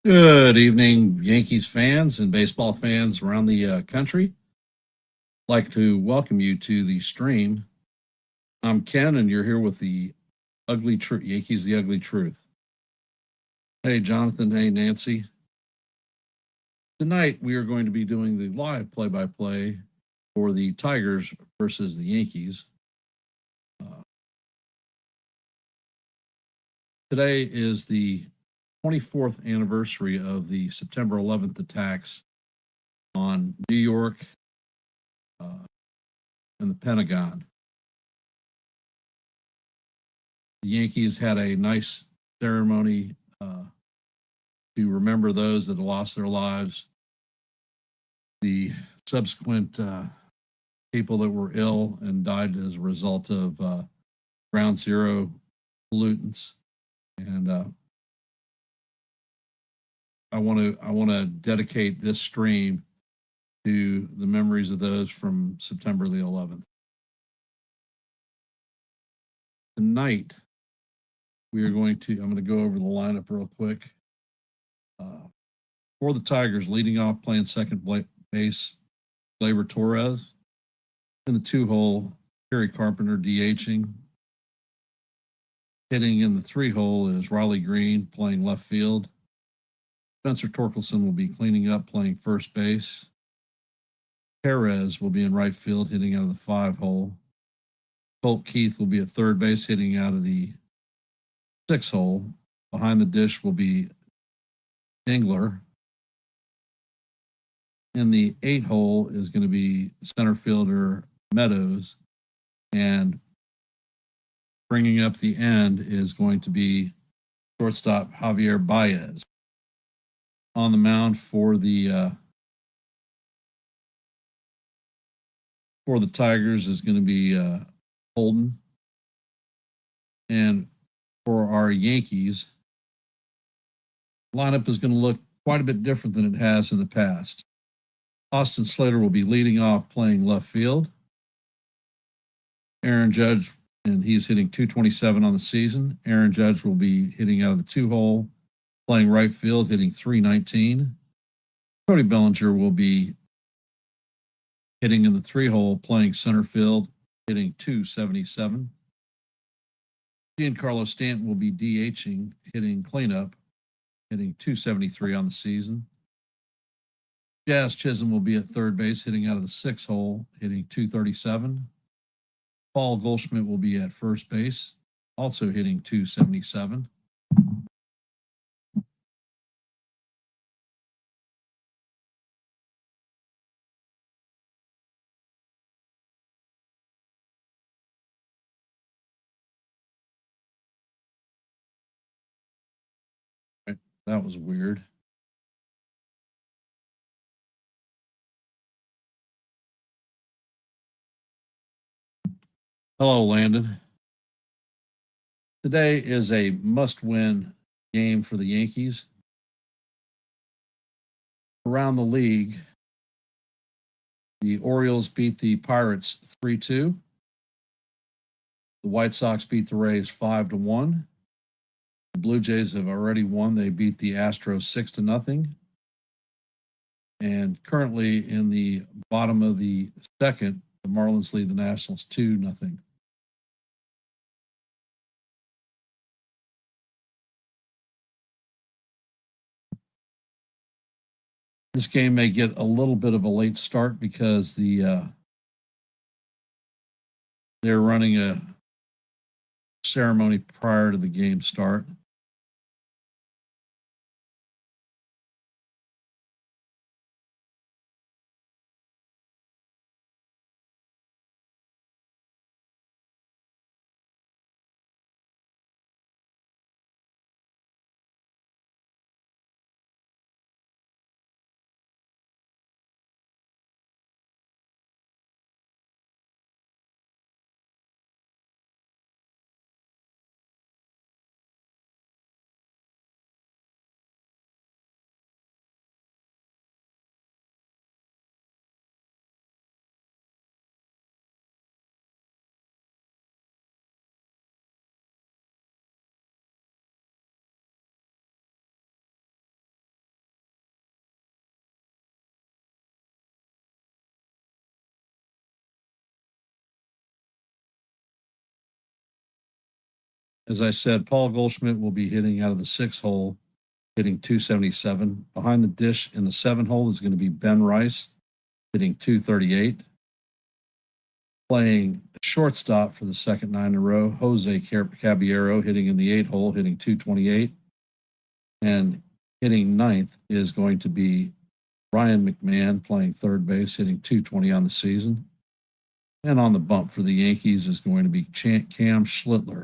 Good evening, Yankees fans and baseball fans around the country. I'd like to welcome you to the stream. I'm Ken, and you're here with the Ugly Truth, Yankees, the Ugly Truth. Hey, Jonathan. Hey, Nancy. Tonight, we are going to be doing the live play-by-play for the Tigers versus the Yankees. Today is the 24th anniversary of the September 11th attacks on New York and the Pentagon. The Yankees had a nice ceremony to remember those that lost their lives, the subsequent people that were ill and died as a result of ground zero pollutants, and I want to dedicate this stream to the memories of those from September the 11th. Tonight, I'm going to go over the lineup real quick. For the Tigers, leading off, playing second base, Gleyber Torres. In the 2-hole, Kerry Carpenter DHing. Hitting in the 3-hole is Riley Green playing left field. Spencer Torkelson will be cleaning up, playing first base. Perez will be in right field, hitting out of the 5-hole. Colt Keith will be at third base, hitting out of the 6-hole. Behind the dish will be Dingler. In the 8-hole is going to be center fielder Meadows, and bringing up the end is going to be shortstop Javier Baez. On the mound for the Tigers is going to be Holden, and for our Yankees, lineup is going to look quite a bit different than it has in the past. Austin Slater will be leading off, playing left field. Aaron Judge, and he's hitting .227 on the season. Aaron Judge will be hitting out of the 2-hole, playing right field, hitting .319. Cody Bellinger will be hitting in the 3-hole, playing center field, hitting .277. Giancarlo Stanton will be DHing, hitting cleanup, hitting .273 on the season. Jazz Chisholm will be at third base, hitting out of the 6-hole, hitting .237. Paul Goldschmidt will be at first base, also hitting .277. Right, that was weird. Hello, Landon. Today is a must-win game for the Yankees. Around the league, the Orioles beat the Pirates 3-2. The White Sox beat the Rays 5-1. The Blue Jays have already won. They beat the Astros 6-0. And currently in the bottom of the second, the Marlins lead the Nationals 2-0. This game may get a little bit of a late start because they're running a ceremony prior to the game start. As I said, Paul Goldschmidt will be hitting out of the 6th hole, hitting 277. Behind the dish in the 7th hole is going to be Ben Rice, hitting 238. Playing shortstop for the second 9 in a row, Jose Caballero hitting in the 8th hole, hitting 228. And hitting 9th is going to be Ryan McMahon playing third base, hitting 220 on the season. And on the bump for the Yankees is going to be Cam Schlittler.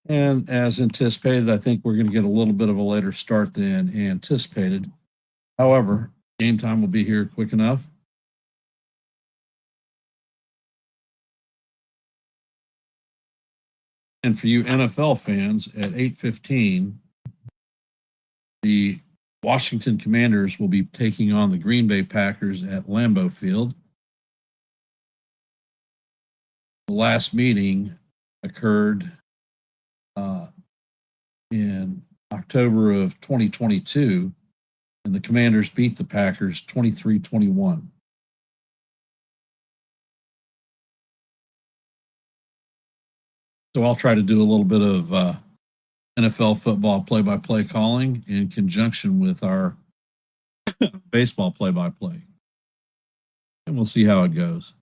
And as anticipated, I think we're going to get a little bit of a later start than anticipated. However, game time will be here quick enough. And for you NFL fans, at 8:15, the Washington Commanders will be taking on the Green Bay Packers at Lambeau Field. The last meeting occurred in October of 2022, and the Commanders beat the Packers 23-21. So I'll try to do a little bit of NFL football play-by-play calling in conjunction with our baseball play-by-play. And we'll see how it goes.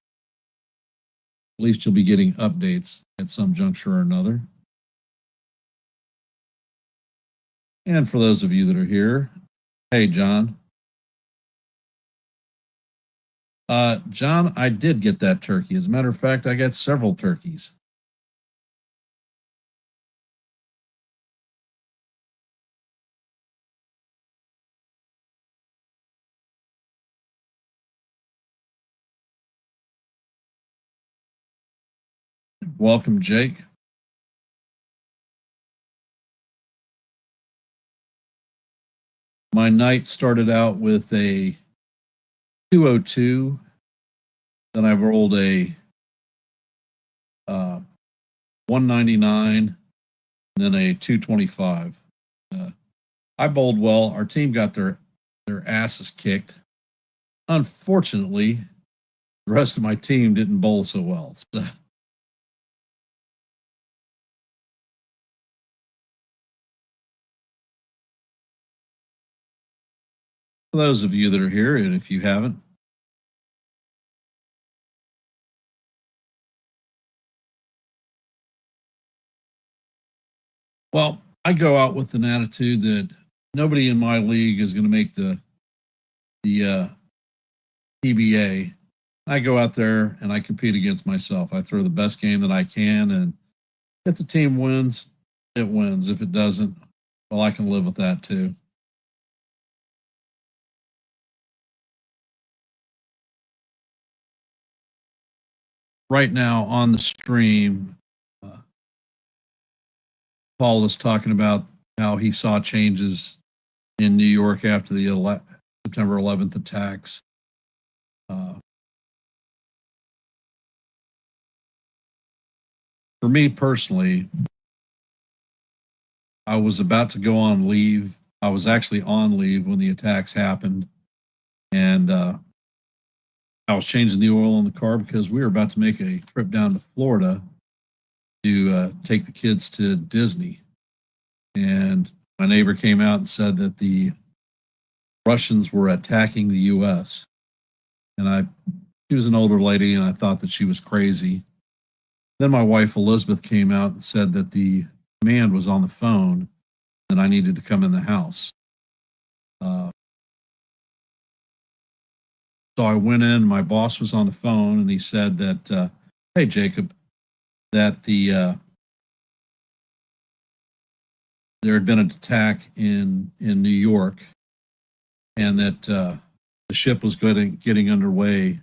At least you'll be getting updates at some juncture or another. And for those of you that are here, hey, John. John, I did get that turkey. As a matter of fact, I got several turkeys. Welcome, Jake. My night started out with a 202. Then I rolled a 199, and then a 225. I bowled well. Our team got their asses kicked. Unfortunately, the rest of my team didn't bowl so well. So, for those of you that are here, and if you haven't, well, I go out with an attitude that nobody in my league is going to make the PBA. I go out there and I compete against myself. I throw the best game that I can, and if the team wins, it wins. If it doesn't, well, I can live with that too. Right now on the stream, Paul is talking about how he saw changes in New York after the September 11th attacks. For me personally, I was about to go on leave. I was actually on leave when the attacks happened, and I was changing the oil in the car because we were about to make a trip down to Florida to take the kids to Disney. And my neighbor came out and said that the Russians were attacking the U.S. And she was an older lady, and I thought that she was crazy. Then my wife Elizabeth came out and said that the command was on the phone and I needed to come in the house. So I went in. My boss was on the phone, and he said that, "Hey, Jacob, that there had been an attack in New York, and that the ship was getting underway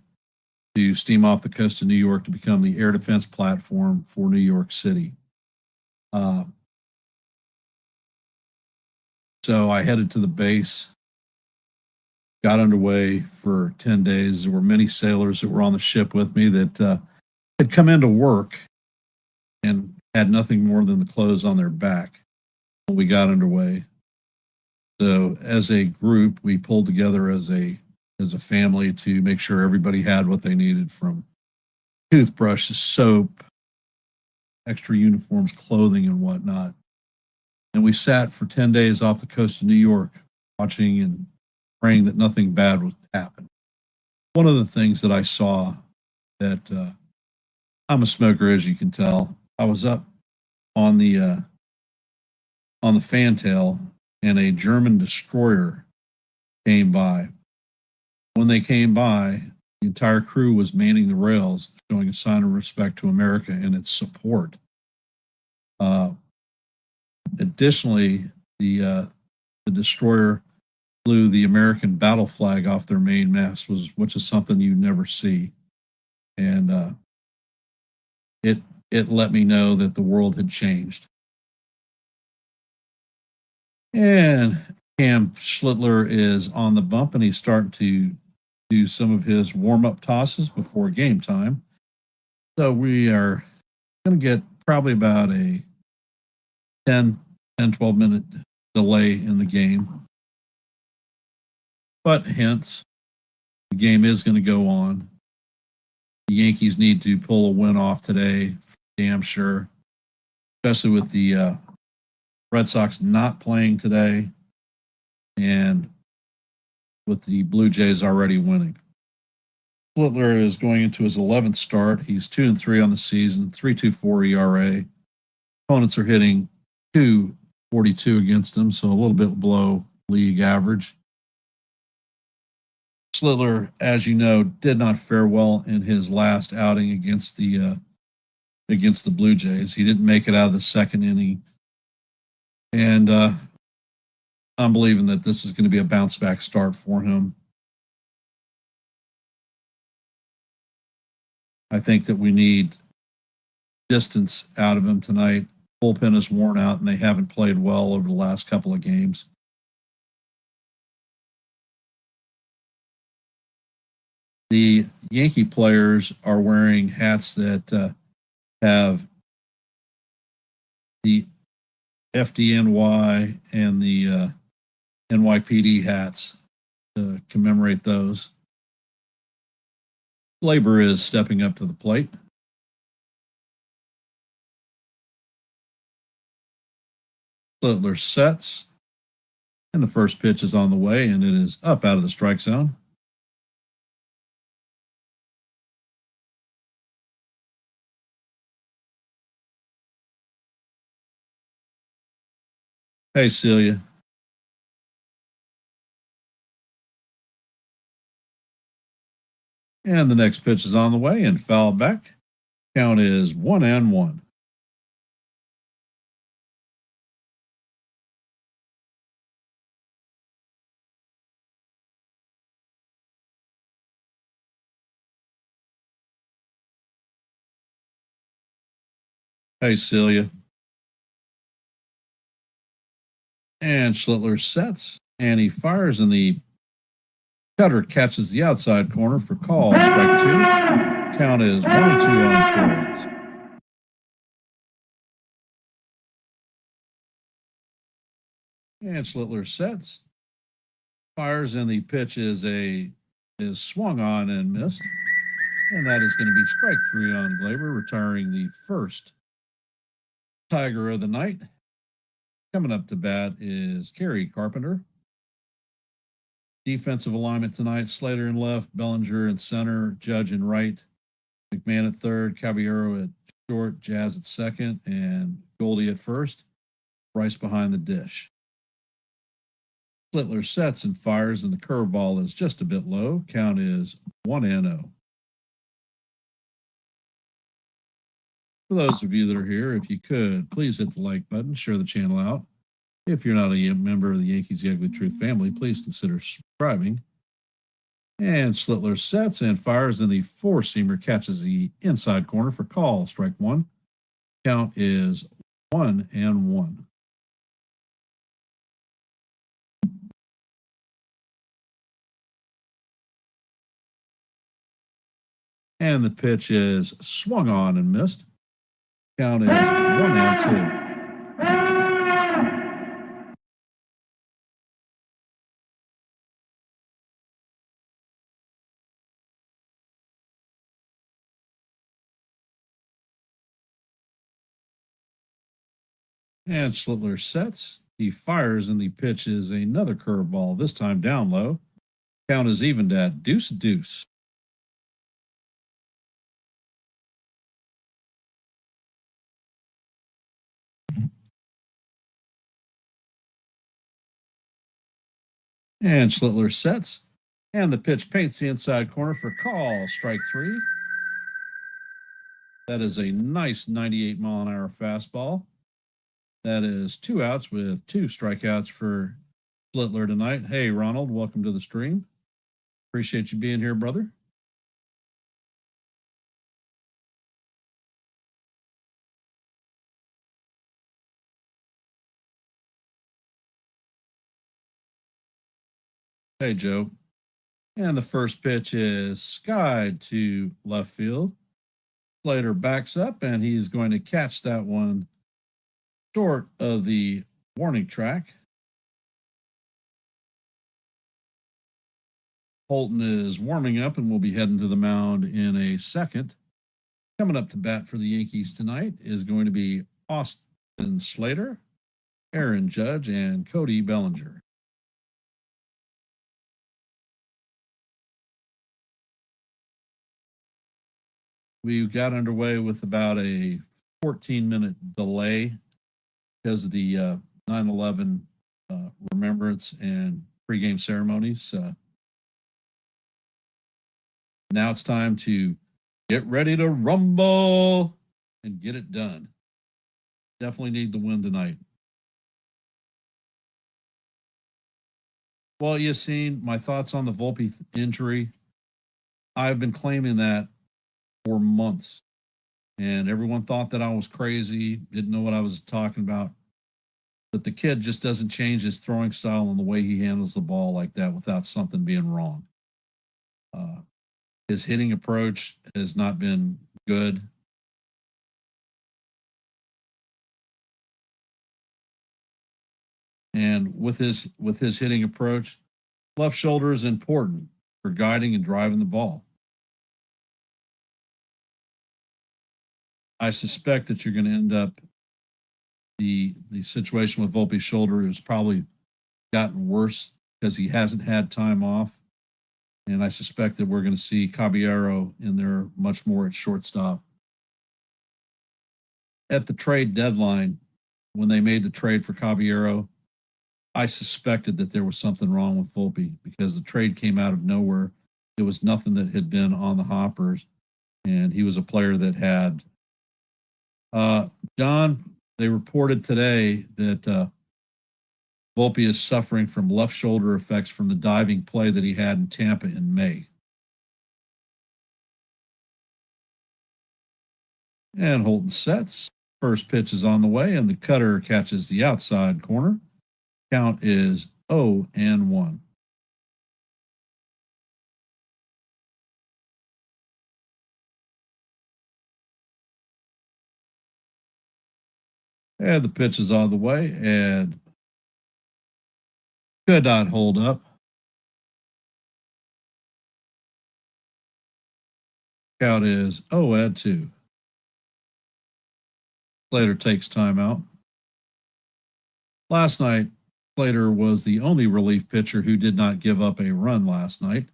to steam off the coast of New York to become the air defense platform for New York City." So I headed to the base. got underway for 10 days. There were many sailors that were on the ship with me that had come into work and had nothing more than the clothes on their back when we got underway. So as a group, we pulled together as a family to make sure everybody had what they needed, from toothbrushes, soap, extra uniforms, clothing, and whatnot. And we sat for 10 days off the coast of New York, watching and praying that nothing bad would happen. One of the things that I saw that I'm a smoker, as you can tell. I was up on the fantail, and a German destroyer came by. When they came by, the entire crew was manning the rails, showing a sign of respect to America and its support. Additionally, the destroyer flew the American battle flag off their main mast, which is something you never see, and it let me know that the world had changed. And Cam Schlittler is on the bump, and he's starting to do some of his warm-up tosses before game time. So we are going to get probably about a 12 minute delay in the game. But hence, the game is going to go on. The Yankees need to pull a win off today, for damn sure, especially with the Red Sox not playing today and with the Blue Jays already winning. Schlittler is going into his 11th start. He's 2-3 on the season, 3.24 ERA. Opponents are hitting .242 against him, so a little bit below league average. Schlittler, as you know, did not fare well in his last outing against the Blue Jays. He didn't make it out of the second inning, and I'm believing that this is going to be a bounce back start for him. I think that we need distance out of him tonight. Bullpen is worn out, and they haven't played well over the last couple of games. The Yankee players are wearing hats that have the FDNY and the NYPD hats to commemorate those. Labor is stepping up to the plate. Schlittler sets, and the first pitch is on the way, and it is up out of the strike zone. Hey, Celia. And the next pitch is on the way and fouled back. Count is 1-1. Hey, Celia. And Schlittler sets, and he fires, and the cutter catches the outside corner for call. Strike two. Count is 1-2 on Torres. And Schlittler sets, fires, and the pitch is swung on and missed. And that is going to be strike three on Glaber, retiring the first Tiger of the night. Coming up to bat is Kerry Carpenter. Defensive alignment tonight: Slater in left, Bellinger in center, Judge in right, McMahon at third, Caballero at short, Jazz at second, and Goldie at first. Bryce behind the dish. Schlittler sets and fires, and the curveball is just a bit low. Count is 1-0. For those of you that are here, if you could, please hit the like button, share the channel out. If you're not a member of the Yankees The Ugly Truth family, please consider subscribing. And Schlittler sets and fires, and the four-seamer catches the inside corner for call. Strike one. Count is 1-1. And the pitch is swung on and missed. Count is 1-2. And Schlittler sets. He fires, and the pitch is another curveball, this time down low. Count is evened at 2-2. And Schlittler sets. And the pitch paints the inside corner for call, strike 3. That is a nice 98-mile-an-hour fastball. That is 2 outs with 2 strikeouts for Schlittler tonight. Hey, Ronald, welcome to the stream. Appreciate you being here, brother. Hey, Joe. And the first pitch is skied to left field. Slater backs up, and he's going to catch that one short of the warning track. Holton is warming up and will be heading to the mound in a second. Coming up to bat for the Yankees tonight is going to be Austin Slater, Aaron Judge, and Cody Bellinger. We got underway with about a 14-minute delay because of the 9/11 remembrance and pregame ceremonies. Now it's time to get ready to rumble and get it done. Definitely need the win tonight. Well, you've seen my thoughts on the Volpe injury. I've been claiming that for months, and everyone thought that I was crazy, didn't know what I was talking about. But the kid just doesn't change his throwing style and the way he handles the ball like that without something being wrong. His hitting approach has not been good. And with his hitting approach, left shoulder is important for guiding and driving the ball. I suspect that you're going to end up the situation with Volpe's shoulder has probably gotten worse because he hasn't had time off. And I suspect that we're going to see Caballero in there much more at shortstop. At the trade deadline, when they made the trade for Caballero, I suspected that there was something wrong with Volpe because the trade came out of nowhere. It was nothing that had been on the hoppers, and he was a player that had. John, they reported today that Volpe is suffering from left shoulder effects from the diving play that he had in Tampa in May. And Holton sets. First pitch is on the way, and the cutter catches the outside corner. Count is 0-1. And the pitch is on the way, and could not hold up. Count is 0-2. Slater takes timeout. Last night, Slater was the only relief pitcher who did not give up a run last night.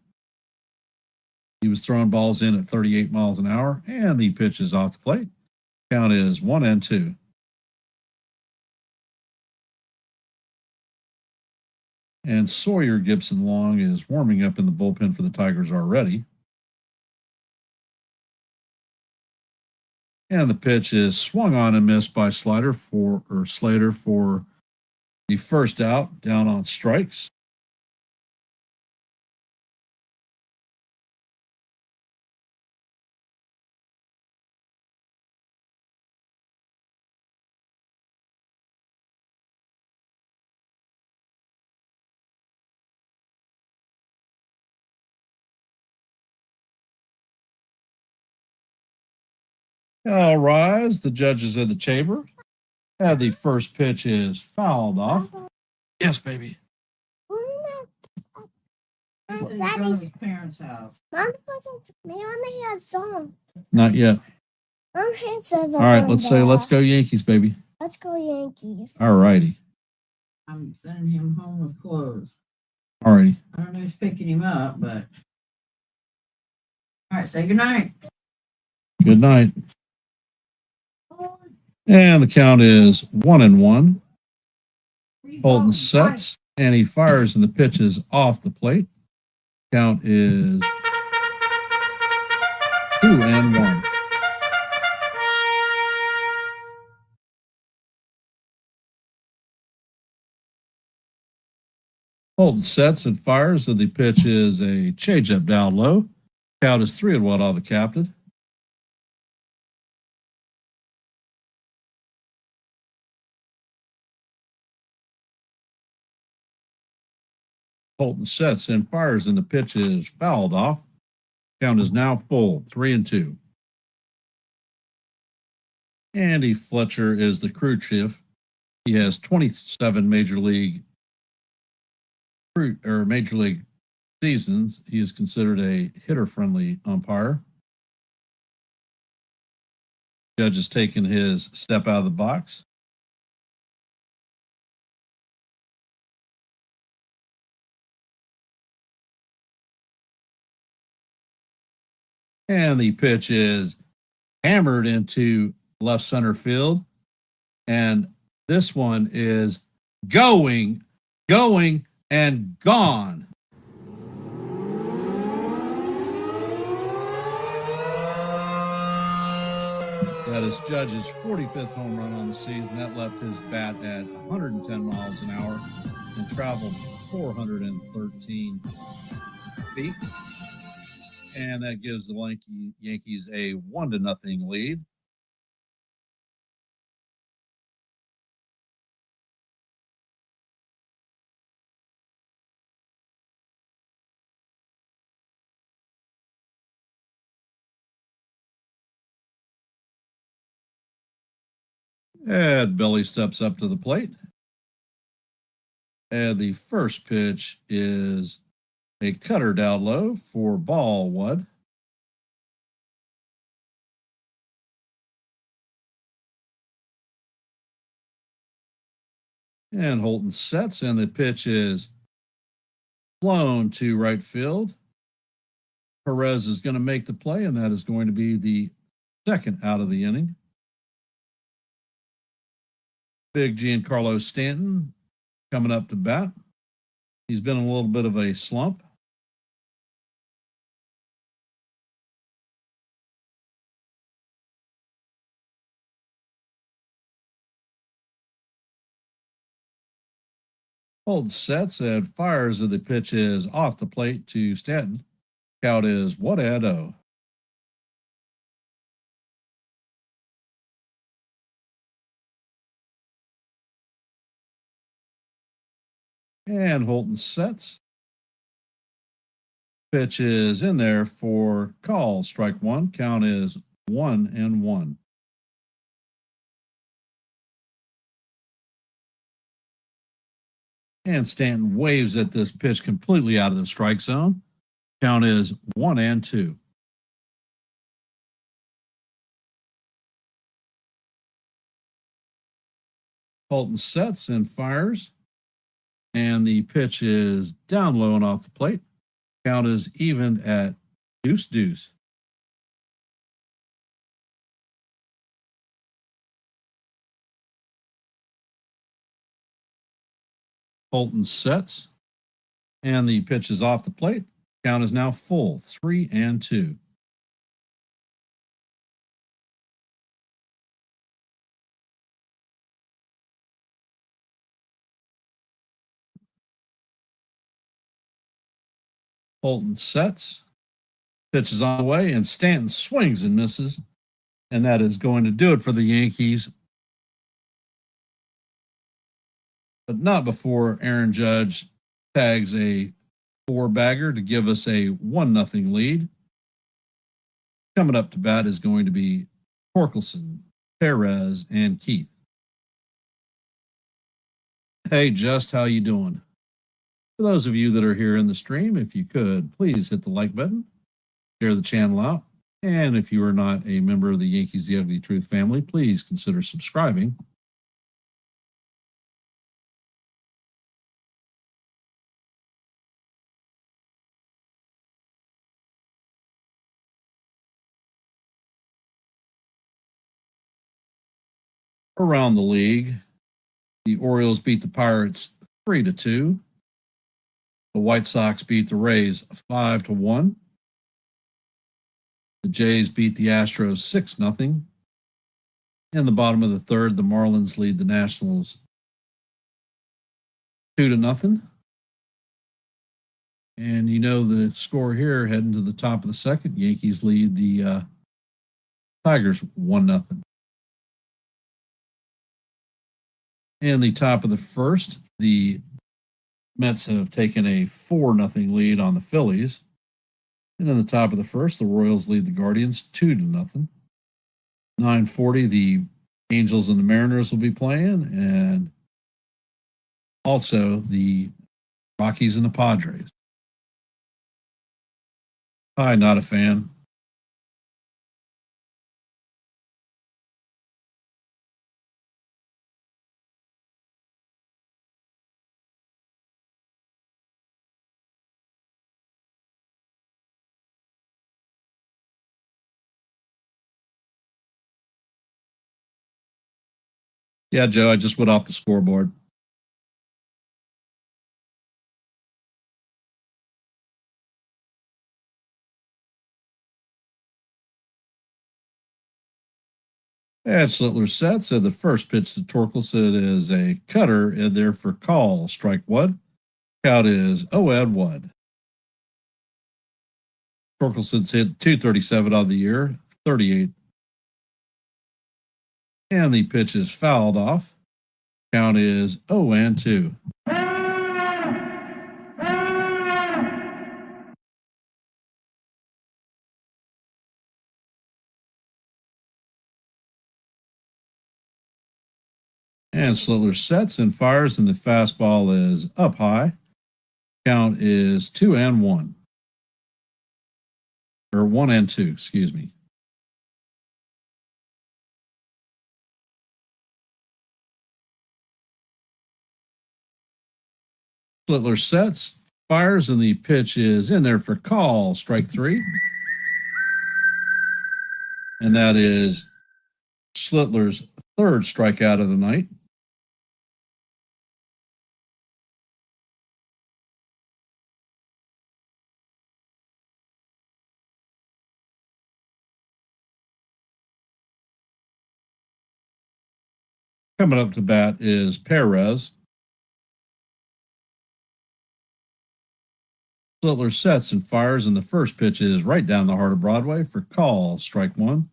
He was throwing balls in at 38 miles an hour, and the pitch is off the plate. Count is 1-2. And Sawyer Gibson Long is warming up in the bullpen for the Tigers already. And the pitch is swung on and missed by Slater for the first out, down on strikes. All rise. The judges in the chamber. And the first pitch is fouled off. Yes, baby. Daddy's parents' house. Mom has song. Not yet. All right, let's say let's go Yankees, baby. Let's go Yankees. All righty. I'm sending him home with clothes. All righty. I don't know who's picking him up, but all right, say goodnight. Good night. And the count is 1-1. Holton sets and he fires and the pitch is off the plate. Count is 2-1. Holton sets and fires and the pitch is a changeup down low. Count is 3-1 on the captain. Holton sets and fires, and the pitch is fouled off. Count is now full, 3-2. Andy Fletcher is the crew chief. He has 27 major league seasons. He is considered a hitter-friendly umpire. Judge has taken his step out of the box. And the pitch is hammered into left center field. And this one is going, and gone. That is Judge's 45th home run on the season. That left his bat at 110 miles an hour and traveled 413 feet. And that gives the Yankees a 1-0 lead. And Billy steps up to the plate. And the first pitch is a cutter down low for ball one. And Holton sets, and the pitch is flown to right field. Perez is going to make the play, and that is going to be the second out of the inning. Big Giancarlo Stanton coming up to bat. He's been in a little bit of a slump. Holton sets and fires, and the pitch is off the plate to Stanton. Count is 1-0. And Holton sets. Pitch is in there for call, strike one. Count is 1-1. And Stanton waves at this pitch completely out of the strike zone. Count is 1-2. Holton sets and fires. And the pitch is down low and off the plate. Count is even at 2-2. Holton sets. And the pitch is off the plate. Count is now full, 3-2. Holton sets. Pitch is on the way, and Stanton swings and misses. And that is going to do it for the Yankees. But not before Aaron Judge tags a 4-bagger to give us a 1-0 lead. Coming up to bat is going to be Torkelson, Perez, and Keith. Hey, Just, how you doing? For those of you that are here in the stream, if you could, please hit the like button, share the channel out, and if you are not a member of the Yankees The Ugly Truth family, please consider subscribing. Around the league, the Orioles beat the Pirates 3-2. The White Sox beat the Rays 5-1. The Jays beat the Astros 6-0. In the bottom of the third, the Marlins lead the Nationals 2-0. And you know the score here heading to the top of the second. Yankees lead the Tigers 1-0. In the top of the first, the Mets have taken a 4-0 lead on the Phillies. And in the top of the first, the Royals lead the Guardians 2-0. 9:40, the Angels and the Mariners will be playing, and also the Rockies and the Padres. Hi, not a fan. Yeah, Joe, I just went off the scoreboard. And Schlittler said the first pitch to Torkelson is a cutter in there for call. Strike one. Count is 0-1. Torkelson's hit 237 on the year, 38. And the pitch is fouled off. Count is 0-2. And Schlittler sets and fires, and the fastball is up high. Count is 2-1. Or 1-2, excuse me. Schlittler sets, fires, and the pitch is in there for call. Strike three. And that is Schlittler's third strikeout of the night. Coming up to bat is Perez. Schlittler sets and fires, and the first pitch is right down the heart of Broadway for call. Strike one.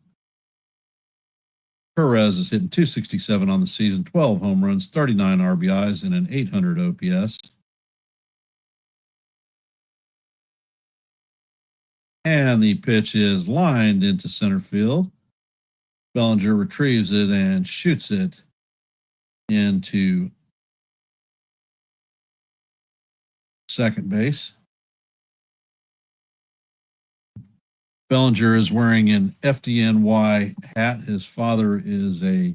Perez is hitting 267 on the season, 12 home runs, 39 RBIs, and an 800 OPS. And the pitch is lined into center field. Bellinger retrieves it and shoots it into second base. Bellinger is wearing an FDNY hat. His father is a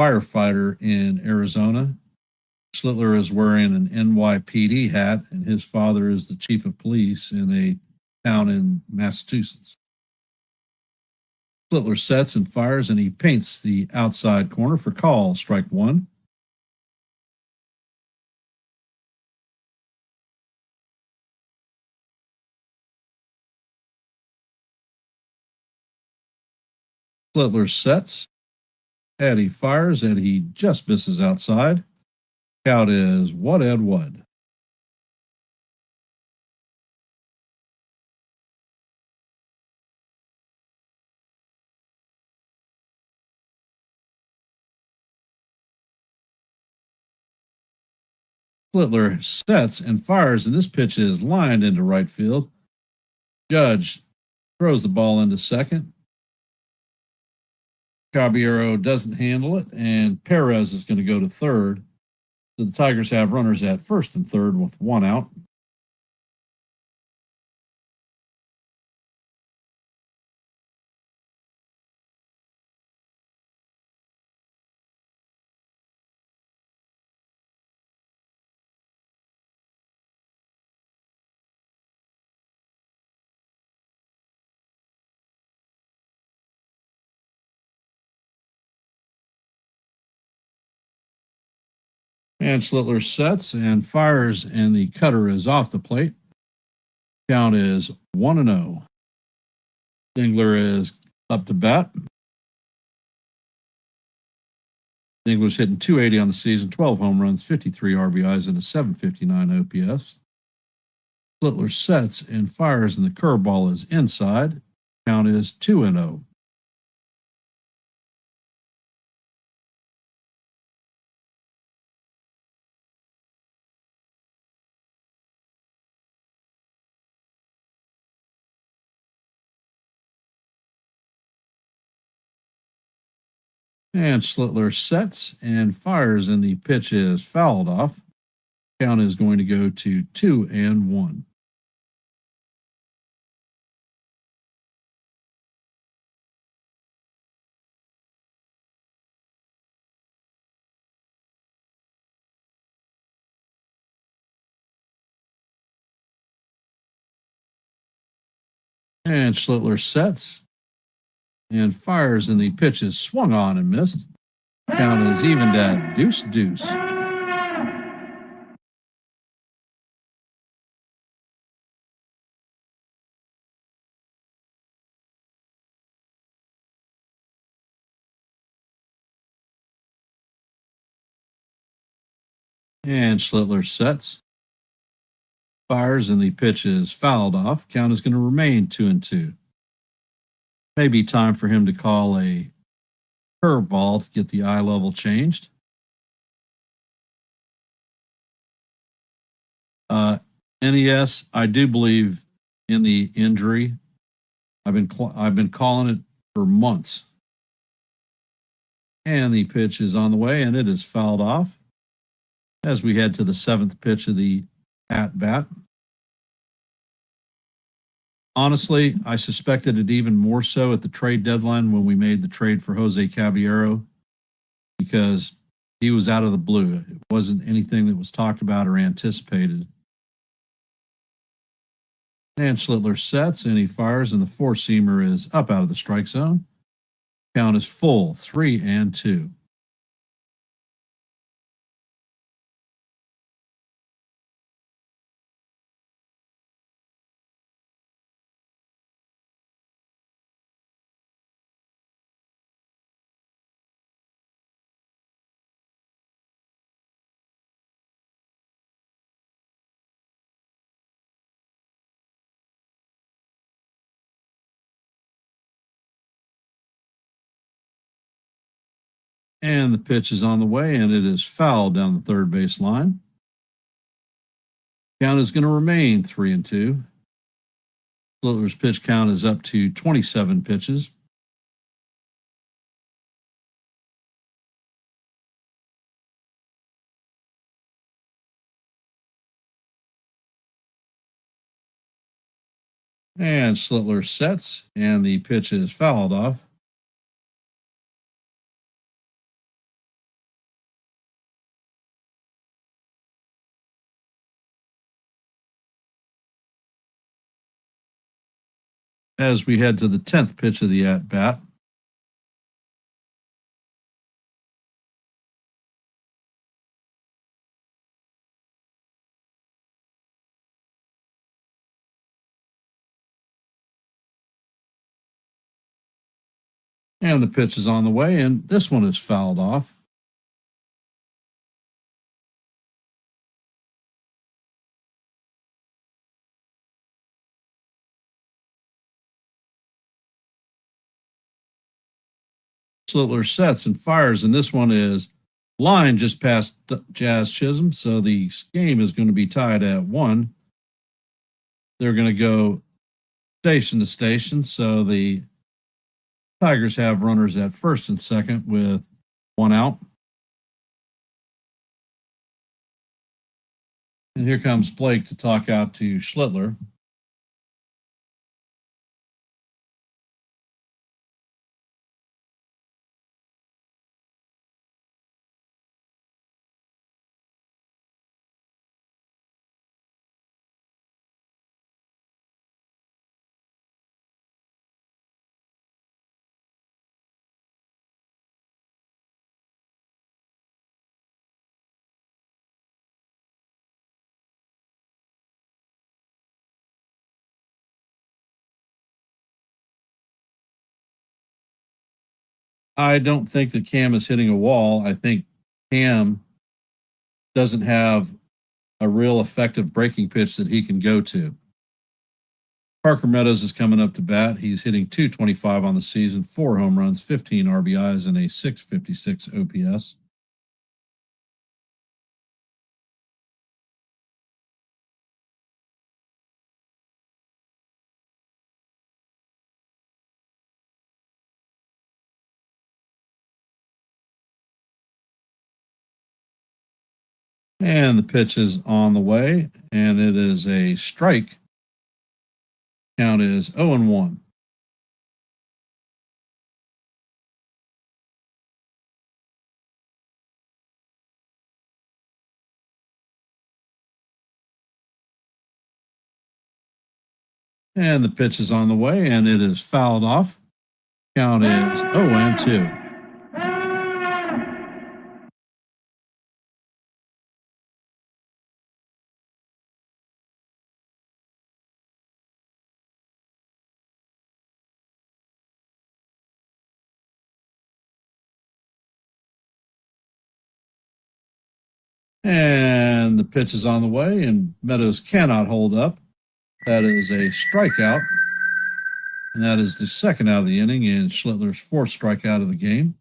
firefighter in Arizona. Schlittler is wearing an NYPD hat, and his father is the chief of police in a town in Massachusetts. Schlittler sets and fires, and he paints the outside corner for call. Strike one. Schlittler sets, and he fires, and he just misses outside. Count is 1-1. Schlittler sets and fires, and this pitch is lined into right field. Judge throws the ball into second. Caballero doesn't handle it, and Perez is going to go to third. So the Tigers have runners at first and third with one out. And Schlittler sets and fires, and the cutter is off the plate. Count is 1-0. Dingler is up to bat. Dingler's hitting .280 on the season, 12 home runs, 53 RBIs, and a .759 OPS. Schlittler sets and fires, and the curveball is inside. Count is 2-0. And Schlittler sets and fires, and the pitch is fouled off. Count is going to go to 2-1. And Schlittler sets and fires, and the pitch is swung on and missed. Count is evened at 2-2. And Schlittler sets, fires, and the pitch is fouled off. Count is going to remain 2-2. Maybe time for him to call a curveball to get the eye level changed. NES, I do believe in the injury. I've been calling it for months. And the pitch is on the way, and it is fouled off as we head to the seventh pitch of the at-bat. Honestly, I suspected it even more so at the trade deadline when we made the trade for Jose Caballero, because he was out of the blue. It wasn't anything that was talked about or anticipated. And Schlittler sets, and he fires, and the four-seamer is up out of the strike zone. Count is full, 3-2. And the pitch is on the way, and it is fouled down the third base line. Count is going to remain 3-2. Schlittler's pitch count is up to 27 pitches. And Schlittler sets, and the pitch is fouled off. As we head to the 10th pitch of the at-bat. And the pitch is on the way, and this one is fouled off. Schlittler sets and fires, and this one is line just past Jazz Chisholm, so the game is going to be tied at 1. They're going to go station to station, so the Tigers have runners at first and second with one out. And here comes Blake to talk out to Schlittler. I don't think that Cam is hitting a wall. I think Cam doesn't have a real effective breaking pitch that he can go to. Parker Meadows is coming up to bat. He's hitting .225 on the season, 4 home runs, 15 RBIs, and a .656 OPS. And the pitch is on the way, and it is a strike. Count is 0-1. And the pitch is on the way, and it is fouled off. Count is 0-2. And the pitch is on the way, and Meadows cannot hold up. That is a strikeout. And that is the second out of the inning and Schlittler's fourth strikeout of the game.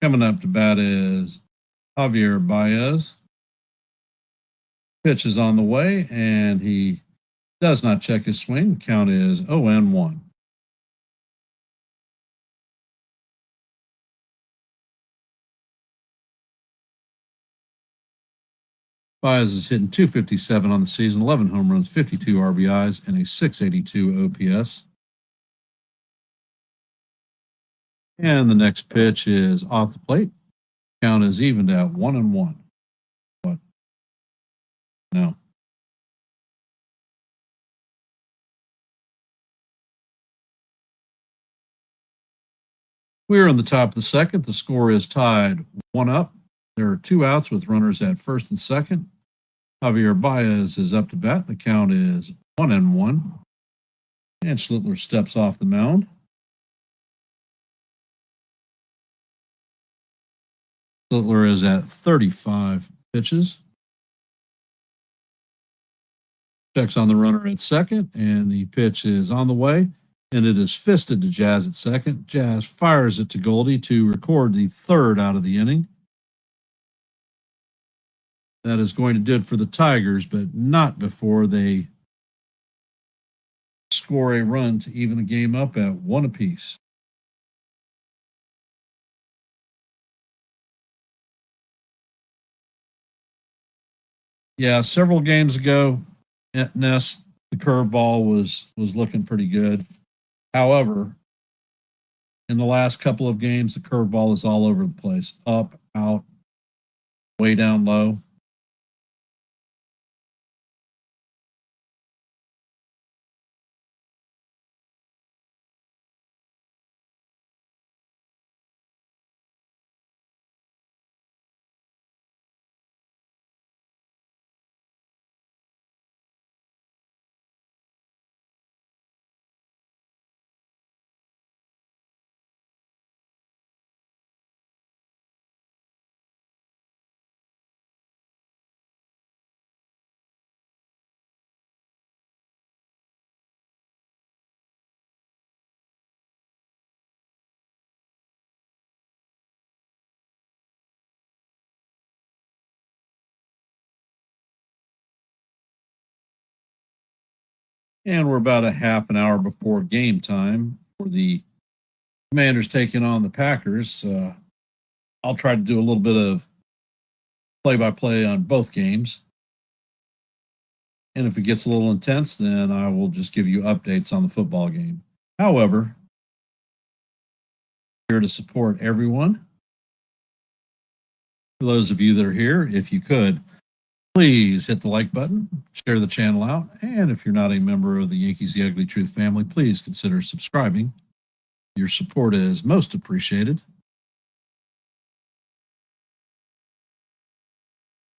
Coming up to bat is Javier Baez. Pitch is on the way, and he does not check his swing. Count is 0-1. Baez is hitting .257 on the season, 11 home runs, 52 RBIs, and a .682 OPS. And the next pitch is off the plate. Count is evened at 1-1. What? No. We're in the top of the second. The score is tied 1-up. There are 2 outs with runners at first and second. Javier Baez is up to bat. The count is 1-1. And Schlittler steps off the mound. Schlittler is at 35 pitches. Checks on the runner at second, and the pitch is on the way, and it is fisted to Jazz at second. Jazz fires it to Goldie to record the third out of the inning. That is going to do it for the Tigers, but not before they score a run to even the game up at 1 apiece. Yeah, several games ago at Ness, the curveball was looking pretty good. However, in the last couple of games, the curveball is all over the place. Up, out, way down low. And we're about a half an hour before game time for the Commanders taking on the Packers. I'll try to do a little bit of play-by-play on both games. And if it gets a little intense, then I will just give you updates on the football game. However, here to support everyone. For those of you that are here, if you could, please hit the like button, share the channel out, and if you're not a member of the Yankees The Ugly Truth family, please consider subscribing. Your support is most appreciated.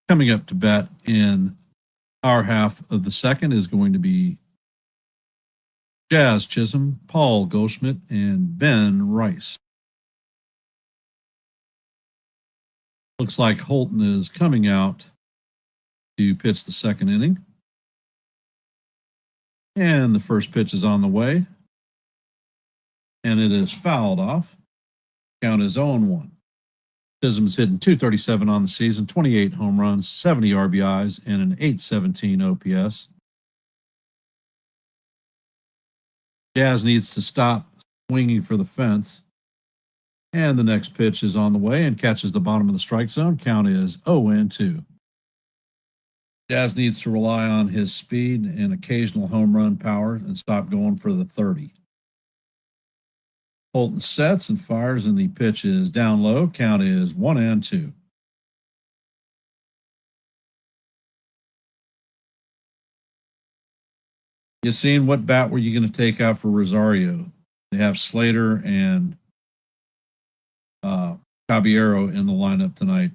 Coming up to bat in our half of the second is going to be Jazz Chisholm, Paul Goldschmidt, and Ben Rice. Looks like Holton is coming out to pitch the second inning. And the first pitch is on the way. And it is fouled off. Count is 0-1. Chisholm's hitting .237 on the season, 28 home runs, 70 RBIs, and an .817 OPS. Jazz needs to stop swinging for the fence. And the next pitch is on the way and catches the bottom of the strike zone. Count is 0-2. Jazz needs to rely on his speed and occasional home run power and stop going for the 30. Holton sets and fires, and the pitch is down low. Count is 1-2. You seen what bat were you going to take out for Rosario? They have Slater and Caballero in the lineup tonight.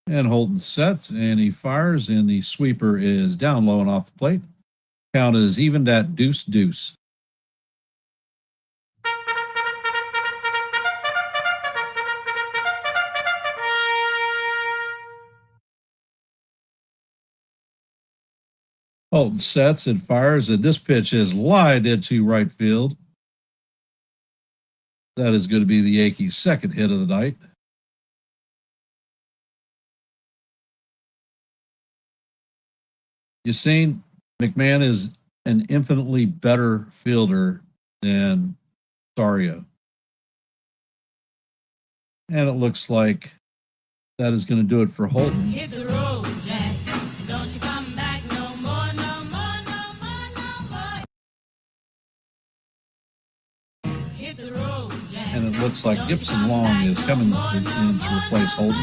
And Holton sets and he fires, and the sweeper is down low and off the plate. Count is evened at 2-2. Holton sets and fires, and this pitch is lined into right field. That is going to be the Yankees' second hit of the night. You seen McMahon is an infinitely better fielder than Rosario. And it looks like that is going to do it for Holton. Hit the road, Jack. Don't you come back no more, no more, no more, no more. Hit the road, Jack. And it looks like Gibson Long is coming in to replace Holton.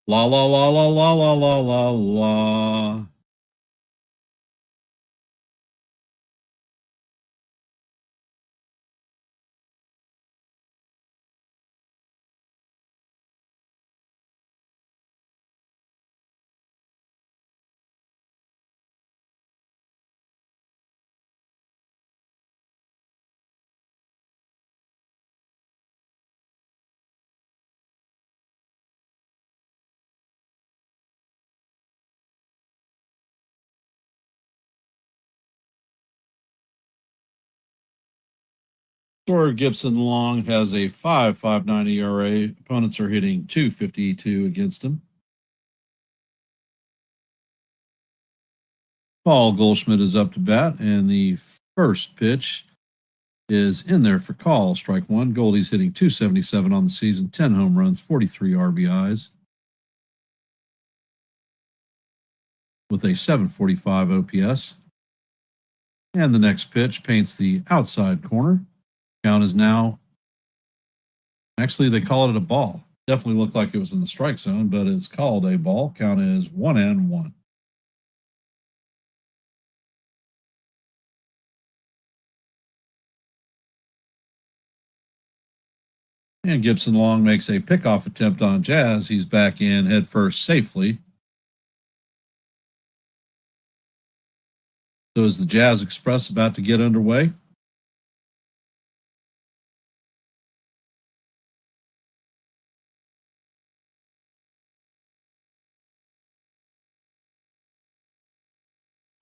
La la la la la la la la la. Sawyer Gibson Long has a 5.59 ERA. Opponents are hitting .252 against him. Paul Goldschmidt is up to bat, and the first pitch is in there for call. Strike one. Goldie's hitting .277 on the season, 10 home runs, 43 RBIs, with a .745 OPS. And the next pitch paints the outside corner. Count is now, actually, they call it a ball. Definitely looked like it was in the strike zone, but it's called a ball. Count is 1-1. And Gibson Long makes a pickoff attempt on Jazz. He's back in head first safely. So is the Jazz Express about to get underway?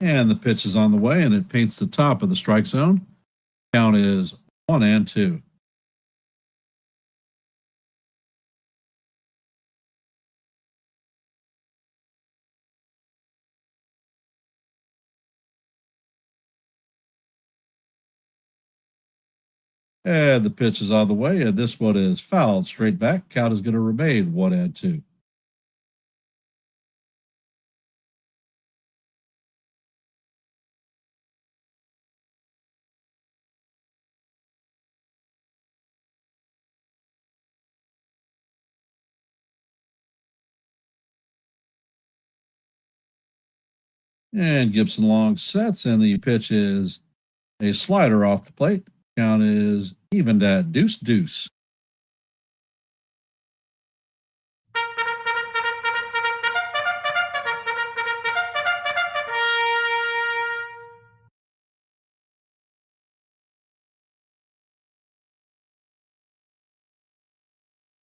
And the pitch is on the way, and it paints the top of the strike zone. Count is 1-2. And the pitch is on the way, and this one is fouled straight back. Count is going to remain 1-2. And Gibson Long sets, and the pitch is a slider off the plate. Count is evened at 2-2.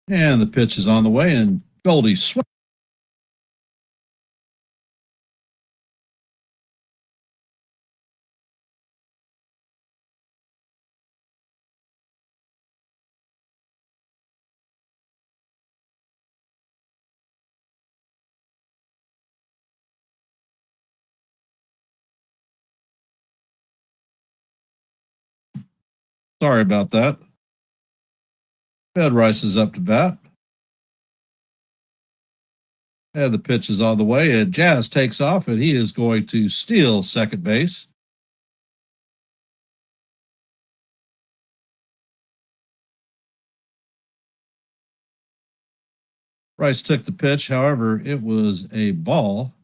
And the pitch is on the way, and Goldie swings. Sorry about that. Ed Rice is up to bat. And the pitch is on the way, and Jazz takes off, and he is going to steal second base. Rice took the pitch, however, it was a ball.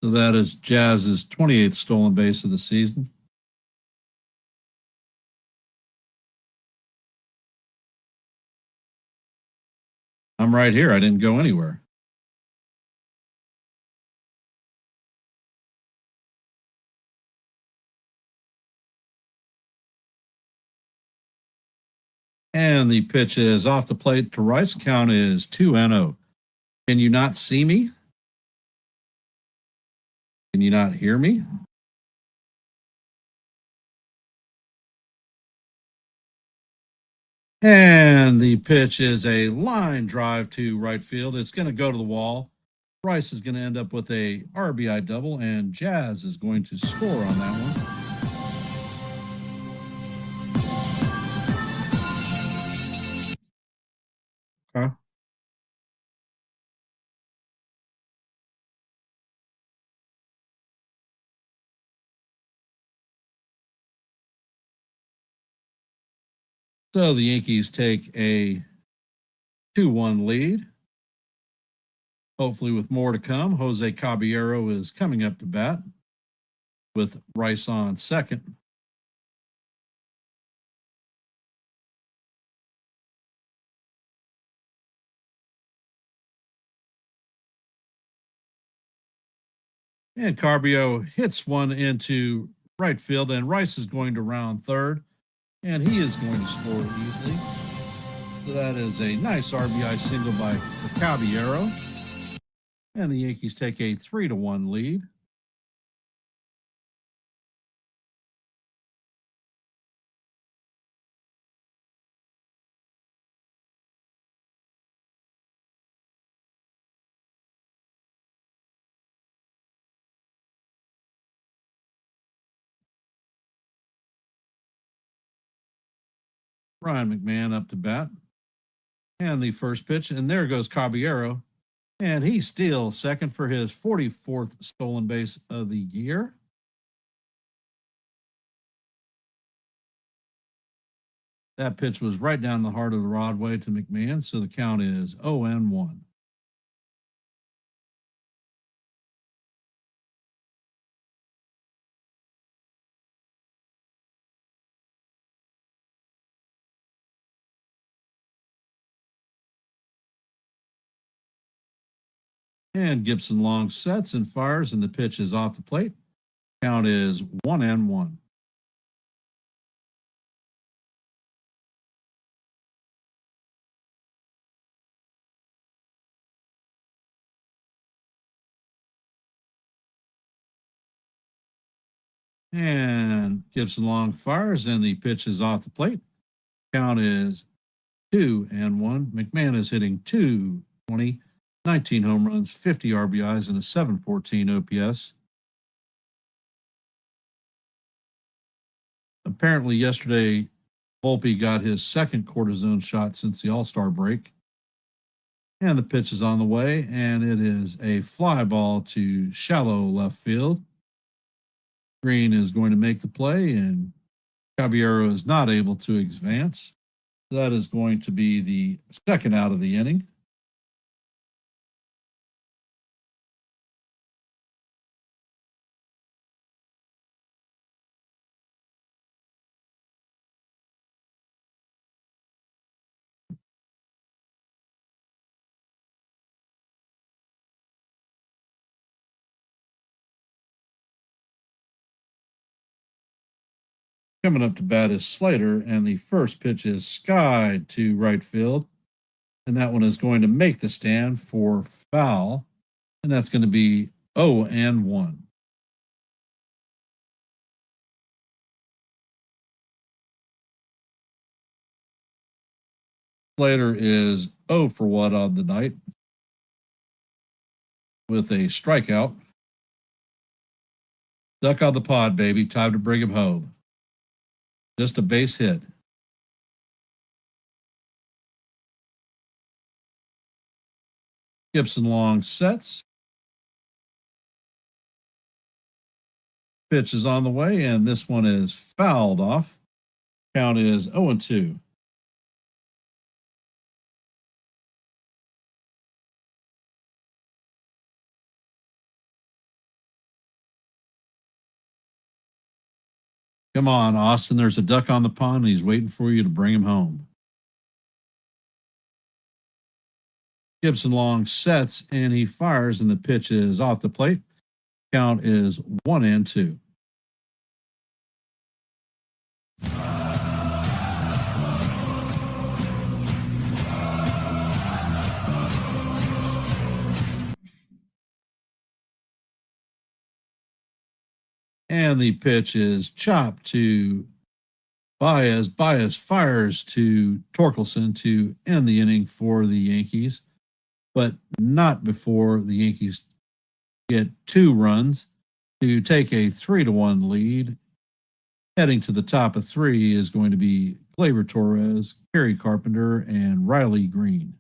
So that is Jazz's 28th stolen base of the season. I'm right here. I didn't go anywhere. And the pitch is off the plate to Rice. Count is 2-0. Can you not see me? Can you not hear me? And the pitch is a line drive to right field. It's going to go to the wall. Rice is going to end up with a RBI double, and Jazz is going to score on that one. Okay. So the Yankees take a 2-1 lead. Hopefully with more to come. Jose Caballero is coming up to bat with Rice on second. And Caballero hits one into right field, and Rice is going to round third, and he is going to score easily. So that is a nice RBI single by Caballero. And the Yankees take a 3-1 lead. Ryan McMahon up to bat. And the first pitch, and there goes Caballero. And he steals second for his 44th stolen base of the year. That pitch was right down the heart of the rodway to McMahon, so the count is 0-1. And Gibson long sets and fires, and the pitch is off the plate. Count is 1-1. And Gibson long fires, and the pitch is off the plate. Count is 2-1. McMahon is hitting .220, 19 home runs, 50 RBIs, and a 714 OPS. Apparently, yesterday, Volpe got his second cortisone shot since the All-Star break. And the pitch is on the way, and it is a fly ball to shallow left field. Green is going to make the play, and Caballero is not able to advance. That is going to be the second out of the inning. Coming up to bat is Slater, and the first pitch is skied to right field. And that one is going to make the stand for foul, and that's going to be 0-1. Slater is 0 for 1 on the night with a strikeout. Duck on the pod, baby. Time to bring him home. Just a base hit. Gibson long sets. Pitch is on the way, and this one is fouled off. Count is 0-2. Come on, Austin. There's a duck on the pond, and he's waiting for you to bring him home. Gibson long sets, and he fires, and the pitch is off the plate. Count is 1-2. And the pitch is chopped to Baez. Baez fires to Torkelson to end the inning for the Yankees, but not before the Yankees get 2 runs to take a 3-1 lead. Heading to the top of 3 is going to be Gleyber Torres, Kerry Carpenter, and Riley Green.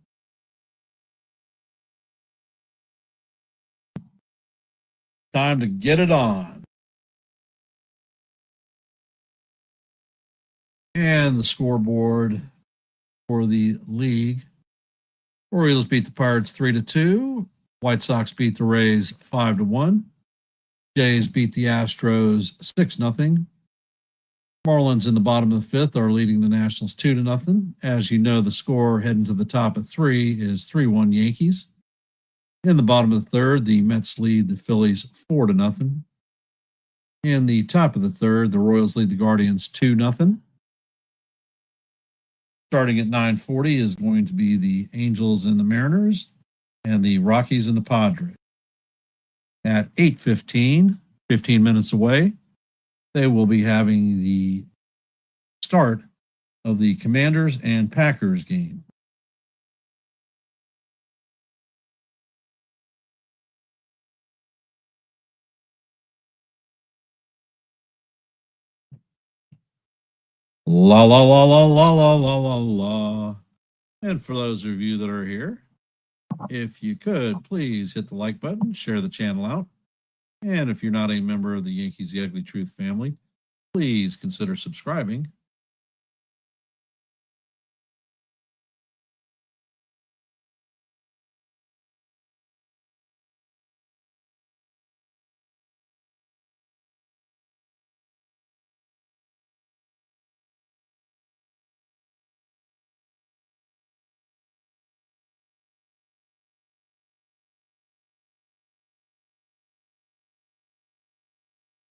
Time to get it on. And the scoreboard for the league. Orioles beat the Pirates 3-2. White Sox beat the Rays 5-1. Jays beat the Astros 6-0. Marlins in the bottom of the 5th are leading the Nationals 2-0. As you know, the score heading to the top of 3 is 3-1 Yankees. In the bottom of the 3rd, the Mets lead the Phillies 4-0. In the top of the 3rd, the Royals lead the Guardians 2-0. Starting at 9:40 is going to be the Angels and the Mariners, and the Rockies and the Padres. At 8:15, 15 minutes away, they will be having the start of the Commanders and Packers game. La la la la la la la la la. And for those of you that are here, if you could please hit the like button, share the channel out. And if you're not a member of the Yankees The Ugly Truth family, please consider subscribing.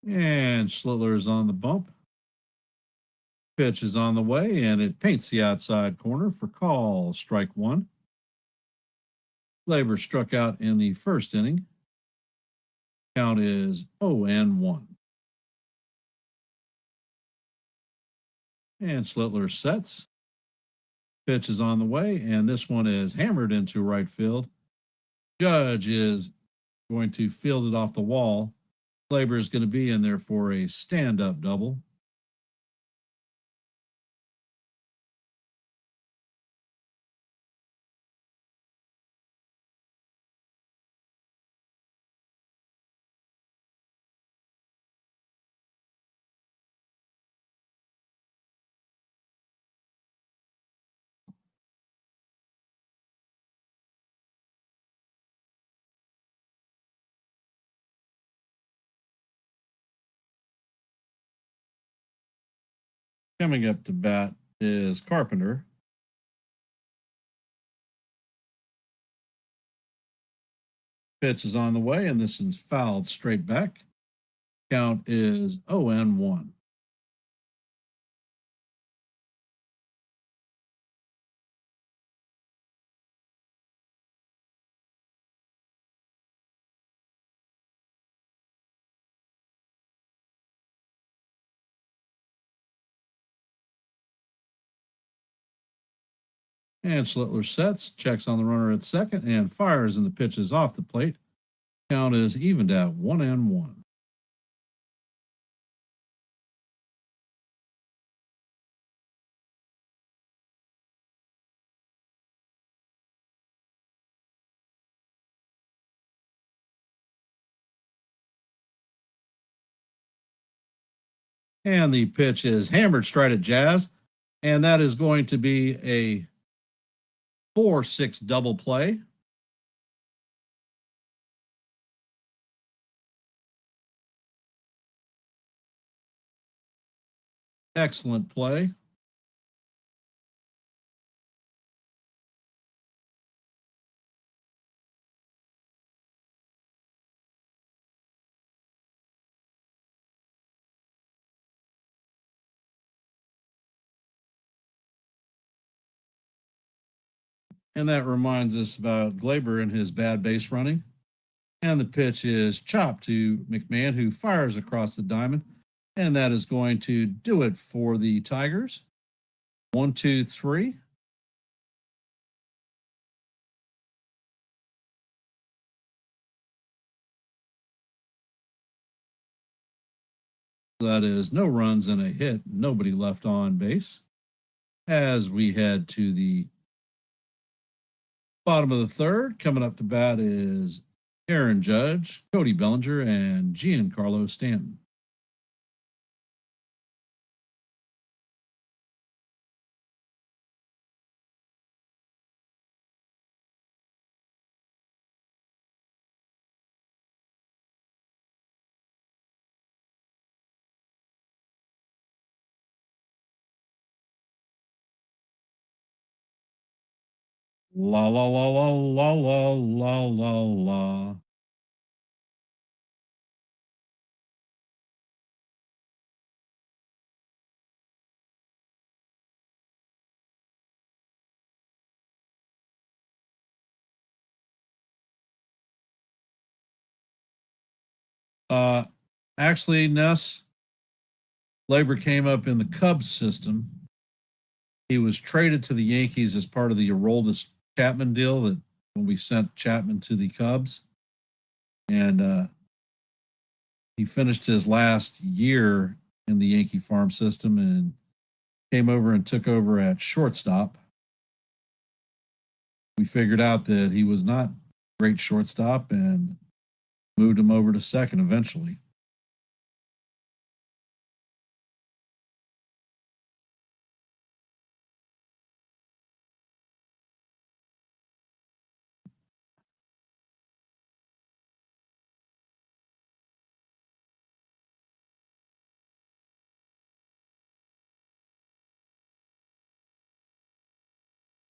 And Schlittler is on the bump. Pitch is on the way, and it paints the outside corner for call, strike one. Labor struck out in the first inning. Count is 0-1. And Schlittler sets. Pitch is on the way, and this one is hammered into right field. Judge is going to field it off the wall. Labor is going to be in there for a stand-up double. Coming up to bat is Carpenter. Pitch is on the way, and this is fouled straight back. Count is 0-1. And Schlittler sets, checks on the runner at second, and fires, and the pitch is off the plate. Count is evened at 1-1. And the pitch is hammered straight at Jazz, and that is going to be a 4-6 double play. Excellent play. And that reminds us about Glaber and his bad base running. And the pitch is chopped to McMahon, who fires across the diamond. And that is going to do it for the Tigers. 1, 2, 3. That is no runs and a hit, nobody left on base. As we head to the bottom of the third, coming up to bat is Aaron Judge, Cody Bellinger, and Giancarlo Stanton. La la la la la la la la la. Uh, Actually, Ness, Labor came up in the Cubs system. He was traded to the Yankees as part of the Aroldis Chapman deal that when we sent Chapman to the Cubs. And he finished his last year in the Yankee farm system, and came over and took over at shortstop. We figured out that he was not a great shortstop and moved him over to second eventually.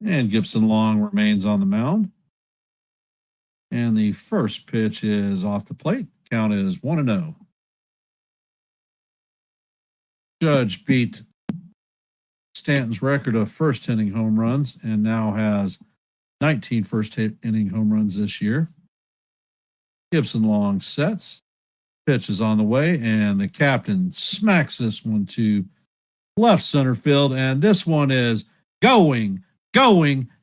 And Gibson Long remains on the mound. And the first pitch is off the plate. Count is 1-0. Judge beat Stanton's record of first inning home runs and now has 19 first inning home runs this year. Gibson Long sets. Pitch is on the way, and the captain smacks this one to left center field. And this one is going,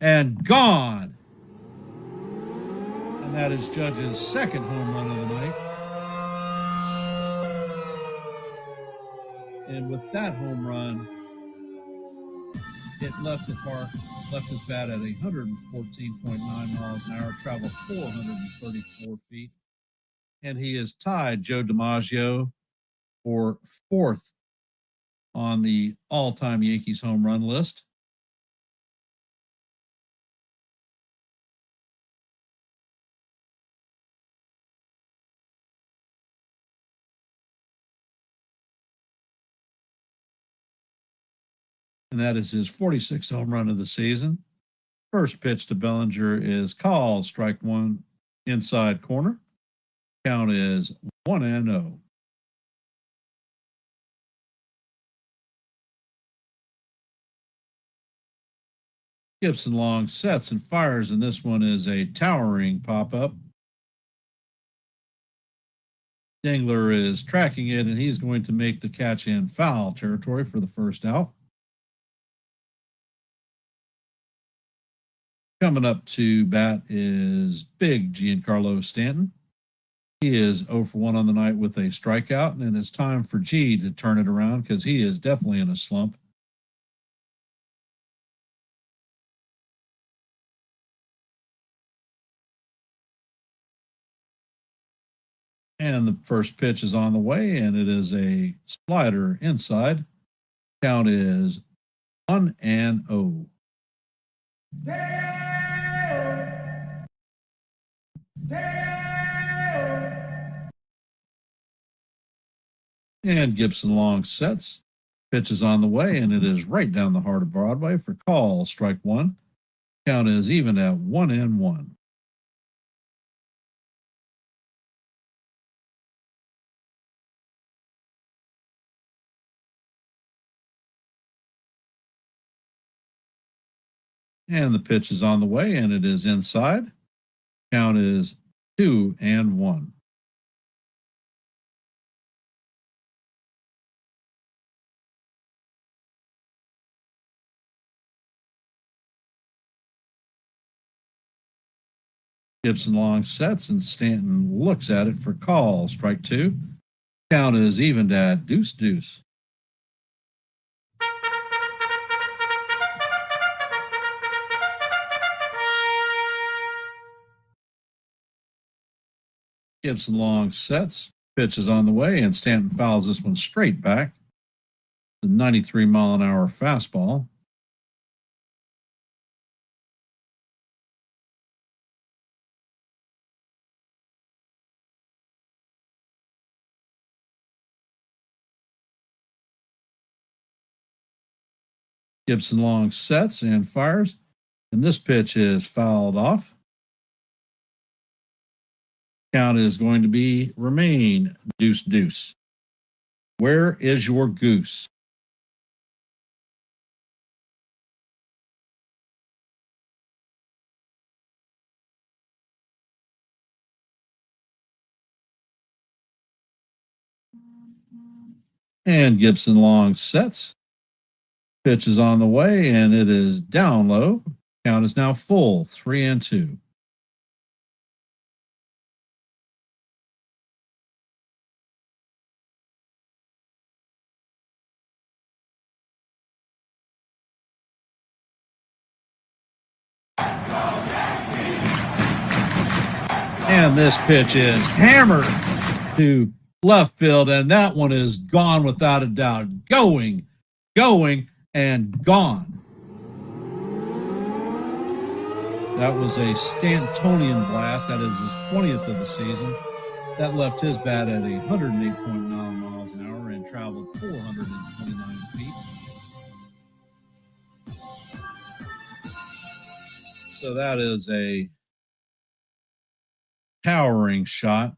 and gone. And that is Judge's second home run of the night. And with that home run, it left the park, left his bat at 114.9 miles an hour, traveled 434 feet. And he is tied Joe DiMaggio for fourth on the all-time Yankees home run list. And that is his 46th home run of the season. First pitch to Bellinger is called, strike one, inside corner. Count is 1-0. Gibson Long sets and fires, and this one is a towering pop-up. Dingler is tracking it, and he's going to make the catch in foul territory for the first out. Coming up to bat is big Giancarlo Stanton. He is 0 for 1 on the night with a strikeout, and it's time for G to turn it around because he is definitely in a slump. And the first pitch is on the way, and it is a slider inside. Count is 1-0. And Gibson Long sets. Pitch is on the way, and it is right down the heart of Broadway for call, strike one. Count is even at 1-1. And the pitch is on the way, and it is inside. Count is 2-1. Gibson Long sets, and Stanton looks at it for call, strike two. Count is evened at 2-2. Gibson Long sets, pitch is on the way, and Stanton fouls this one straight back. The 93-mile-an-hour fastball. Gibson Long sets and fires, and this pitch is fouled off. Count is going to remain 2-2. Where is your goose? And Gibson Long sets. Pitch is on the way, and it is down low. Count is now full, 3-2. And this pitch is hammered to left field, and that one is gone without a doubt. Going, and gone. That was a Stantonian blast. That is his 20th of the season. That left his bat at 108.9 miles an hour and traveled 429 feet. So that is a towering shot.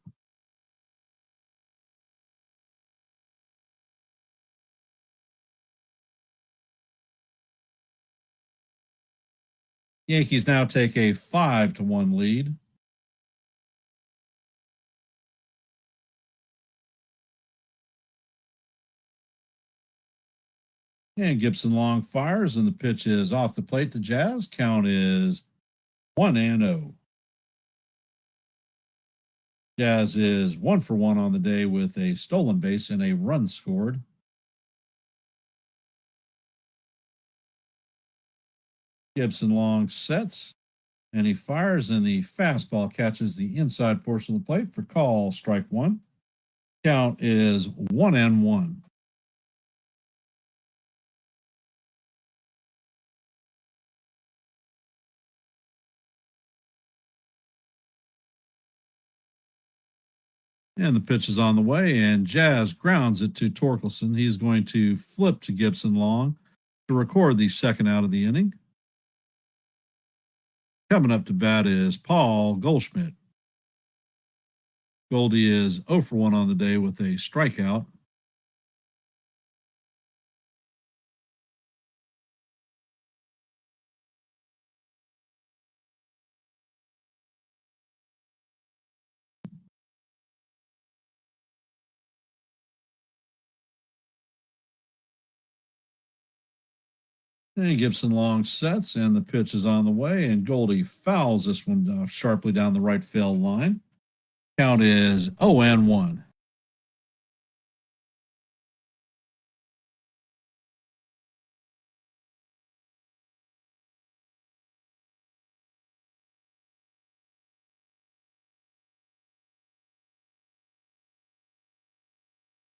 Yankees now take a 5-1 lead. And Gibson Long fires, and the pitch is off the plate to Jazz. Count is 1-0. Jazz is 1 for 1 on the day with a stolen base and a run scored. Gibson Long sets, and he fires, and the fastball catches the inside portion of the plate for call, strike one. Count is 1-1. And the pitch is on the way, and Jazz grounds it to Torkelson. He's going to flip to Gibson Long to record the second out of the inning. Coming up to bat is Paul Goldschmidt. Goldie is 0 for 1 on the day with a strikeout. And Gibson Long sets, and the pitch is on the way, and Goldie fouls this one sharply down the right field line. Count is 0-1.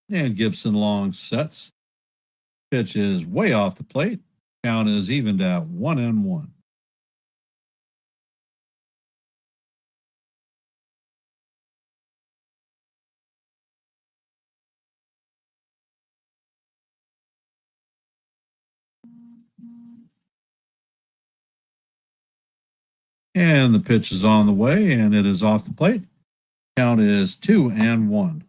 And Gibson Long sets. Pitch is way off the plate. Count is evened at 1-1. And the pitch is on the way, and it is off the plate. Count is 2-1.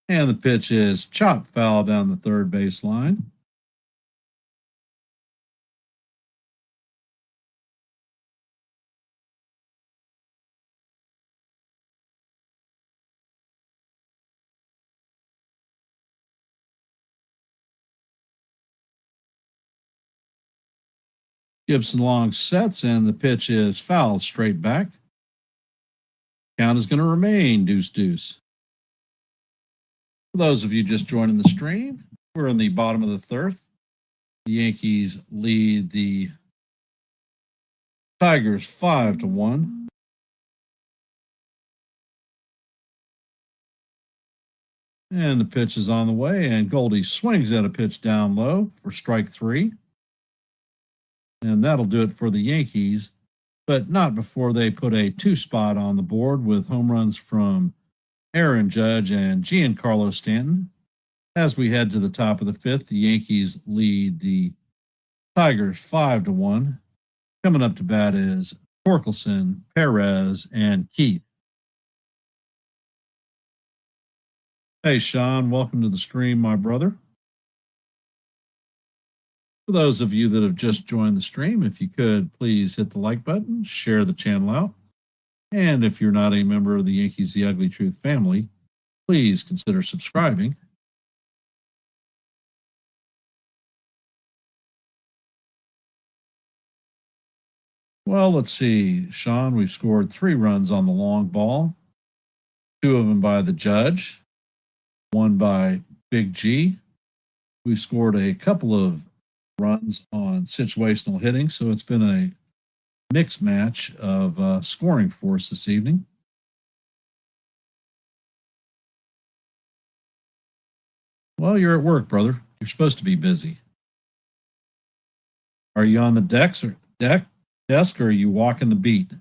And the pitch is chop foul down the third base line. Gibson Long sets, and the pitch is fouled straight back. Count is going to remain deuce. For those of you just joining the stream, we're in the bottom of the third. The Yankees lead the Tigers 5-1. And the pitch is on the way, and Goldie swings at a pitch down low for strike three. And that'll do it for the Yankees, but not before they put a 2-spot on the board with home runs from Aaron Judge and Giancarlo Stanton. As we head to the top of the fifth, the Yankees lead the Tigers 5-1. Coming up to bat is Torkelson, Perez, and Keith. Hey, Sean, welcome to the stream, my brother. For those of you that have just joined the stream, if you could, please hit the like button, share the channel out. And if you're not a member of the Yankees The Ugly Truth family, please consider subscribing. Well, let's see, Sean. We've scored 3 runs on the long ball, 2 of them by the judge, 1 by Big G. We've scored a couple of runs on situational hitting, so it's been a mixed match of scoring for us this evening. Well, you're at work, brother. You're supposed to be busy. Are you on the desk, or are you walking the beat?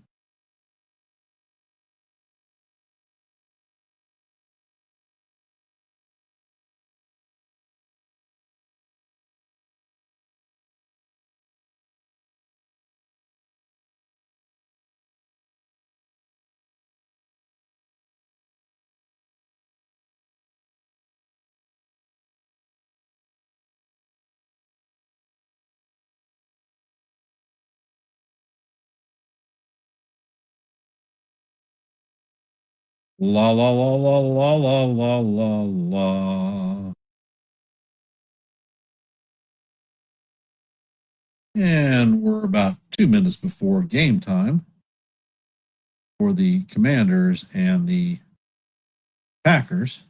La la la la la la la la la. And we're about 2 minutes before game time for the Commanders and the Packers.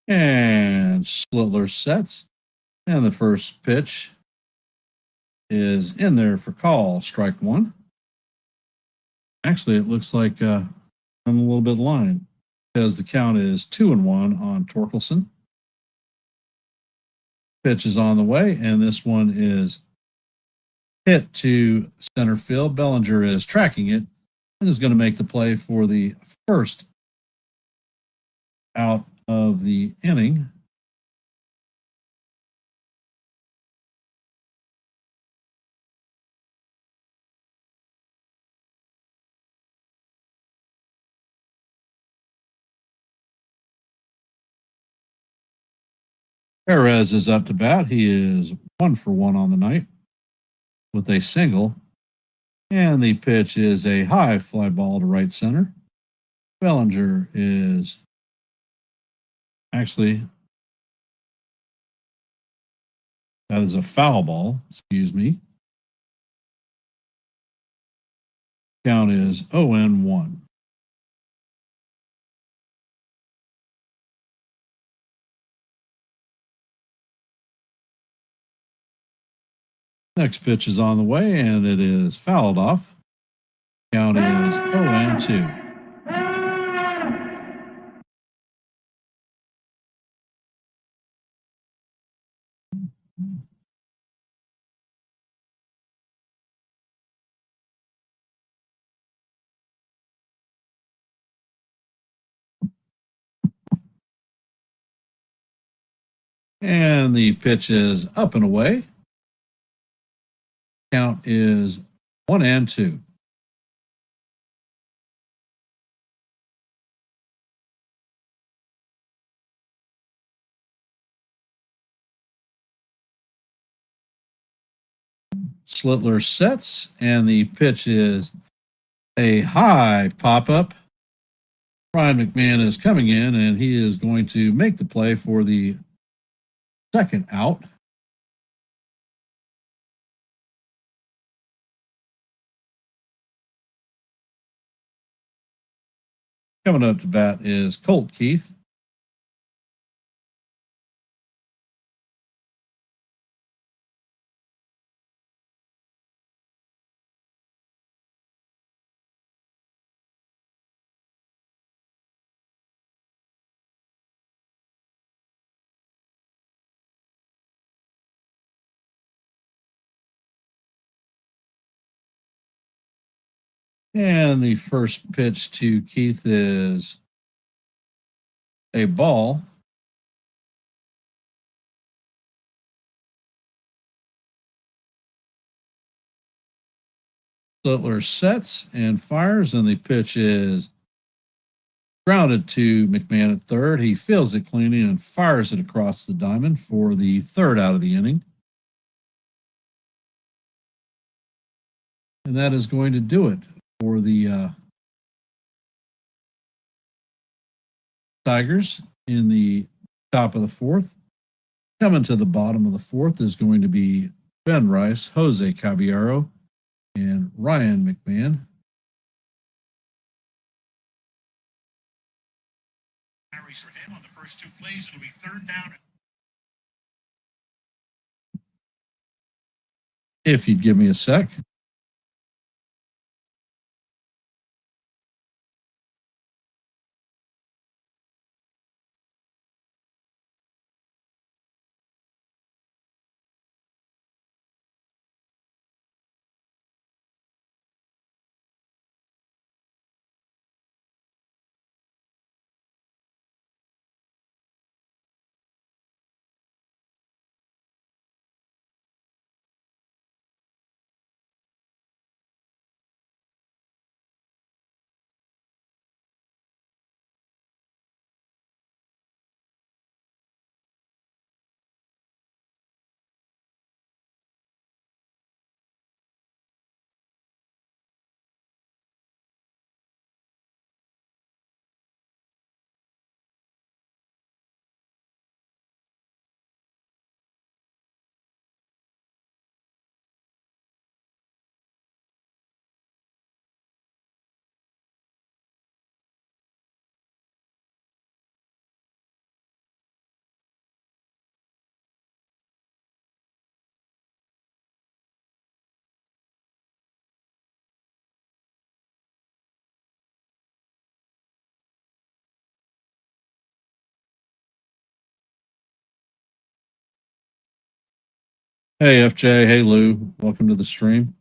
And Schlittler sets. And the first pitch is in there for call, strike 1. Actually, it looks like I'm a little bit lying because the count is 2-1 on Torkelson. Pitch is on the way, and this one is hit to center field. Bellinger is tracking it and is going to make the play for the first out of the inning. Perez is up to bat. He is 1 for 1 on the night with a single. And the pitch is a high fly ball to right center. Bellinger is actually, that is a foul ball. Excuse me. Count is 0-1. Next pitch is on the way, and it is fouled off. Count is 0-2. And the pitch is up and away. Count is 1-2. Schlittler sets, and the pitch is a high pop up. Brian McMahon is coming in, and he is going to make the play for the second out. Coming up to bat is Colt Keith. And the first pitch to Keith is a ball. Schlittler sets and fires, and the pitch is grounded to McMahon at third. He feels it cleanly and fires it across the diamond for the third out of the inning. And that is going to do it for the Tigers in the top of the fourth. Coming to the bottom of the fourth is going to be Ben Rice, Jose Caballero, and Ryan McMahon. Carries for him on the first two plays. It'll be third down. If you'd give me a sec. Hey, FJ. Hey, Lou. Welcome to the stream.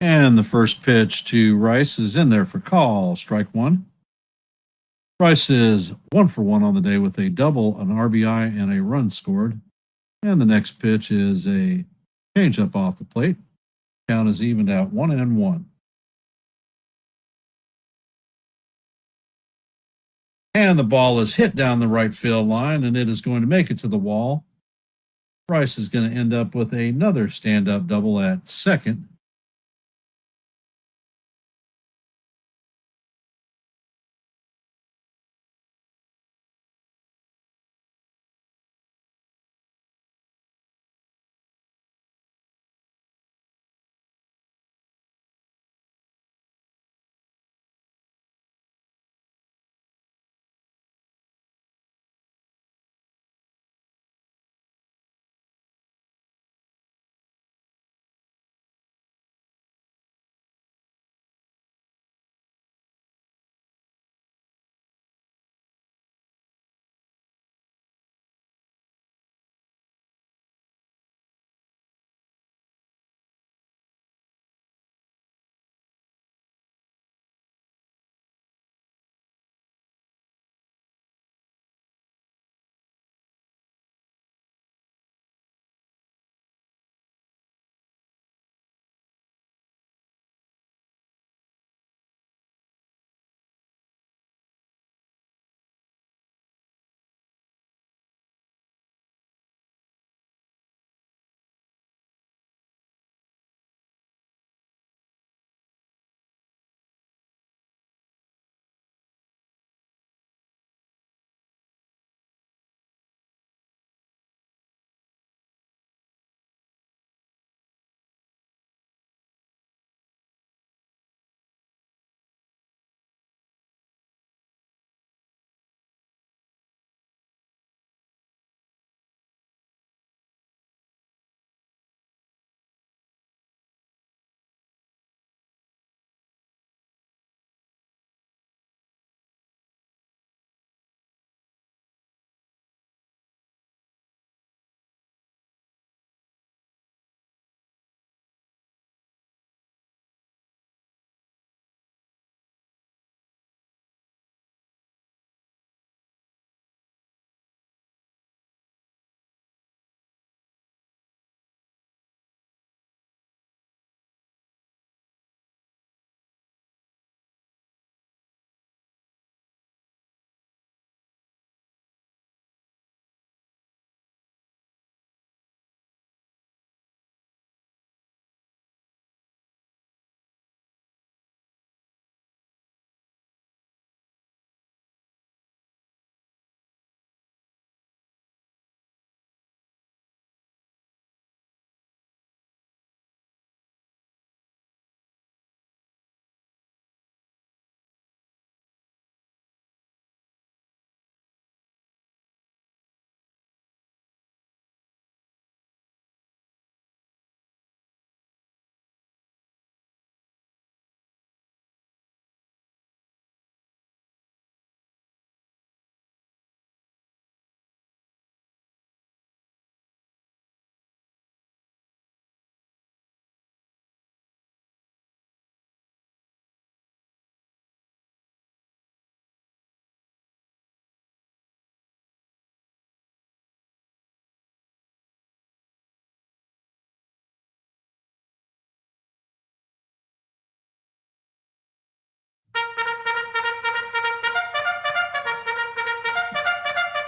And the first pitch to Rice is in there for call. Strike one. Rice is 1 for 1 on the day with a double, an RBI, and a run scored. And the next pitch is a changeup off the plate. Count is evened out 1-1. And the ball is hit down the right field line, and it is going to make it to the wall. Rice is going to end up with another stand-up double at second.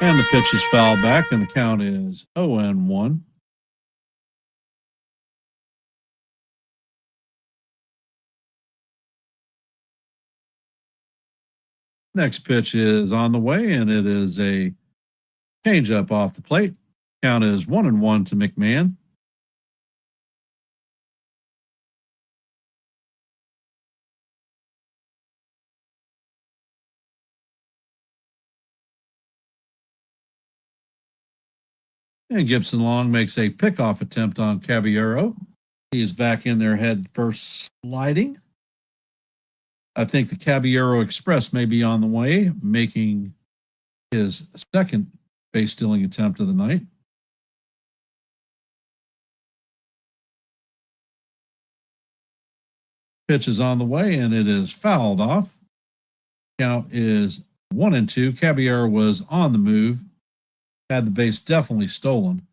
And the pitch is fouled back, and the count is 0-1. Next pitch is on the way, and it is a changeup off the plate. Count is 1-1 to McMahon. And Gibson Long makes a pickoff attempt on Caballero. He is back in there head first sliding. I think the Caballero Express may be on the way, making his second base stealing attempt of the night. Pitch is on the way, and it is fouled off. Count is 1-2. Caballero was on the move, had the base definitely stolen.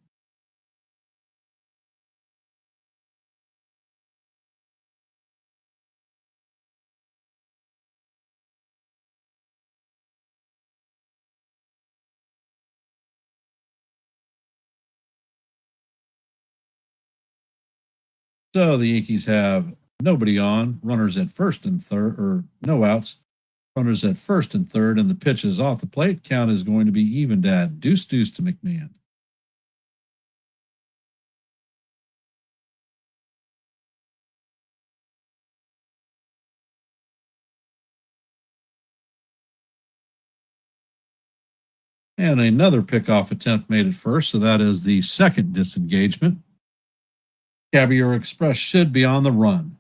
So the Yankees have nobody on, runners at first and third, or no outs, runners at first and third, and the pitch is off the plate. Count is going to be evened at 2-2 to McMahon. And another pickoff attempt made at first, so that is the second disengagement. Caballero Express should be on the run.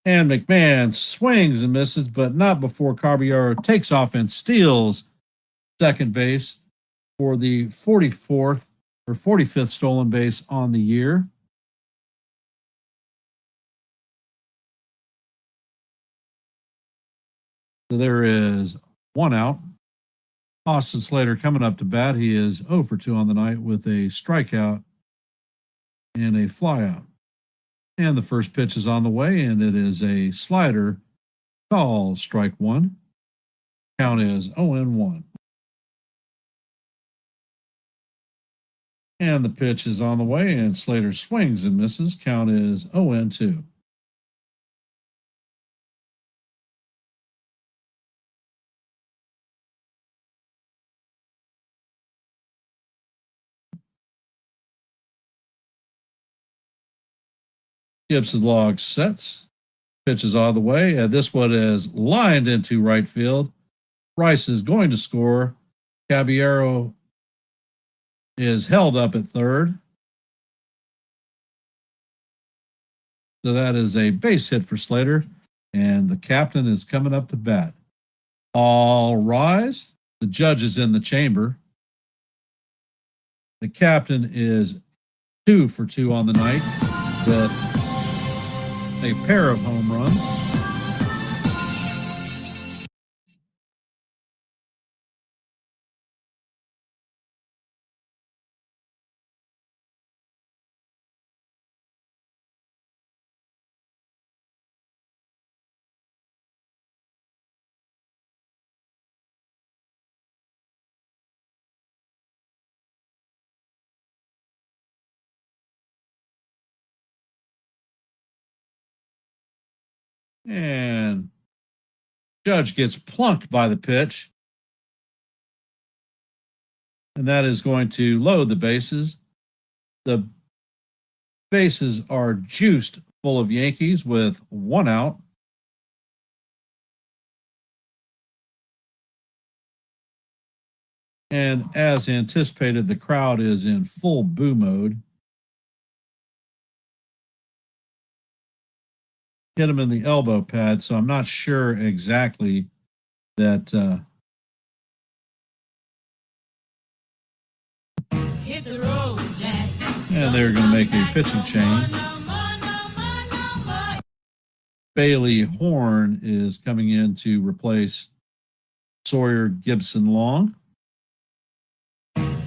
And McMahon swings and misses, but not before Caballero takes off and steals second base for the 44th or 45th stolen base on the year. So there is one out. Austin Slater coming up to bat. He is 0 for 2 on the night with a strikeout and a flyout. And the first pitch is on the way, and it is a slider. Call strike one. Count is 0-1. And the pitch is on the way, and Slater swings and misses. Count is 0-2. Gibson Log sets. Pitch is on the way. And this one is lined into right field. Rice is going to score. Caballero is held up at third. So that is a base hit for Slater. And the captain is coming up to bat. All rise. The judge is in the chamber. The captain is 2 for 2 on the night with a pair of home runs. And Judge gets plunked by the pitch. And that is going to load the bases. The bases are juiced full of Yankees with one out. And as anticipated, the crowd is in full boo mode. Hit him in the elbow pad, so I'm not sure exactly that Hit the road, Jack. And they're going to make a pitching change. Bailey Horn is coming in to replace Sawyer Gibson Long.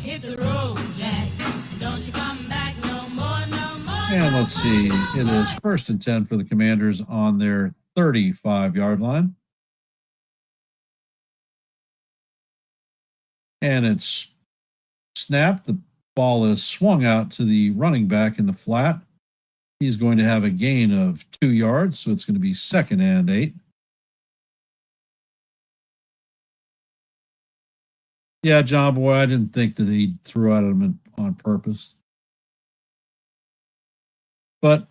Hit the road, Jack. Don't you come back no more, no more. And let's see, it is 1st and 10 for the Commanders on their 35-yard line. And it's snapped. The ball is swung out to the running back in the flat. He's going to have a gain of 2 yards, so it's going to be 2nd and 8. Yeah, John Boy, I didn't think that he threw at him on purpose. But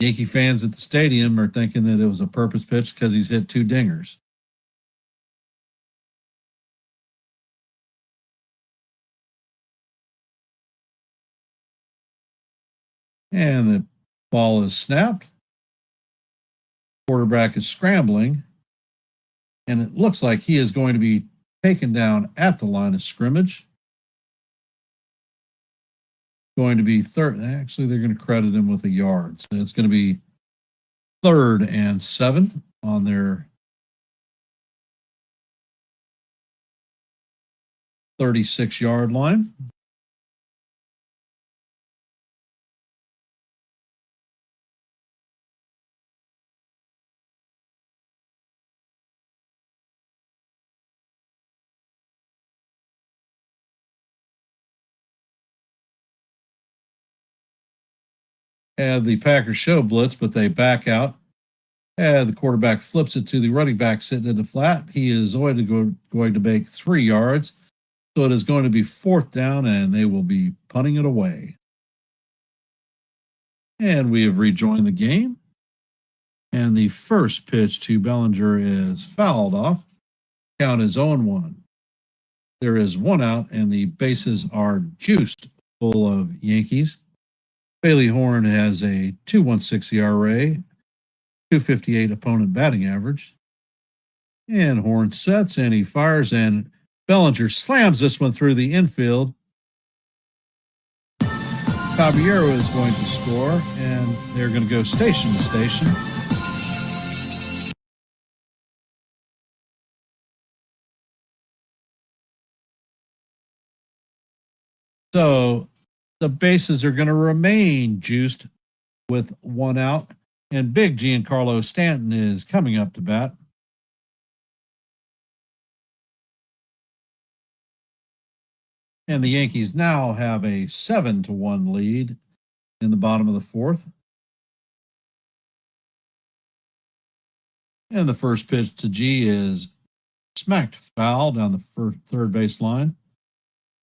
Yankee fans at the stadium are thinking that it was a purpose pitch because he's hit 2 dingers. And the ball is snapped. Quarterback is scrambling. And it looks like he is going to be taken down at the line of scrimmage. Going to be third. Actually, they're going to credit him with a yard. So it's going to be 3rd and 7 on their 36-yard line. Had the Packers show blitz, but they back out. And the quarterback flips it to the running back sitting in the flat. He is going to make 3 yards. So it is going to be 4th down, and they will be punting it away. And we have rejoined the game. And the first pitch to Bellinger is fouled off. Count is 0-1. There is 1 out, and the bases are juiced full of Yankees. Bailey Horn has a 2.16 ERA, 2.58 opponent batting average. And Horn sets and he fires, and Bellinger slams this one through the infield. Caballero is going to score, and they're going to go station to station. So the bases are going to remain juiced with 1 out, and big Giancarlo Stanton is coming up to bat. And the Yankees now have a 7-1 lead in the bottom of the 4th. And the first pitch to G is smacked foul down the third base line.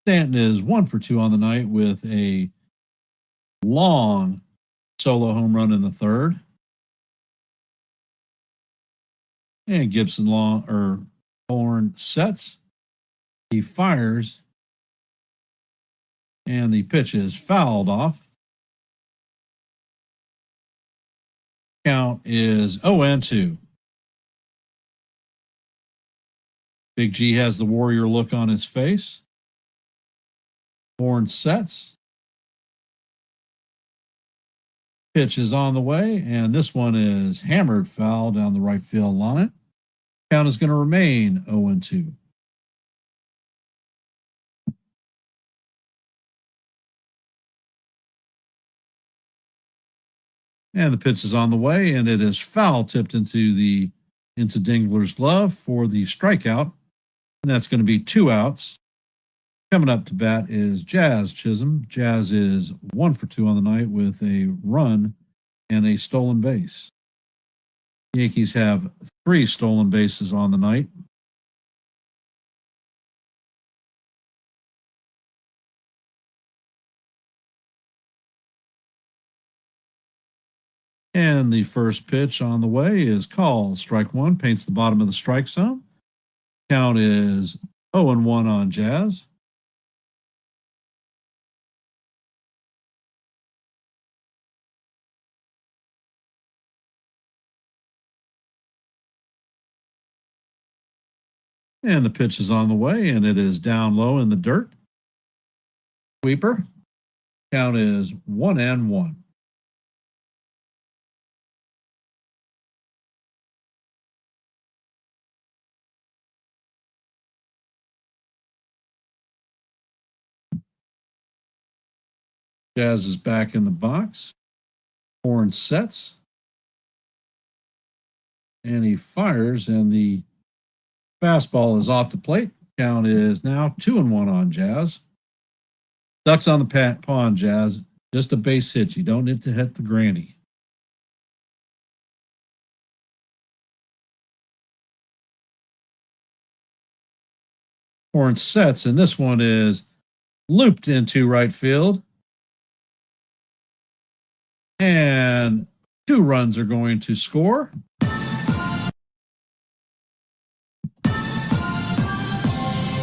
Stanton is 1 for 2 on the night with a long solo home run in the 3rd. And Gibson Horn sets. He fires. And the pitch is fouled off. Count is 0-2. Big G has the warrior look on his face. Horn sets. Pitch is on the way, and this one is hammered foul down the right field line. Count is going to remain 0-2. And the pitch is on the way, and it is foul tipped into Dingler's glove for the strikeout. And that's going to be 2 outs. Coming up to bat is Jazz Chisholm. Jazz is 1 for 2 on the night with a run and a stolen base. Yankees have 3 stolen bases on the night. And the first pitch on the way is called. Strike 1, paints the bottom of the strike zone. Count is 0-1 on Jazz. And the pitch is on the way, and it is down low in the dirt. Sweeper. Count is 1-1. Jazz is back in the box. Horn sets. And he fires, and the fastball is off the plate. Count is now 2-1 on Jazz. Ducks on the pond, Jazz. Just a base hit. You don't need to hit the granny. Horn sets, and this one is looped into right field. And 2 runs are going to score.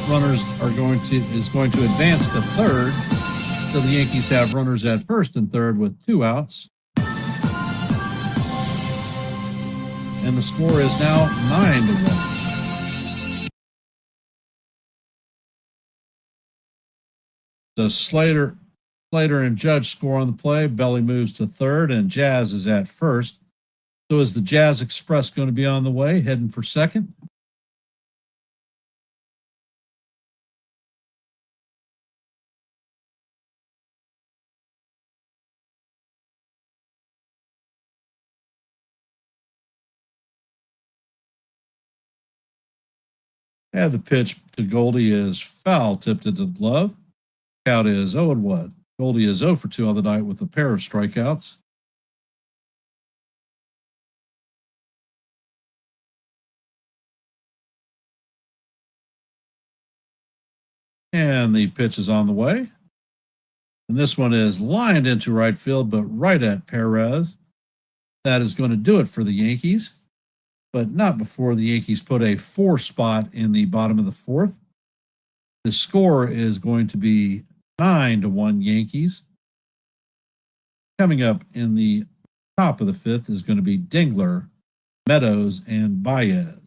Runners is going to advance to third. So the Yankees have runners at first and third with 2 outs. And the score is now 9-1. So Slater and Judge score on the play. Belly moves to third, and Jazz is at first. So is the Jazz Express going to be on the way, heading for second? And the pitch to Goldie is foul, tipped into the glove. Count is 0-1. Goldie is 0 for 2 on the night with a pair of strikeouts. And the pitch is on the way. And this one is lined into right field, but right at Perez. That is going to do it for the Yankees, but not before the Yankees put a 4 spot in the bottom of the 4th. The score is going to be 9-1 Yankees. Coming up in the top of the 5th is going to be Dingler, Meadows, and Baez.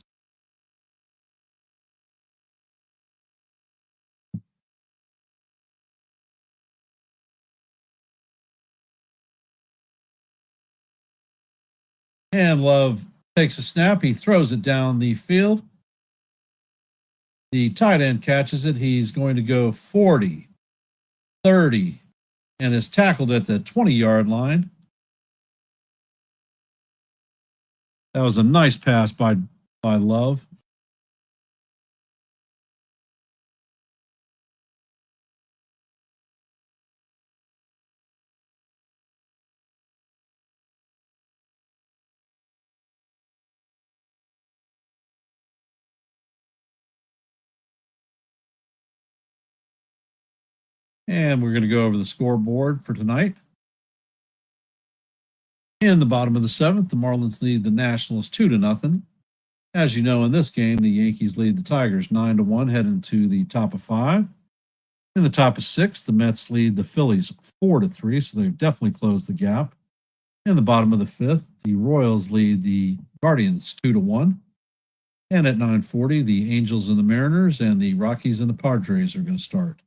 And Love takes a snap. He throws it down the field. The tight end catches it. He's going to go 40, 30, and is tackled at the 20-yard line. That was a nice pass by Love. And we're going to go over the scoreboard for tonight. In the bottom of the 7th, the Marlins lead the Nationals 2-0. As you know, in this game, the Yankees lead the Tigers 9-1, heading to the top of 5. In the top of 6, the Mets lead the Phillies 4-3, so they've definitely closed the gap. In the bottom of the 5th, the Royals lead the Guardians 2-1. And at 9:40, the Angels and the Mariners and the Rockies and the Padres are going to start.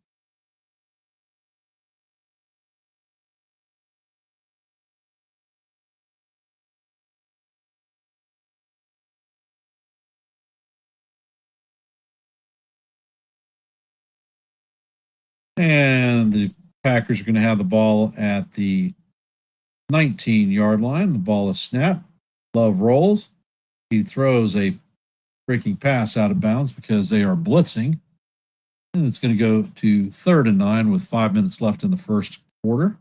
And the Packers are going to have the ball at the 19-yard line. The ball is snapped. Love rolls. He throws a breaking pass out of bounds because they are blitzing. And it's going to go to 3rd and 9 with 5 minutes left in the first quarter.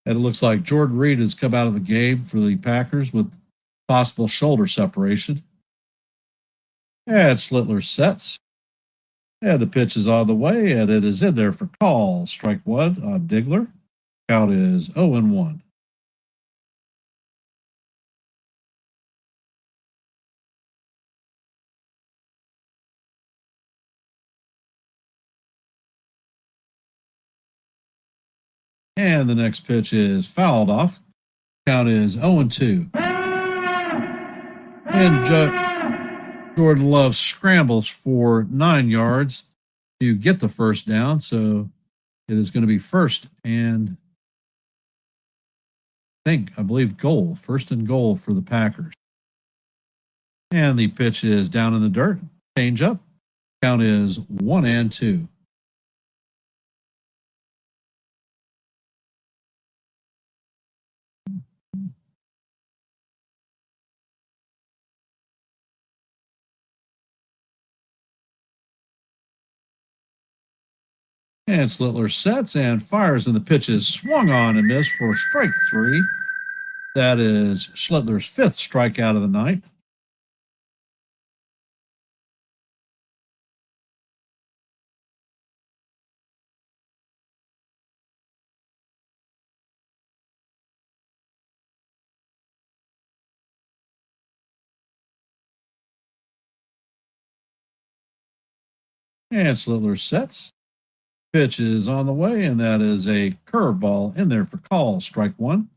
And it looks like Jordan Reed has come out of the game for the Packers with possible shoulder separation. And Schlittler sets. And the pitch is on the way, and it is in there for call. Strike 1 on Dingler. Count is 0-1. And the next pitch is fouled off. Count is 0-2. And Jordan Love scrambles for 9 yards to get the first down. So it is going to be first and I believe goal. First and goal for the Packers. And the pitch is down in the dirt. Change up. Count is 1-2. And Schlittler sets and fires, and the pitch is swung on and missed for strike 3. That is Schlittler's 5th strikeout of the night. And Schlittler sets. Pitch is on the way, and that is a curveball in there for call. Strike 1.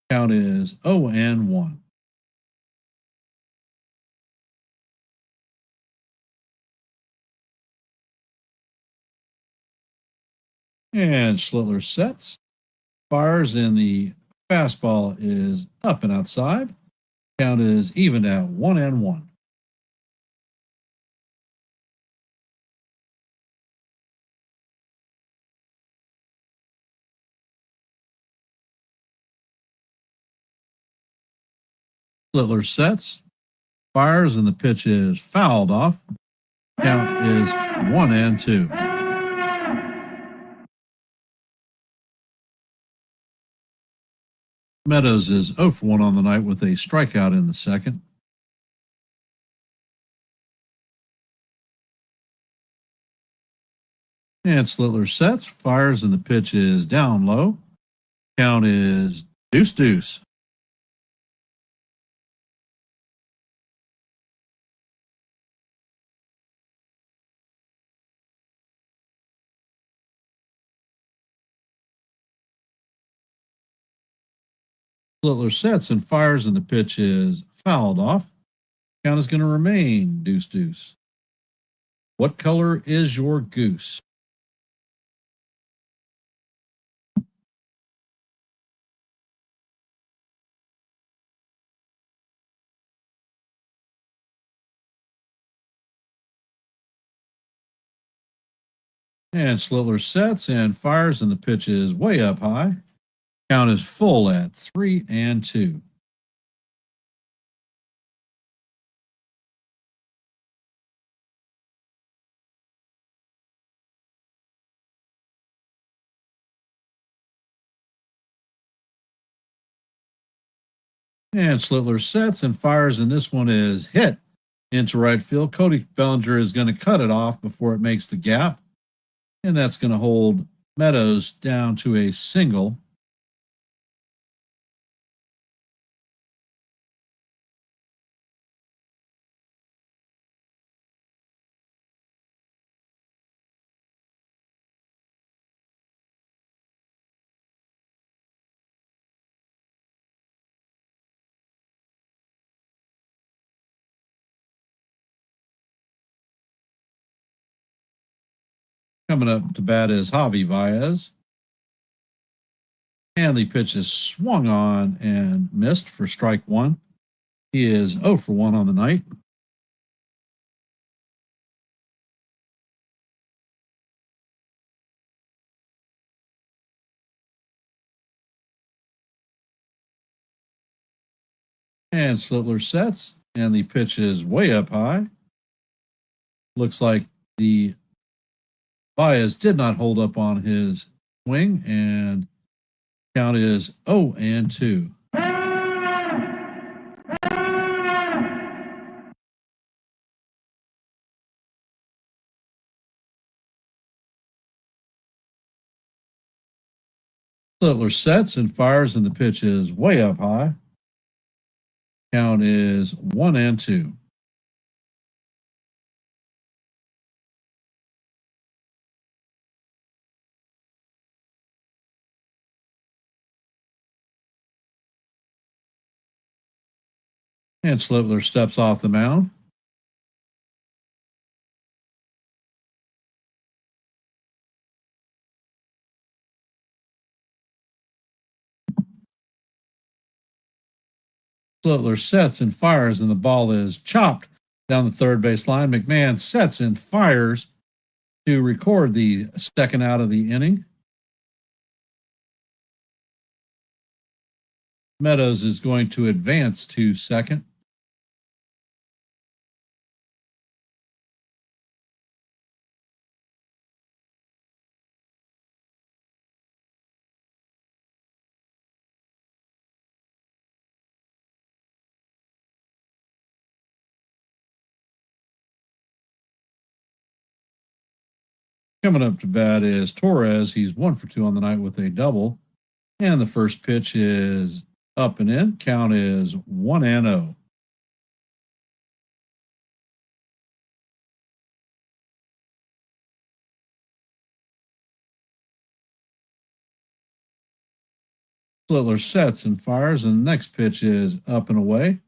Count is 0-1. And Schlittler sets. Fires, and the fastball is up and outside. Count is even at 1-1. Schlittler sets, fires, and the pitch is fouled off. Count is 1-2. Meadows is 0 for 1 on the night with a strikeout in the second. And Schlittler sets, fires, and the pitch is down low. Count is deuce. Schlittler sets and fires, and the pitch is fouled off. Count is going to remain deuce. What color is your goose? And Schlittler sets and fires, and the pitch is way up high. Count is full at 3-2. And Schlittler sets and fires, and this one is hit into right field. Cody Bellinger is going to cut it off before it makes the gap, and that's going to hold Meadows down to a single. Coming up to bat is Javi Baez. And the pitch is swung on and missed for strike 1. He is 0 for 1 on the night. And Schlittler sets, and the pitch is way up high. Looks like the Baez did not hold up on his swing, and count is 0-2. Schlittler sets and fires, and the pitch is way up high. Count is 1-2. And Schlittler steps off the mound. Schlittler sets and fires, and the ball is chopped down the third base line. McMahon sets and fires to record the second out of the inning. Meadows is going to advance to second. Coming up to bat is Torres. He's 1 for 2 on the night with a double. And the first pitch is up and in. Count is 1-0. Schlittler sets and fires, and the next pitch is up and away.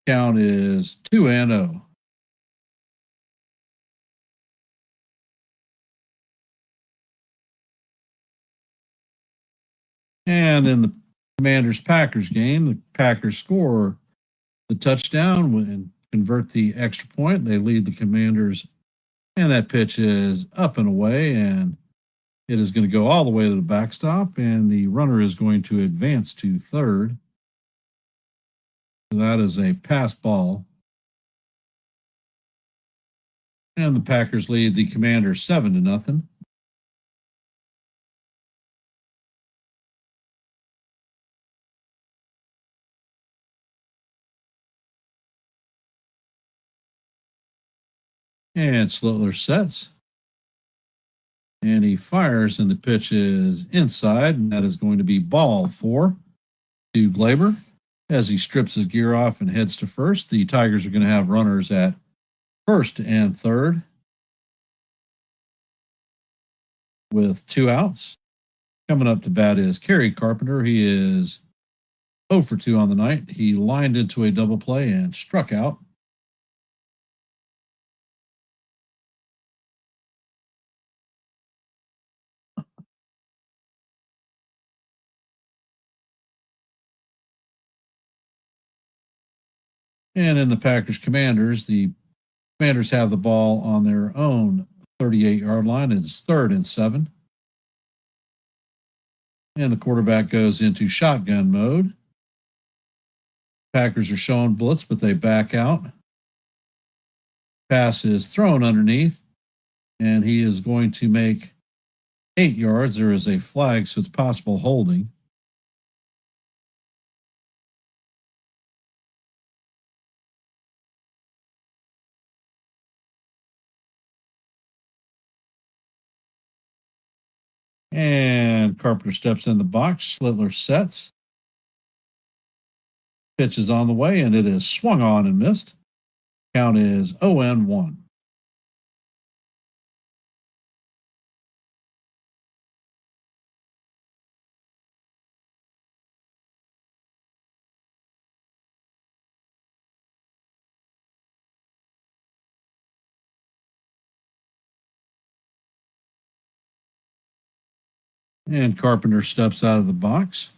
Count is 2-0. And in the Commanders-Packers game, the Packers score the touchdown and convert the extra point. They lead the Commanders, and that pitch is up and away, and it is going to go all the way to the backstop, and the runner is going to advance to third. So that is a pass ball. And the Packers lead the Commanders 7-0. And Schlittler sets. And he fires, and the pitch is inside, and that is going to be ball 4 to Glaber. As he strips his gear off and heads to first, the Tigers are going to have runners at first and third with 2 outs. Coming up to bat is Kerry Carpenter. He is 0 for 2 on the night. He lined into a double play and struck out. And in the Packers Commanders, the Commanders have the ball on their own 38-yard line. It's 3rd and 7. And the quarterback goes into shotgun mode. Packers are showing blitz, but they back out. Pass is thrown underneath, and he is going to make 8 yards. There is a flag, so it's possible holding. And Carpenter steps in the box. Schlittler sets. Pitch is on the way, and it is swung on and missed. Count is 0-1. And Carpenter steps out of the box.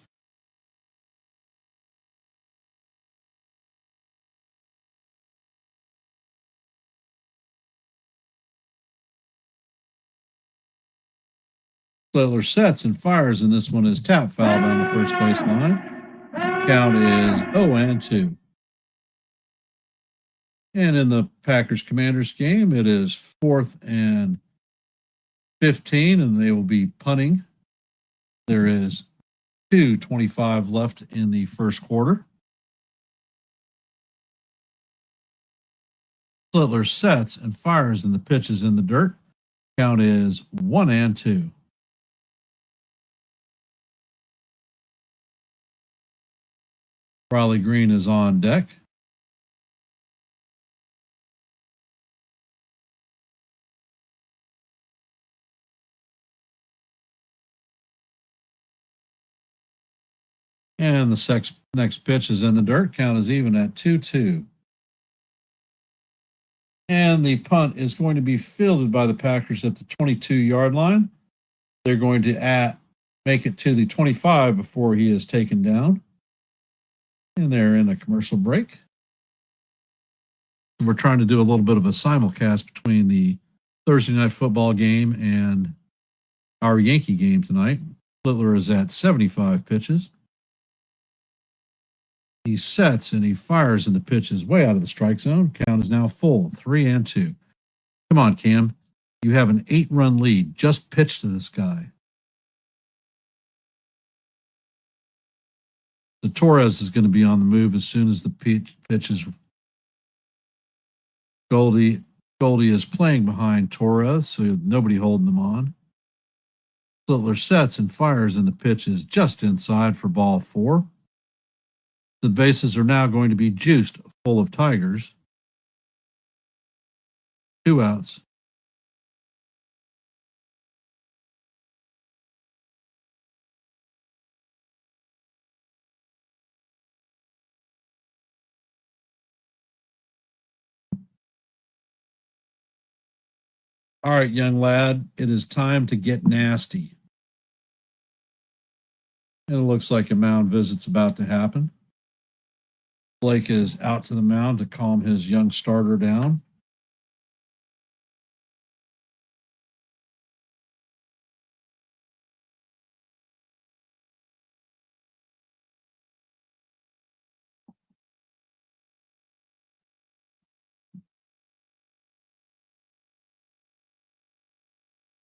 Schlittler sets and fires, and this one is tap fouled on the first base line. Count is 0-2. And in the Packers Commanders game, it is 4th and 15, and they will be punting. There is 2:25 left in the first quarter. Schlittler sets and fires, and the pitch is in the dirt. Count is 1-2. Riley Green is on deck. And the next pitch is in the dirt. Count is even at 2-2. And the punt is going to be fielded by the Packers at the 22-yard line. They're going to make it to the 25 before he is taken down. And they're in a commercial break. We're trying to do a little bit of a simulcast between the Thursday night football game and our Yankee game tonight. Schlittler is at 75 pitches. He sets and he fires, and the pitch is way out of the strike zone. Count is now full, 3-2. Come on, Cam. You have an 8-run lead. Just pitch to this guy. The Torres is going to be on the move as soon as the pitch is. Goldie is playing behind Torres, so nobody holding him on. Schlittler sets and fires, and the pitch is just inside for ball 4. The bases are now going to be juiced full of Tigers. 2 outs. All right, young lad, it is time to get nasty. And it looks like a mound visit's about to happen. Blake is out to the mound to calm his young starter down.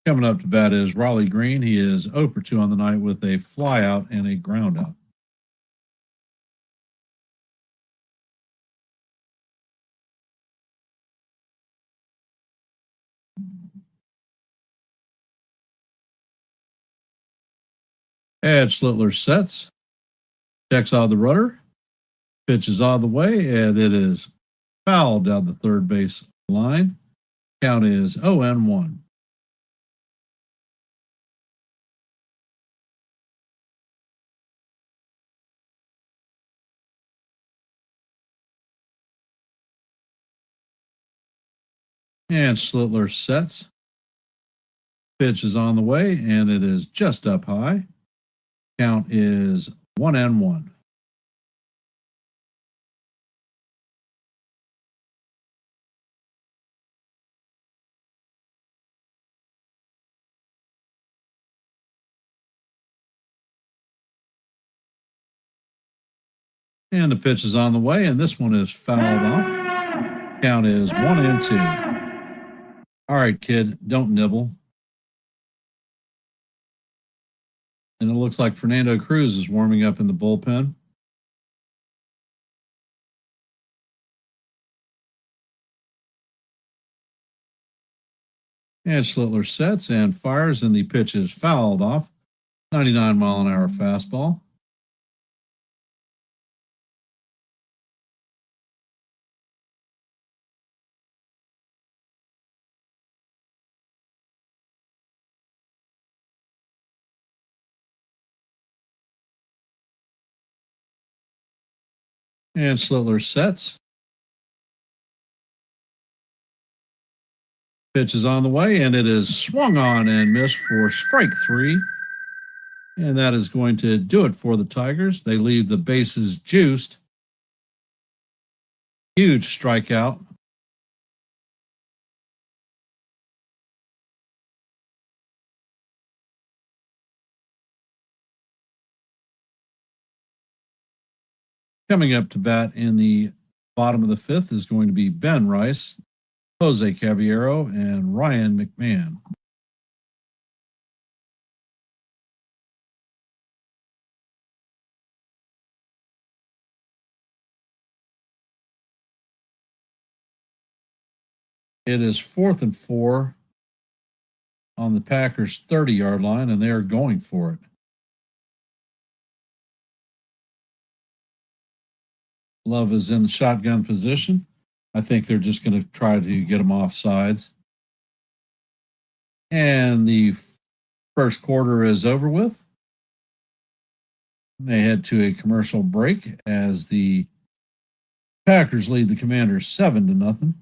Coming up to bat is Raleigh Green. He is 0 for 2 on the night with a fly out and a ground out. And Schlittler sets, checks out the rudder, pitches out of the way, and it is fouled down the third base line. Count is 0-1. And Schlittler sets. Pitch is on the way, and it is just up high. Count is 1-1. And the pitch is on the way, and this one is fouled off. Count is 1-2. All right, kid, don't nibble. And it looks like Fernando Cruz is warming up in the bullpen. And Schlittler sets and fires, and the pitch is fouled off. 99-mile-an-hour fastball. And Schlittler sets. Pitch is on the way, and it is swung on and missed for strike 3. And that is going to do it for the Tigers. They leave the bases juiced. Huge strikeout. Coming up to bat in the bottom of the 5th is going to be Ben Rice, Jose Caballero, and Ryan McMahon. It is 4th and 4 on the Packers' 30-yard line, and they are going for it. Love is in the shotgun position. I think they're just going to try to get him off sides. And the first quarter is over with. They head to a commercial break as the Packers lead the Commanders 7-0.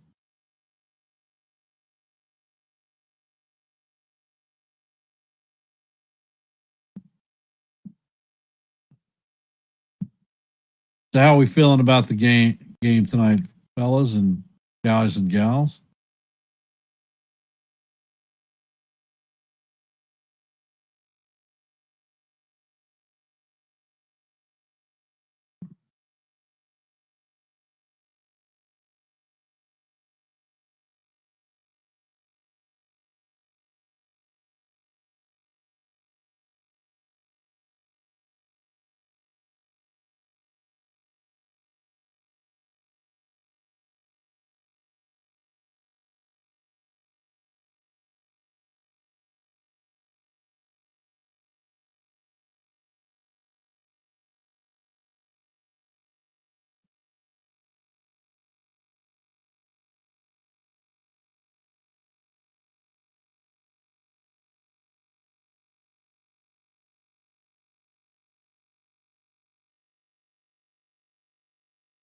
So how are we feeling about the game tonight, fellas and guys and gals?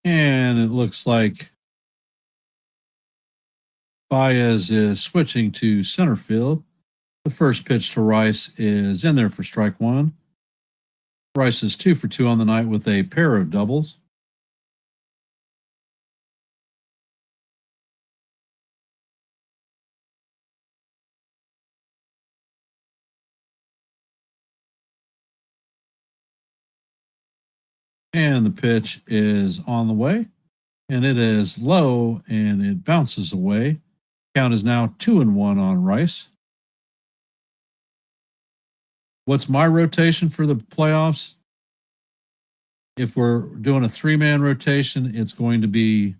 And it looks like Baez is switching to center field. The first pitch to Rice is in there for strike one. Rice is 2 for 2 on the night with a pair of doubles. And the pitch is on the way, and it is low and it bounces away. Count is now 2-1 on Rice. What's my rotation for the playoffs? If we're doing a 3-man rotation, it's going to be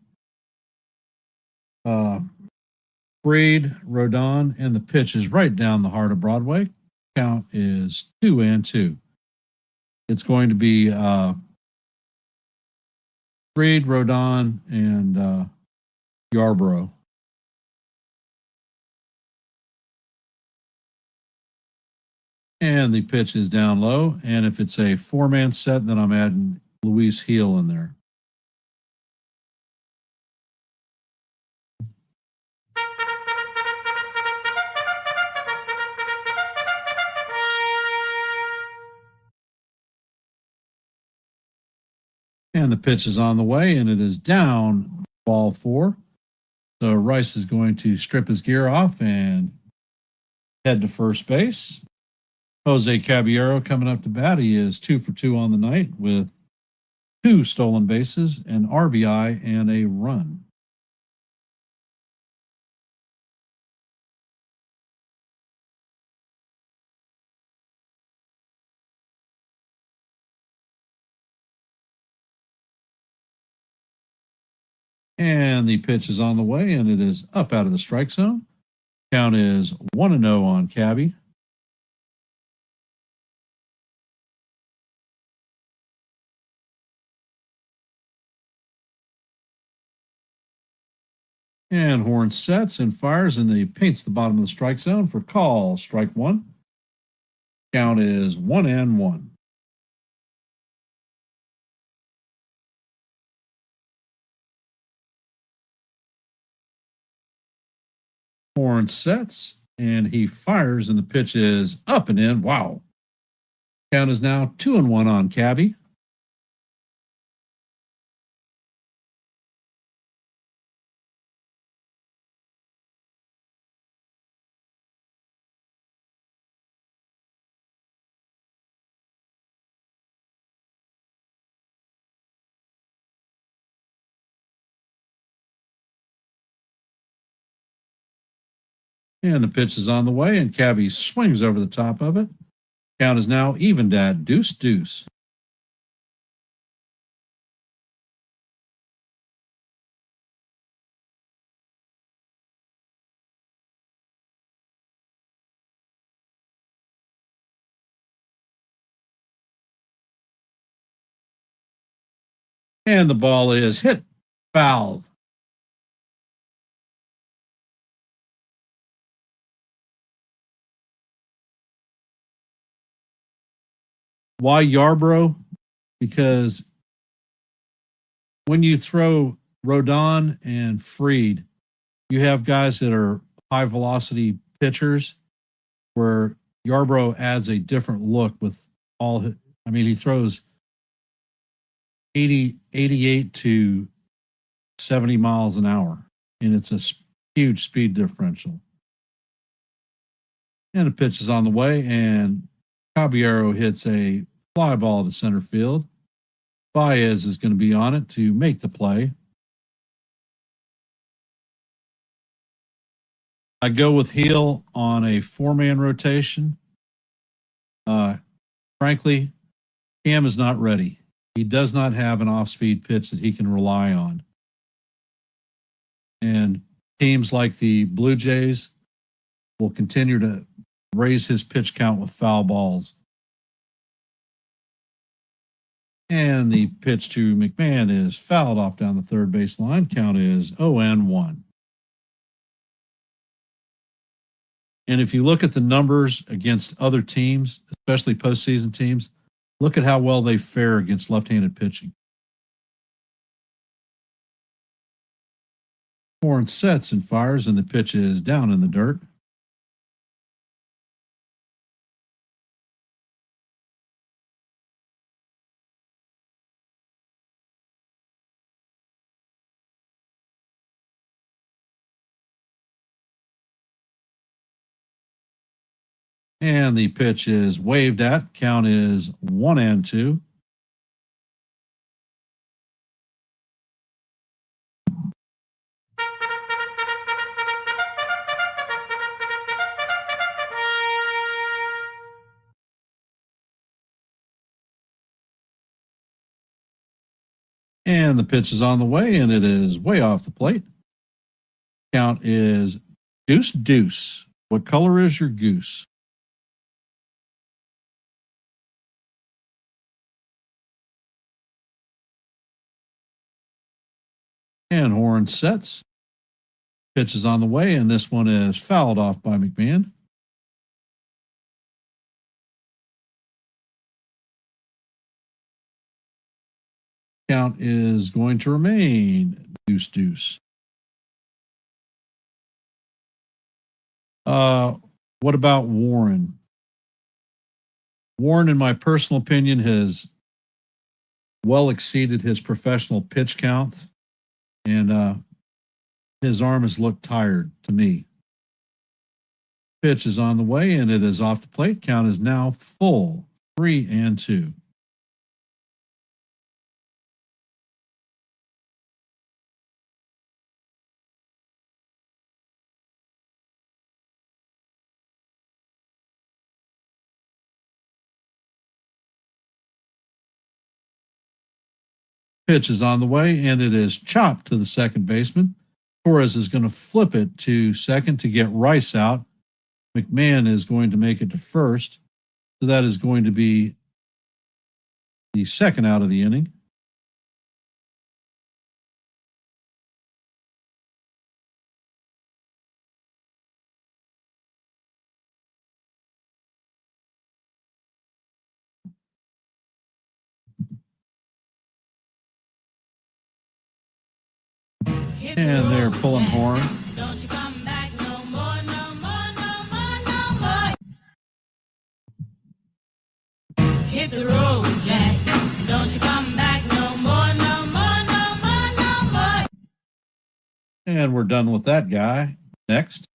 Freed, Rodon, and the pitch is right down the heart of Broadway. Count is 2-2. It's going to be Freed, Rodon, and Yarbrough. And the pitch is down low. And if it's a 4-man set, then I'm adding Luis Heel in there. And the pitch is on the way, and it is down, ball 4. So Rice is going to strip his gear off and head to first base. Jose Caballero coming up to bat. He is 2 for 2 on the night with 2 stolen bases, an RBI, and a run. And the pitch is on the way, and it is up out of the strike zone. Count is 1-0 on Cabby. And Horn sets and fires, and he paints the bottom of the strike zone for call. Strike 1. Count is 1-1. Horn sets, and he fires, and the pitch is up and in. Wow. Count is now 2-1 on Cabby. And the pitch is on the way, and Cabby swings over the top of it. Count is now evened at 2-2. And the ball is hit foul. Why Yarbrough? because when you throw Rodon and Freed, you have guys that are high velocity pitchers where Yarbrough adds a different look with he throws 88 to 70 miles an hour, and it's a huge speed differential. And the pitch is on the way, and Caballero hits a fly ball to center field. Baez is going to be on it to make the play. I go with Heel on a 4-man rotation. Frankly, Cam is not ready. He does not have an off-speed pitch that he can rely on. And teams like the Blue Jays will continue to raise his pitch count with foul balls. And the pitch to McMahon is fouled off down the third base line. Count is 0-1. And if you look at the numbers against other teams, especially postseason teams, look at how well they fare against left-handed pitching. Horn sets and fires, and the pitch is down in the dirt. And the pitch is waved at. Count is 1-2. And the pitch is on the way, and it is way off the plate. Count is 2-2. What color is your goose? And Horn sets. Pitch is on the way, and this one is fouled off by McMahon. Count is going to remain 2-2. What about Warren? Warren, in my personal opinion, has well exceeded his professional pitch count, and his arm has looked tired to me. Pitch is on the way, and it is off the plate. Count is now full, 3-2. Pitch is on the way, and it is chopped to the second baseman. Torres is going to flip it to second to get Rice out. McMahon is going to make it to first. So that is going to be the second out of the inning. And they're pulling horn. Don't you come back no more, no more, no more, no more. Hit the road, Jack. Don't you come back no more, no more, no more, no more. And we're done with that guy. Next.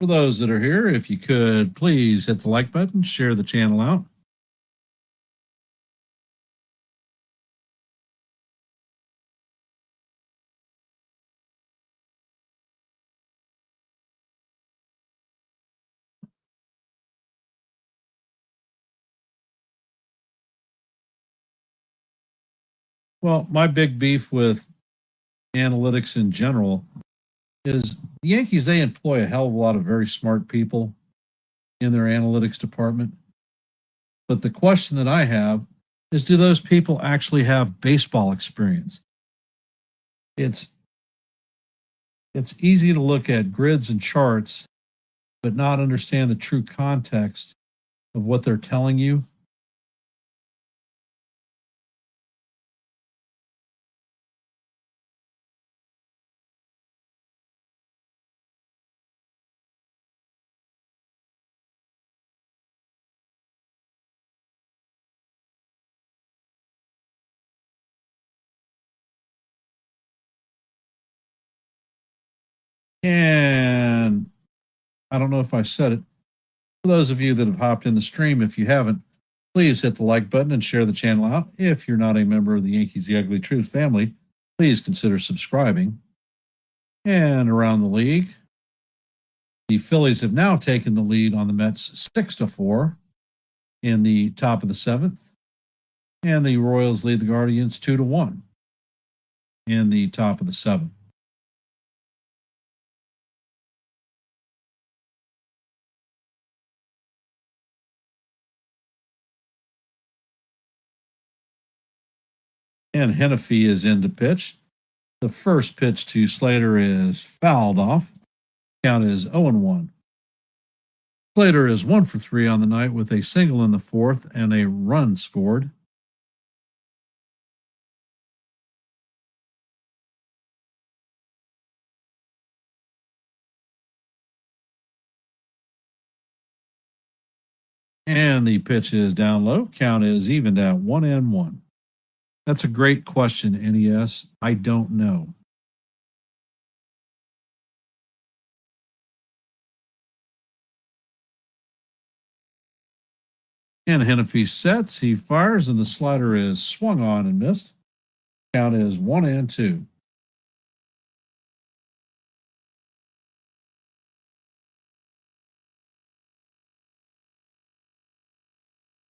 For those that are here, if you could please hit the like button, share the channel out. Well, my big beef with analytics in general is the Yankees, they employ a hell of a lot of very smart people in their analytics department. But the question that I have is, do those people actually have baseball experience? It's easy to look at grids and charts, but not understand the true context of what they're telling you. And I don't know if I said it. For those of you that have hopped in the stream, if you haven't, please hit the like button and share the channel out. If you're not a member of the Yankees The Ugly Truth family, please consider subscribing. And around the league, the Phillies have now taken the lead on the Mets 6-4 in the top of the seventh. And the Royals lead the Guardians 2-1 in the top of the seventh. And Hennepy is in to pitch. The first pitch to Slater is fouled off. Count is 0-1. Slater is 1 for 3 on the night with a single in the fourth and a run scored. And the pitch is down low. Count is evened at 1-1. That's a great question, NES. I don't know. And Hennepy sets. He fires, and the slider is swung on and missed. Count is 1-2.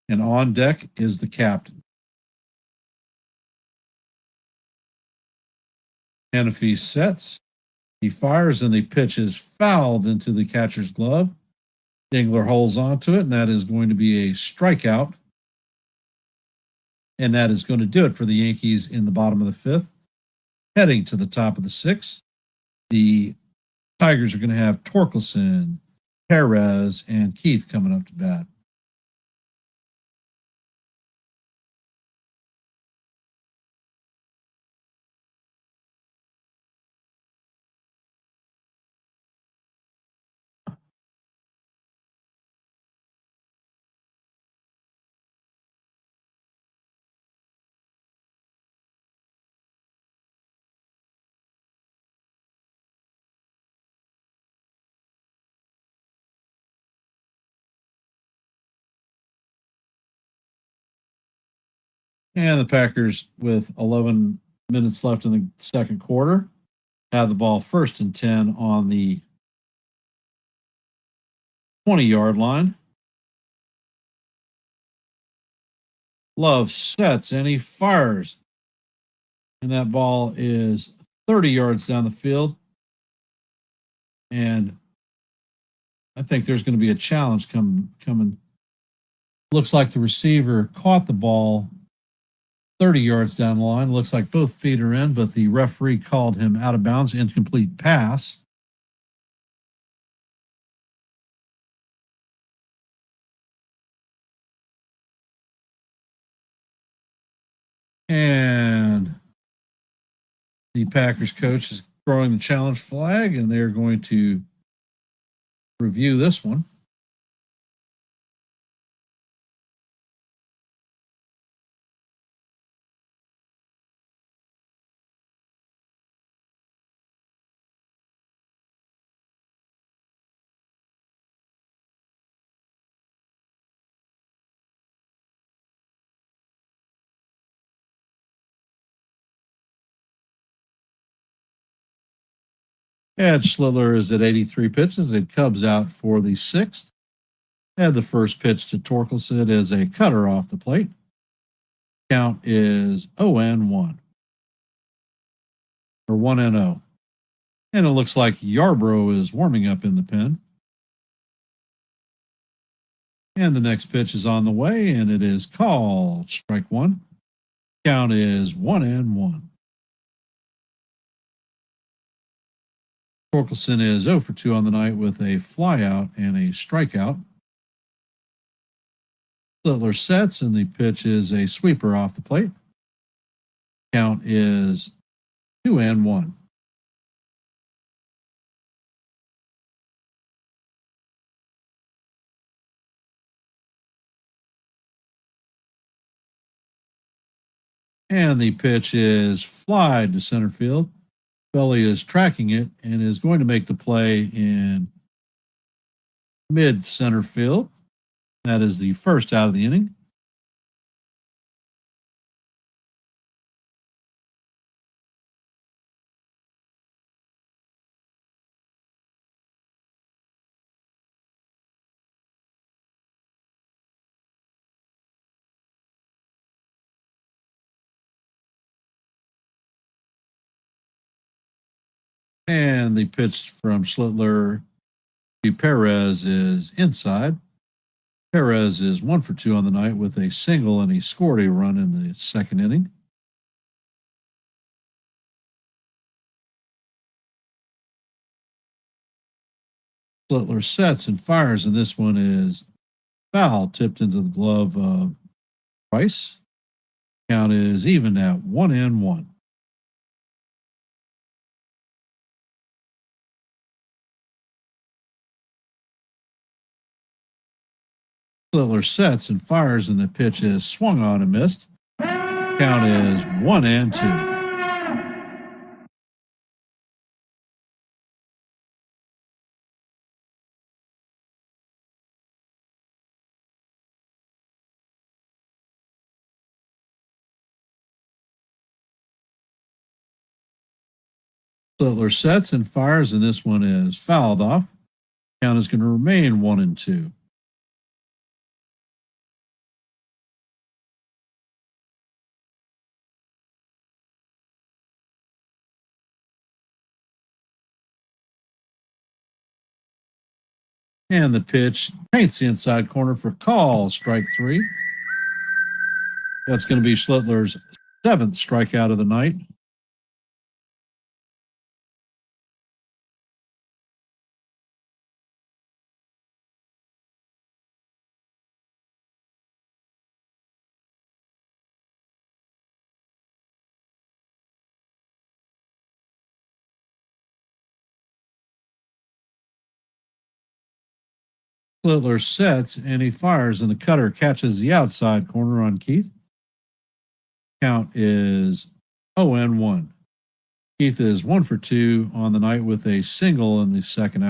And on deck is the captain. Hennepy sets. He fires, and the pitch is fouled into the catcher's glove. Dingler holds on to it, and that is going to be a strikeout. And that is going to do it for the Yankees in the bottom of the fifth. Heading to the top of the sixth, the Tigers are going to have Torkelson, Perez, and Keith coming up to bat. And the Packers, with 11 minutes left in the second quarter, have the ball 1st and 10 on the 20-yard line. Love sets, and he fires. And that ball is 30 yards down the field. And I think there's going to be a challenge coming. Looks like the receiver caught the ball 30 yards down the line. Looks like both feet are in, but the referee called him out of bounds, incomplete pass. And the Packers coach is throwing the challenge flag, and they're going to review this one. And Schlittler is at 83 pitches. It Cubs out for the sixth. And the first pitch to Torkelson is a cutter off the plate. Count is 0-1. Or 1-0. And it looks like Yarbrough is warming up in the pen. And the next pitch is on the way, and it is called strike one. Count is 1-1. Torkelson is 0 for 2 on the night with a flyout and a strikeout. Schlittler sets, and the pitch is a sweeper off the plate. Count is 2-1. And the pitch is fly to center field. Belly is tracking it and is going to make the play in mid center field. That is the first out of the inning. And the pitch from Schlittler to Perez is inside. Perez is 1 for 2 on the night with a single, and he scored a run in the second inning. Schlittler sets and fires, and this one is foul, tipped into the glove of Price. Count is even at 1-1. Schlittler sets and fires, and the pitch is swung on and missed. Count is 1-2. Schlittler sets and fires, and this one is fouled off. Count is going to remain 1-2. And the pitch paints the inside corner for call, strike 3. That's going to be Schlittler's 7th strikeout of the night. Schlittler sets and he fires, and the cutter catches the outside corner on Keith. Count is 0-1. Keith is 1 for 2 on the night with a single in the second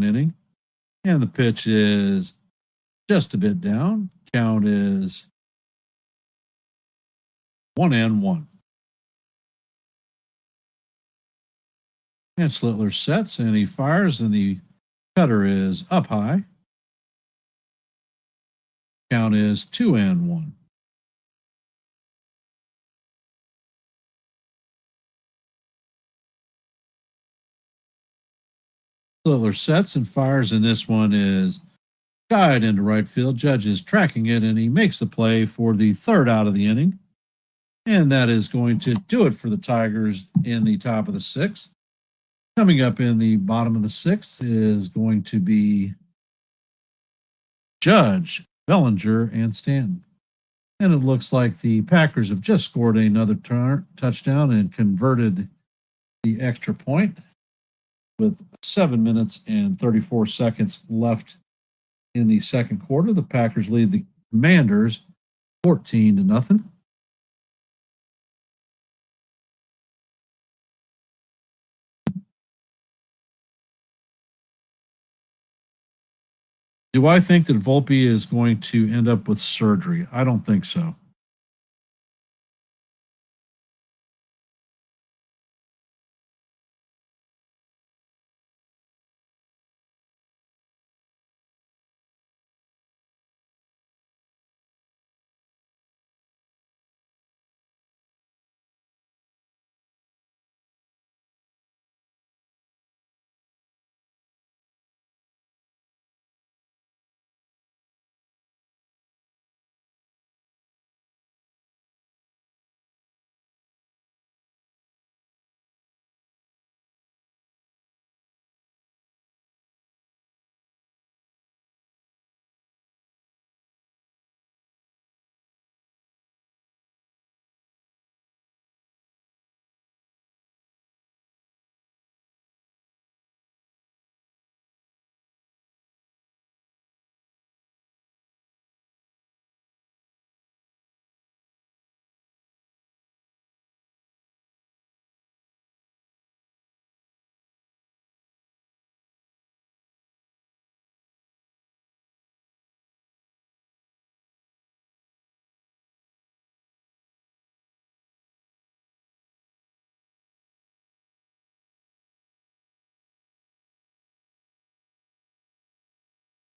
inning. And the pitch is just a bit down. Count is 1-1. And Schlittler sets and he fires, and the cutter is up high. Count is 2-1. Schlittler sets and fires, and this one is skied into right field. Judge is tracking it, and he makes the play for the third out of the inning. And that is going to do it for the Tigers in the top of the 6th. Coming up in the bottom of the 6th is going to be Judge, Bellinger, and Stanton. And it looks like the Packers have just scored another touchdown and converted the extra point with 7 minutes and 34 seconds left in the second quarter. The Packers lead the Commanders 14-0. Do I think that Volpe is going to end up with surgery? I don't think so.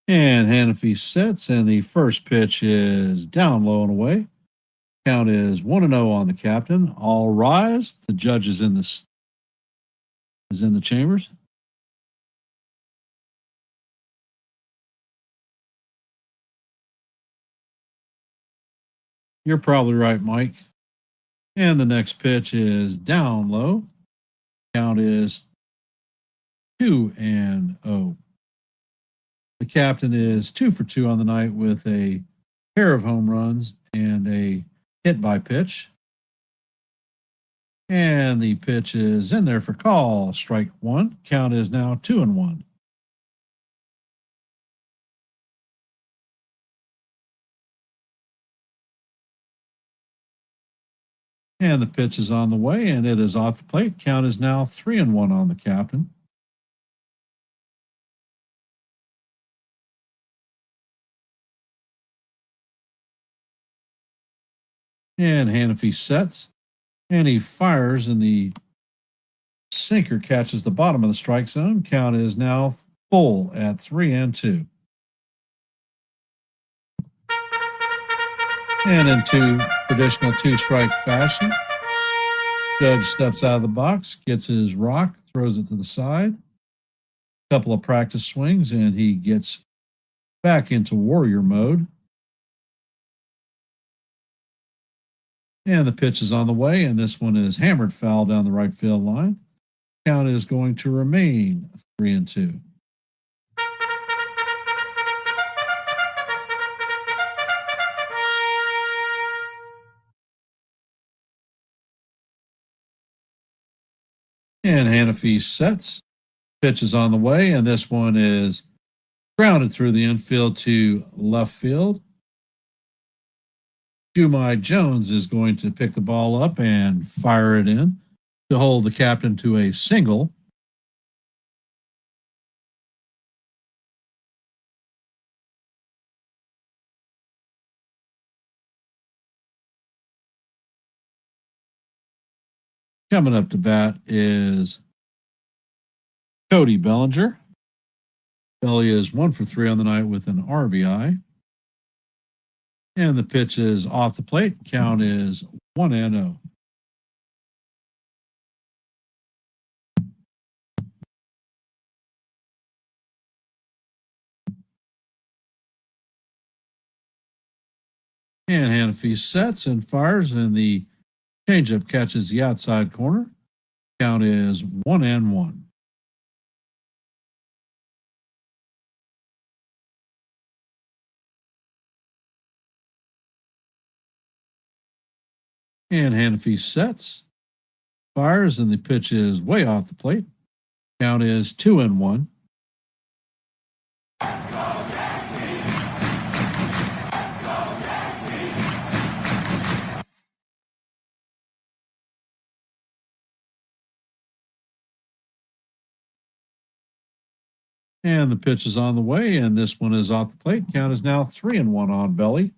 And Hannafy sets, and the first pitch is down low and away. Count is 1-0 on the captain. All rise. The judge is in the chambers. You're probably right, Mike. And the next pitch is down low. Count is 2-0. The captain is 2 for 2 on the night with a pair of home runs and a hit by pitch. And the pitch is in there for call. Strike one. Count is now 2-1. And the pitch is on the way, and it is off the plate. Count is now 3-1 on the captain. And Hannafy sets, and he fires, and the sinker catches the bottom of the strike zone. Count is now full at 3-2. And into traditional two-strike fashion, Judge steps out of the box, gets his rock, throws it to the side. Couple of practice swings, and he gets back into warrior mode. And the pitch is on the way, and this one is hammered foul down the right field line. Count is going to remain 3-2. And Hannafy sets. Pitch is on the way, and this one is grounded through the infield to left field. Jumai Jones is going to pick the ball up and fire it in to hold the captain to a single. Coming up to bat is Cody Bellinger. Belly is 1 for 3 on the night with an RBI. And the pitch is off the plate. Count is 1-0. And Hannafy sets and fires, and the changeup catches the outside corner. Count is 1-1. And Hannafy sets, fires, and the pitch is way off the plate. Count is 2-1. And the pitch is on the way, and this one is off the plate. Count is now 3-1 on Belly.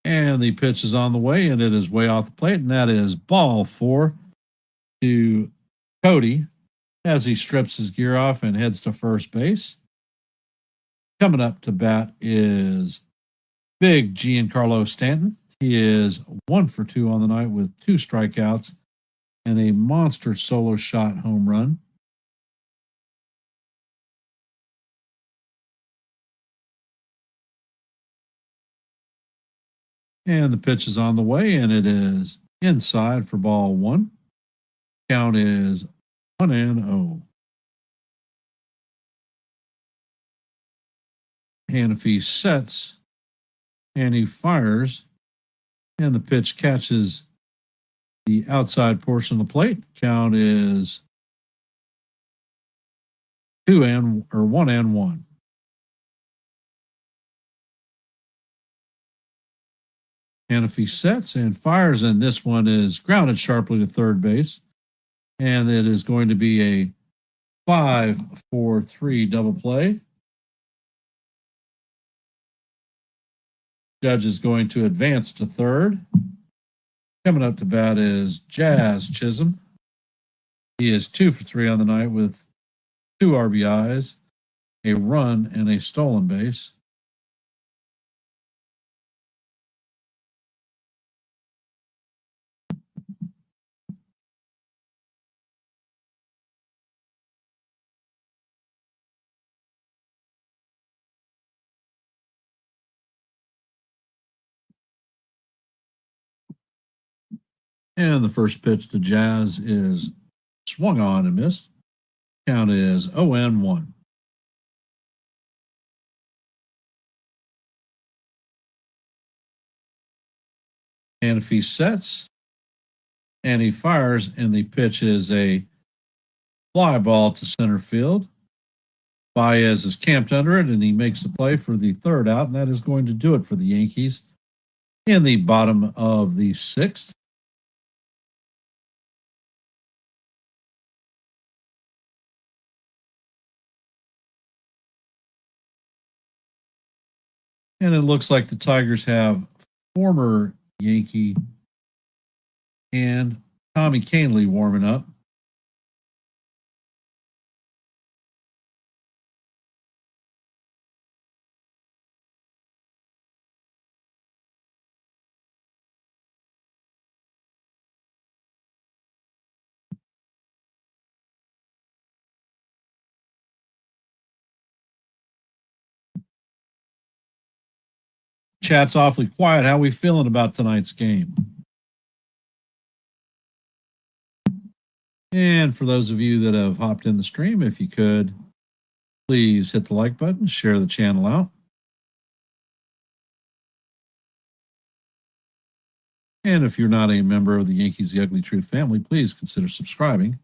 And the pitch is on the way, and it is way off the plate, and that is ball 4 to Cody as he strips his gear off and heads to first base. Coming up to bat is big Giancarlo Stanton. He is 1 for 2 on the night with 2 strikeouts and a monster solo shot home run. And the pitch is on the way, and it is inside for ball 1. Count is 1-0. Hannafy sets, and he fires, and the pitch catches the outside portion of the plate. Count is 1-1. Hannafy sets and fires, and this one is grounded sharply to third base, and it is going to be a 5-4-3 double play. Judge is going to advance to third. Coming up to bat is Jazz Chisholm. He is 2 for 3 on the night with 2 RBIs, a run, and a stolen base. And the first pitch to Jazz is swung on and missed. Count is 0-1. And if he sets and he fires, and the pitch is a fly ball to center field, Baez is camped under it, and he makes the play for the third out, and that is going to do it for the Yankees in the bottom of the 6th. And it looks like the Tigers have former Yankee and Tommy Canley warming up. Chat's awfully quiet. How we feeling about tonight's game? And for those of you that have hopped in the stream, if you could, please hit the like button, share the channel out. And if you're not a member of the Yankees The Ugly Truth family, please consider subscribing.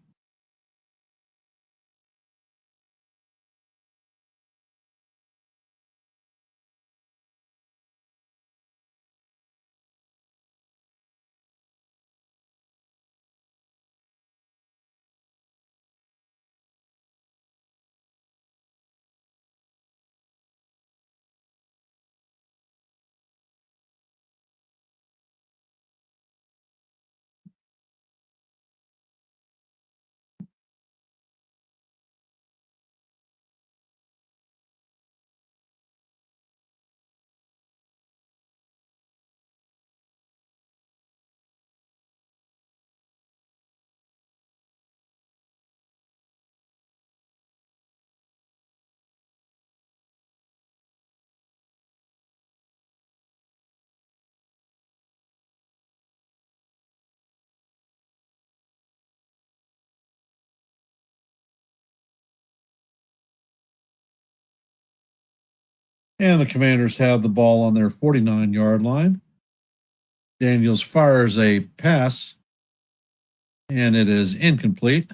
And the Commanders have the ball on their 49-yard line. Daniels fires a pass, and it is incomplete.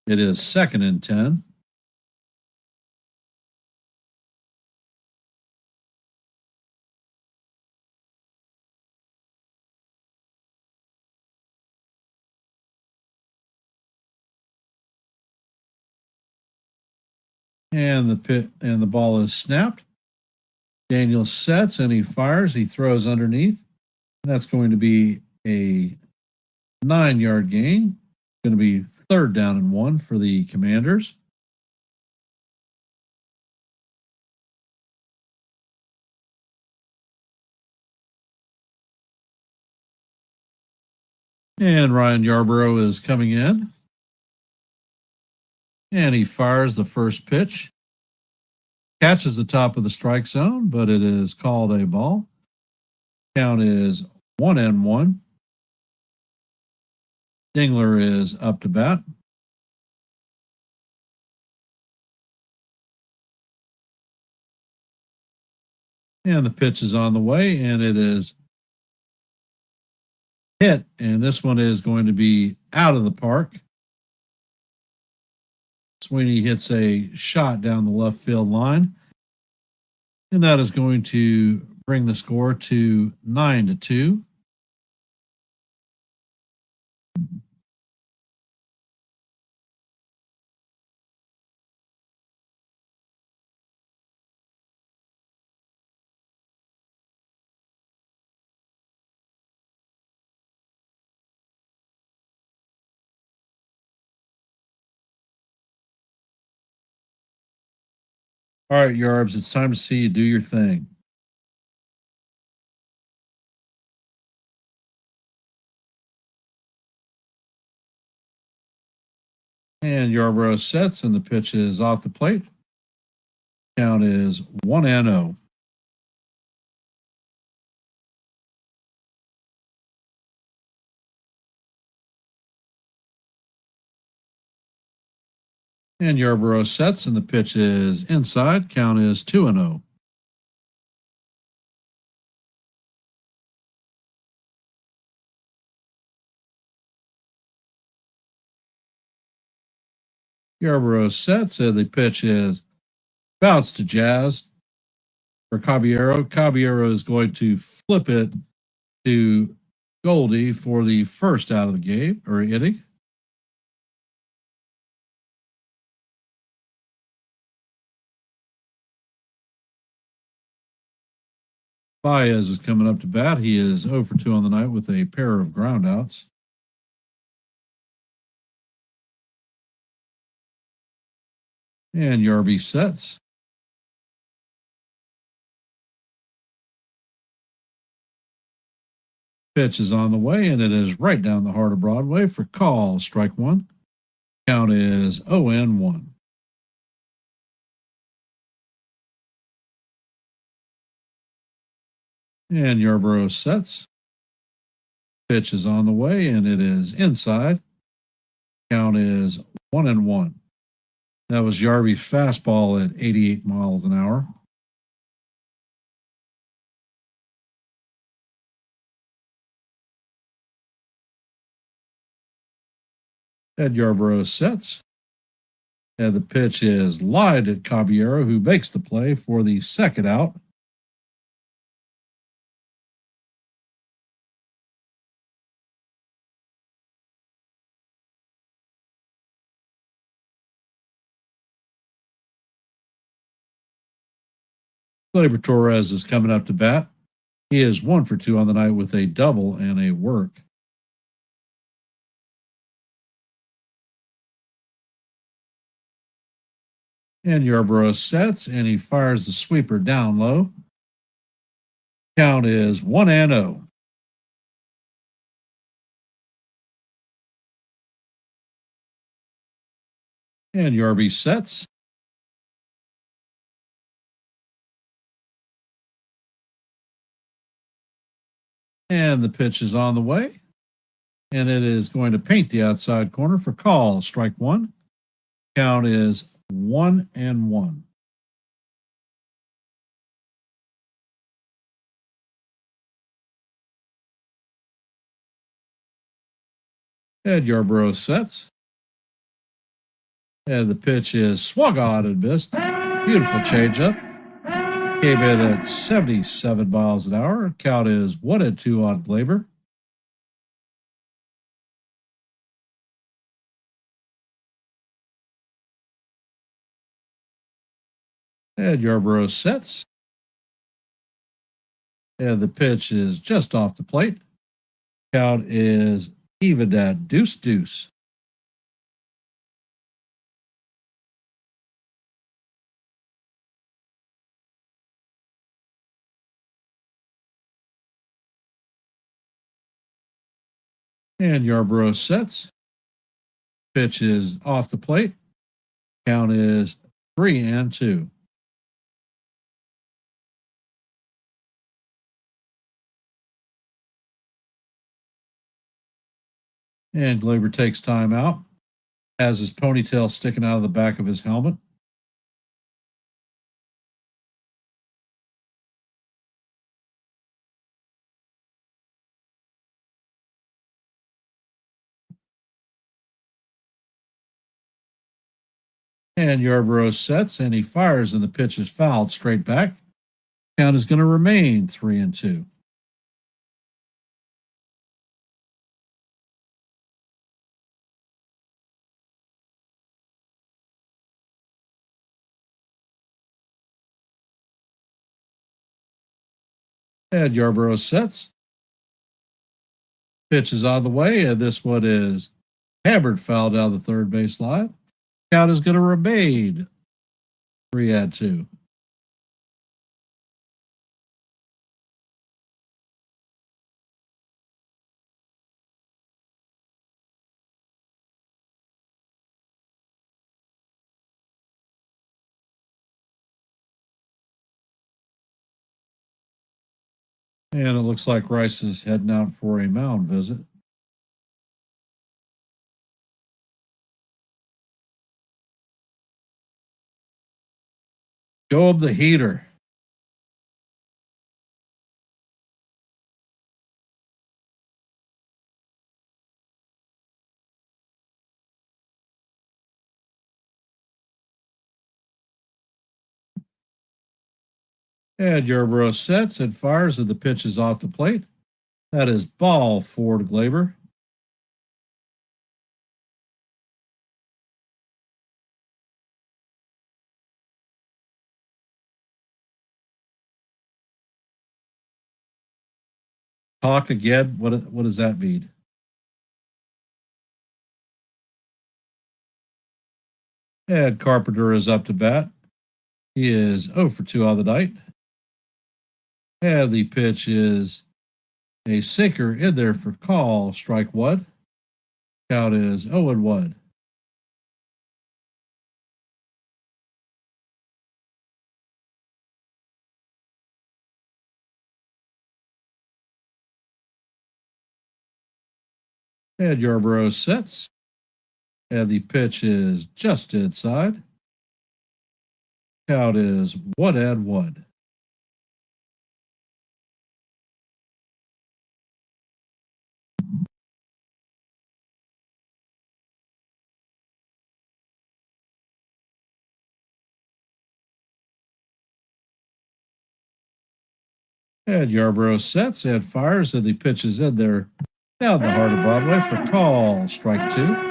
It is 2nd and 10. And the ball is snapped. Daniels sets and he fires. He throws underneath. And that's going to be a 9-yard gain. Going to be 3rd down and 1 for the Commanders. And Ryan Yarborough is coming in. And he fires the first pitch. Catches the top of the strike zone, but it is called a ball. Count is 1-1. Dingler is up to bat. And the pitch is on the way, and it is hit. And this one is going to be out of the park. Sweeney hits a shot down the left field line. And that is going to bring the score to 9-2. All right, Yarbs, it's time to see you do your thing. And Yarborough sets, and the pitch is off the plate. Count is 1-0. And Yarborough sets, and the pitch is inside. Count is 2-0. Yarborough sets, and the pitch is bounced to Jazz for Caballero. Caballero is going to flip it to Goldie for the first out of the game or inning. Baez is coming up to bat. He is 0 for 2 on the night with a pair of groundouts. And Yarby sets. Pitch is on the way, and it is right down the heart of Broadway for call. Strike one. Count is 0-1. And Yarborough sets. Pitch is on the way, and it is inside. Count is 1-1. That was Yarby's fastball at 88 miles an hour. Ed Yarborough sets. And the pitch is lined at Caballero, who makes the play for the second out. Gleyber Torres is coming up to bat. He is 1 for 2 on the night with a double and a work. And Yarborough sets, and he fires the sweeper down low. Count is 1-0. And Yarby sets. And the pitch is on the way. And it is going to paint the outside corner for call. Strike one. Count is 1-1. Ed Yarborough sets. And the pitch is swung on and missed. Beautiful changeup. Came in at 77 miles an hour. Count is 1-2 on Gleyber. And Yarborough sets. And the pitch is just off the plate. Count is even at 2-2. And Yarborough sets. Pitch is off the plate. Count is 3-2. And Gleyber takes time out. Has his ponytail sticking out of the back of his helmet. And Yarborough sets, and he fires, and the pitch is fouled straight back. Count is going to remain 3-2. And Yarborough sets. Pitch is on the way, and this one is hammered foul down the third base line. Count is going to remain 3-2. And it looks like Rice is heading out for a mound visit. Job the heater. And Yarborough sets and fires, and the pitch is off the plate. That is ball 4 to Glaber. Talk again. What does that mean? And Carpenter is up to bat. He is 0 for 2 on the night. And the pitch is a sinker in there for call. Strike 1. Count is 0-1. And Yarborough sets. And the pitch is just inside. Count is 1-1. And Yarborough sets and fires, and the pitch is in there down the heart of Broadway for call. Strike 2.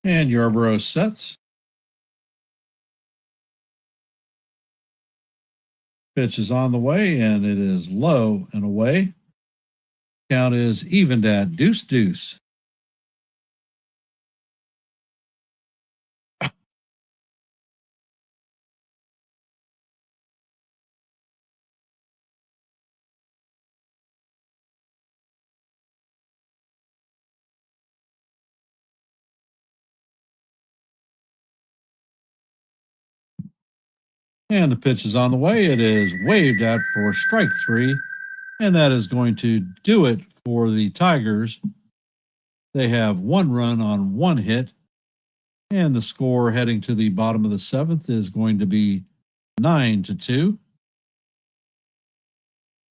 And Yarborough sets. Pitch is on the way, and it is low and away. Count is evened at 2-2. And the pitch is on the way. It is waved at for strike 3. And that is going to do it for the Tigers. They have 1 run on 1 hit. And the score heading to the bottom of the 7th is going to be 9-2.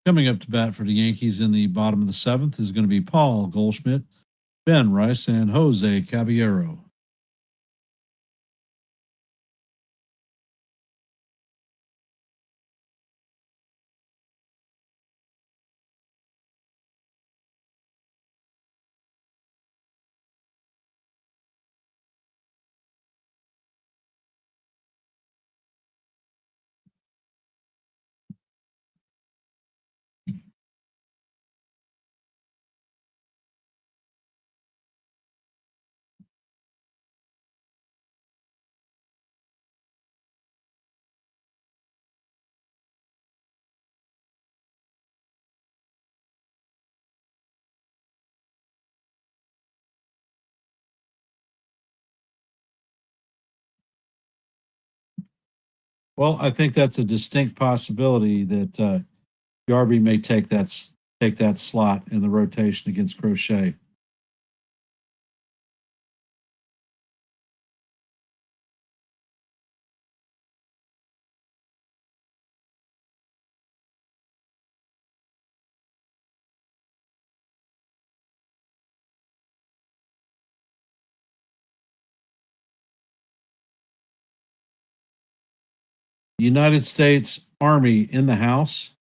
Coming up to bat for the Yankees in the bottom of the 7th is going to be Paul Goldschmidt, Ben Rice, and Jose Caballero. Well, I think that's a distinct possibility that Yarby may take that slot in the rotation against Crochet. United States Army in the house.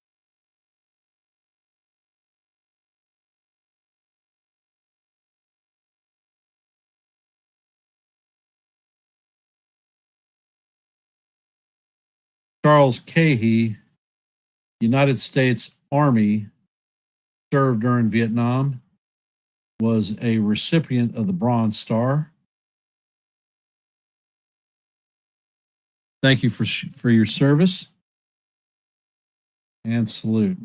Charles Cahey, United States Army, served during Vietnam, was a recipient of the Bronze Star. Thank you for your service, and salute.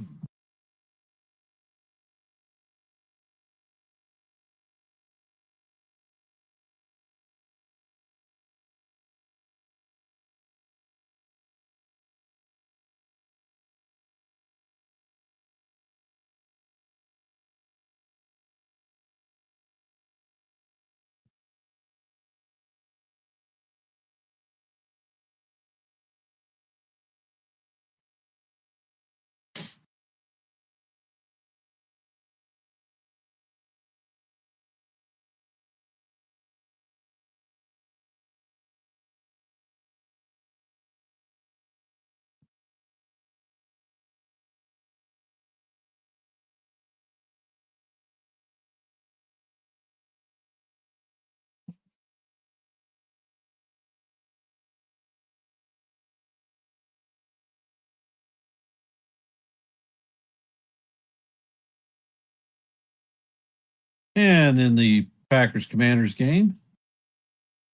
And in the Packers Commanders game,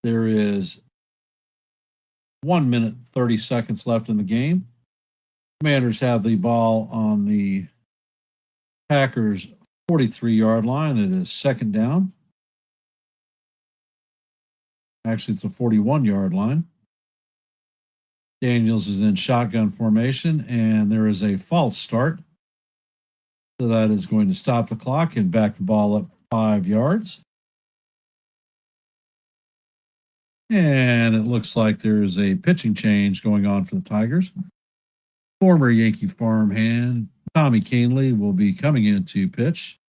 there is 1 minute, 30 seconds left in the game. Commanders have the ball on the Packers 43-yard line. It is second down. Actually, it's a 41-yard line. Daniels is in shotgun formation, and there is a false start. So that is going to stop the clock and back the ball up 5 yards. And it looks like there's a pitching change going on for the Tigers. Former Yankee farmhand Tommy Kahnle will be coming in to pitch.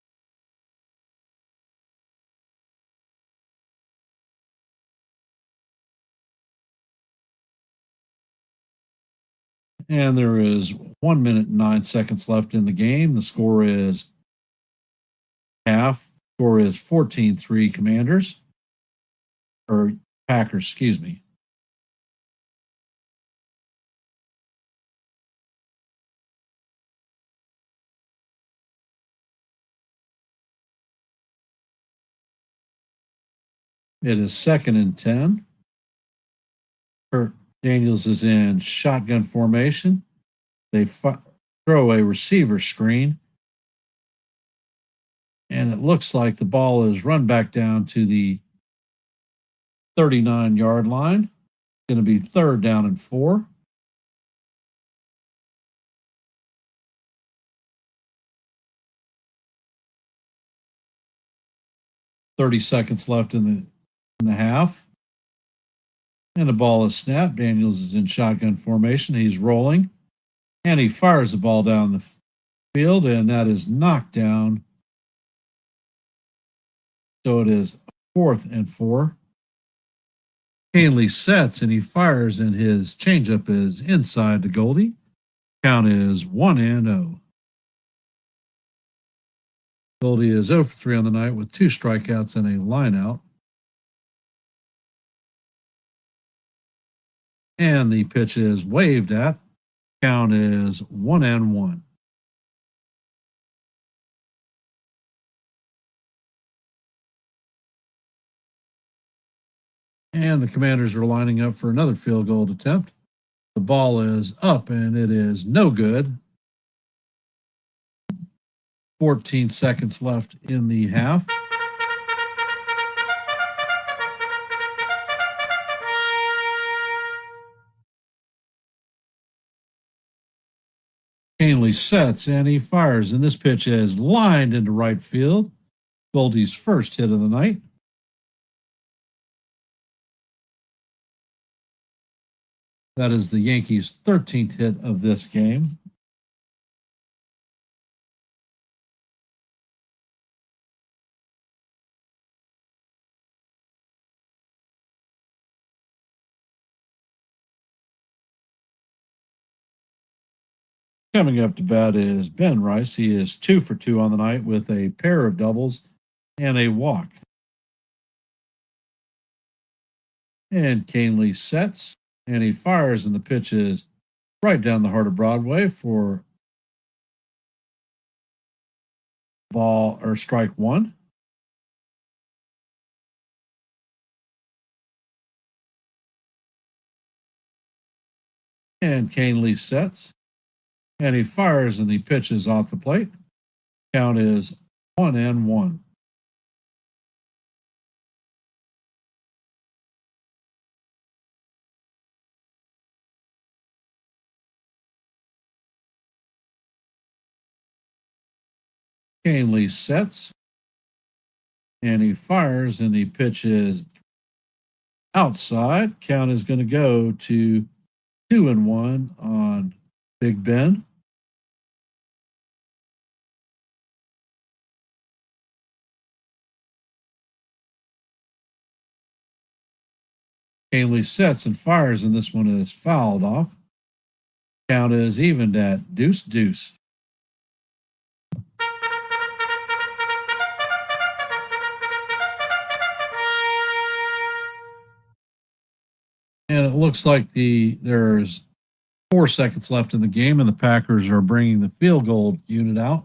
And there is 1 minute and 9 seconds left in the game. The score is half. Score is 14-3 Commanders. Or Packers, excuse me. It is 2nd and 10. Kurt Daniels is in shotgun formation. They throw a receiver screen. And it looks like the ball is run back down to the 39-yard line. Going to be 3rd down and 4. "30 seconds left in the half. And the ball is snapped. Daniels is in shotgun formation. He's rolling. And he fires the ball down the field, and that is knocked down. So it is 4th and 4. Kahnle sets, and he fires, and his changeup is inside to Goldie. Count is 1-0. Goldie is 0 for 3 on the night with 2 strikeouts and a lineout. And the pitch is waved at. Count is 1-1. And the Commanders are lining up for another field goal attempt. The ball is up, and it is no good. 14 seconds left in the half. Kahnle sets, and he fires, and this pitch is lined into right field. Goldie's first hit of the night. That is the Yankees' 13th hit of this game. Coming up to bat is Ben Rice. He is 2 for 2 on the night with a pair of doubles and a walk. And Kahnle sets, and he fires, and the pitch is right down the heart of Broadway for ball or strike one. And Canely sets. And he fires and the pitch is off the plate. Count is 1-1. Canely sets. And he fires and the pitch is outside. Count is going to go to 2-1 on Big Ben. Canely sets and fires, and this one is fouled off. Count is evened at 2-2. And it looks like there's 4 seconds left in the game, and the Packers are bringing the field goal unit out.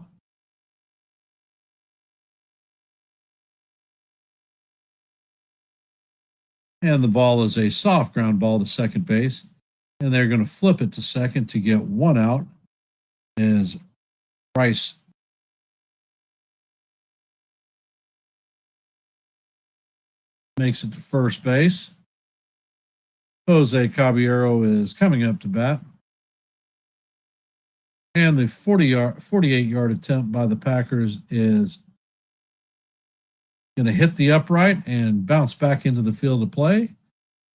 And the ball is a soft ground ball to second base. And they're going to flip it to second to get 1 out as Rice makes it to first base. Jose Caballero is coming up to bat. And the 48-yard attempt by the Packers is going to hit the upright and bounce back into the field of play.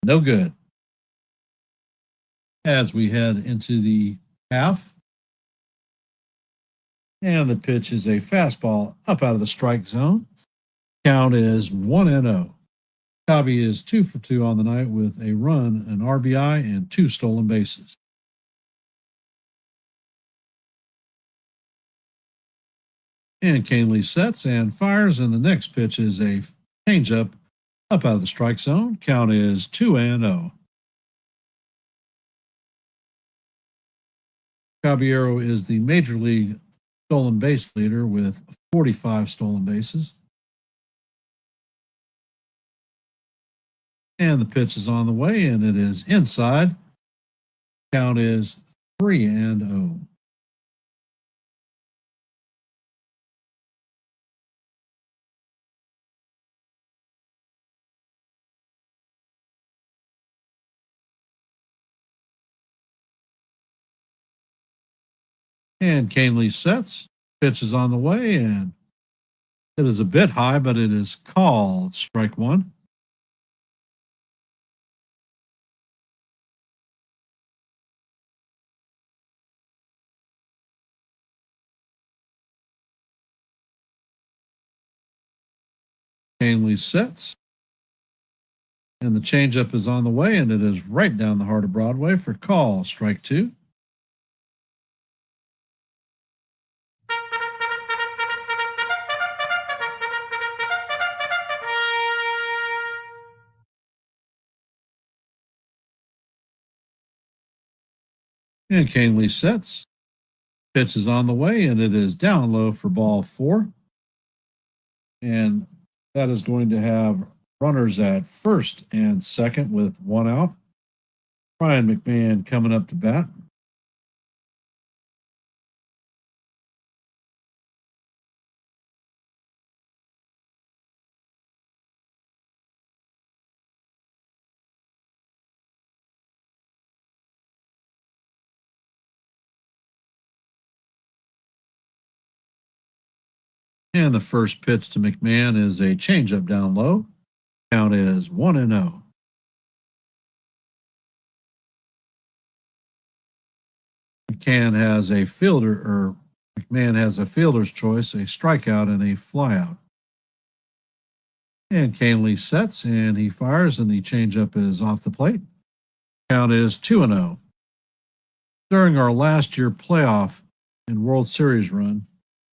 No good. As we head into the half. And the pitch is a fastball up out of the strike zone. Count is 1-0. Cobby is 2 for 2 on the night with a run, an RBI, and 2 stolen bases. And Canely sets and fires, and the next pitch is a changeup up out of the strike zone. Count is 2-0. Caballero is the major league stolen base leader with 45 stolen bases. And the pitch is on the way, and it is inside. Count is 3-0. And Canely sets. Pitch is on the way, and it is a bit high, but it is called strike one. Canely sets. And the changeup is on the way, and it is right down the heart of Broadway for call, strike two. And Canely sets. Pitch is on the way, and it is down low for ball 4. And that is going to have runners at first and second with 1 out. Brian McMahon coming up to bat. And the first pitch to McMahon is a changeup down low. Count is 1-0. McMahon has a fielder's choice, a strikeout, and a flyout. And Canely sets and he fires, and the changeup is off the plate. Count is 2-0. During our last year playoff and World Series run,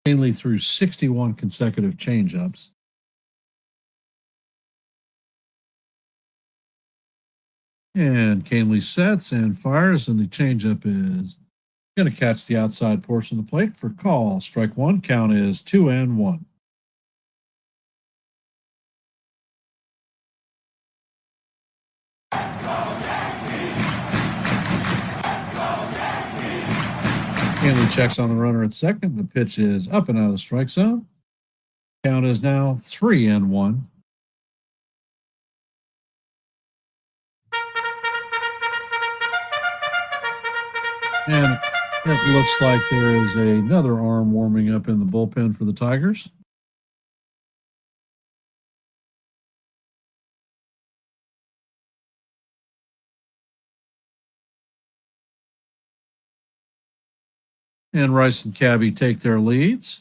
Canely threw 61 consecutive changeups. And Canely sets and fires, and the changeup is Going to catch the outside portion of the plate for call. Strike one. Count is 2-1. Hanley checks on the runner at second. The pitch is up and out of the strike zone. Count is now 3-1. And it looks like there is another arm warming up in the bullpen for the Tigers. And Rice and Cabby take their leads.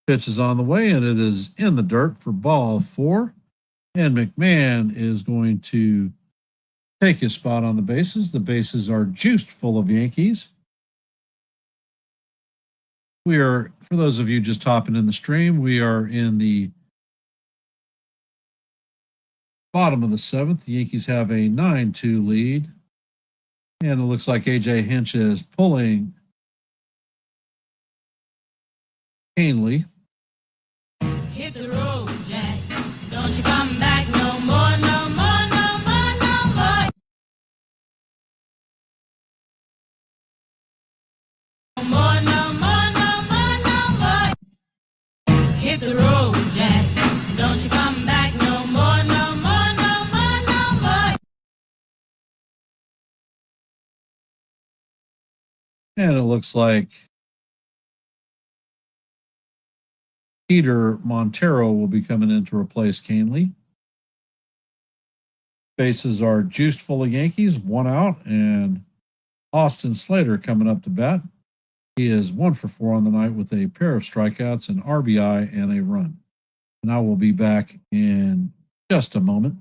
Pitch is on the way, and it is in the dirt for ball 4. And McMahon is going to take his spot on the bases. The bases are juiced full of Yankees. We are, for those of you just hopping in the stream, we are in the bottom of the 7th. The Yankees have a 9-2 lead. And it looks like A.J. Hinch is pulling Hanley. Hit the road, Jack. Don't you come back no more, no more, no more, no more. No more, no more, no more, no more. Hit the road, Jack. Don't you come back no more, no more, no more, no more. And it looks like Peter Montero will be coming in to replace Canley. Bases are juiced full of Yankees, 1 out, and Austin Slater coming up to bat. He is 1 for 4 on the night with a pair of strikeouts, an RBI, and a run. And I will be back in just a moment.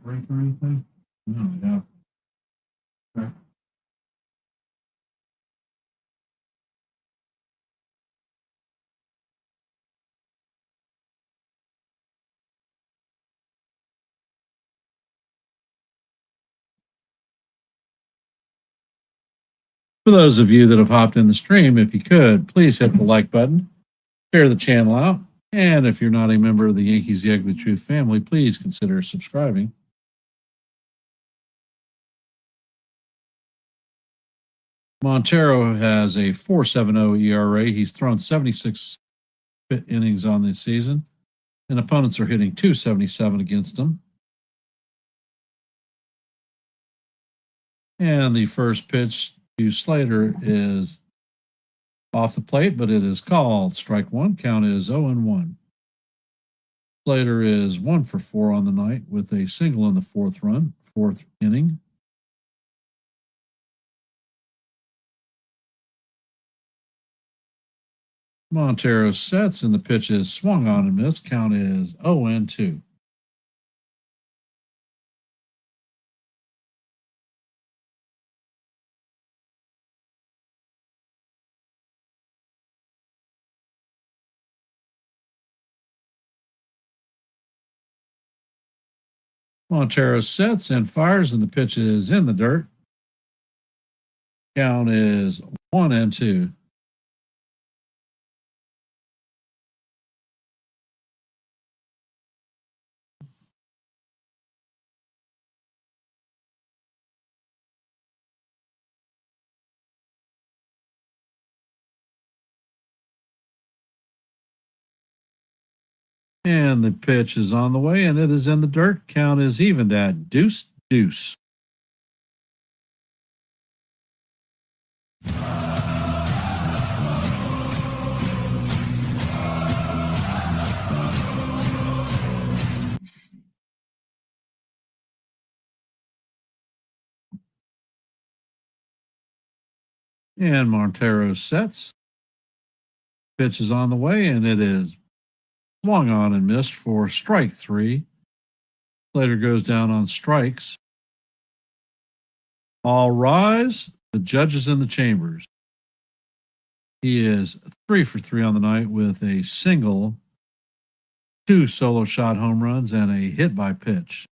Break or anything? No, yeah. Okay. For those of you that have hopped in the stream, if you could, please hit the like button, share the channel out, and if you're not a member of the Yankees The Ugly Truth family, please consider subscribing. Montero has a 4.70 ERA. He's thrown 76 innings on this season, and opponents are hitting 277 against him. And the first pitch to Slater is off the plate, but it is called strike one. Count is 0-1. Slater is 1 for 4 on the night with a single in the fourth inning. Montero sets, and the pitch is swung on and missed. Count is 0-2. Montero sets and fires, and the pitch is in the dirt. Count is 1-2. And the pitch is on the way, and it is in the dirt. Count is evened at 2-2. And Montero sets. Pitch is on the way, and it is swung on and missed for strike 3. Slater goes down on strikes. All rise. The judge is in the chambers. He is 3 for 3 on the night with a single, 2 solo shot home runs, and a hit by pitch.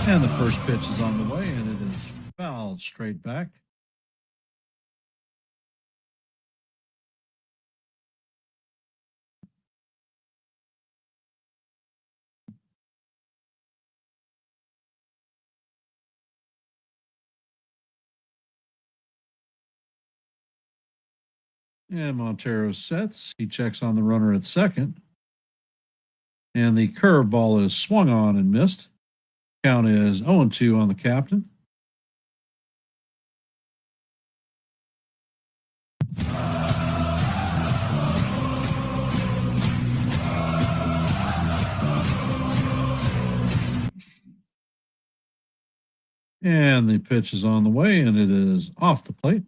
And the first pitch is on the way, and it is fouled straight back. And Montero sets. He checks on the runner at second. And the curveball is swung on and missed. Count is 0-2 on the captain. And the pitch is on the way, and it is off the plate.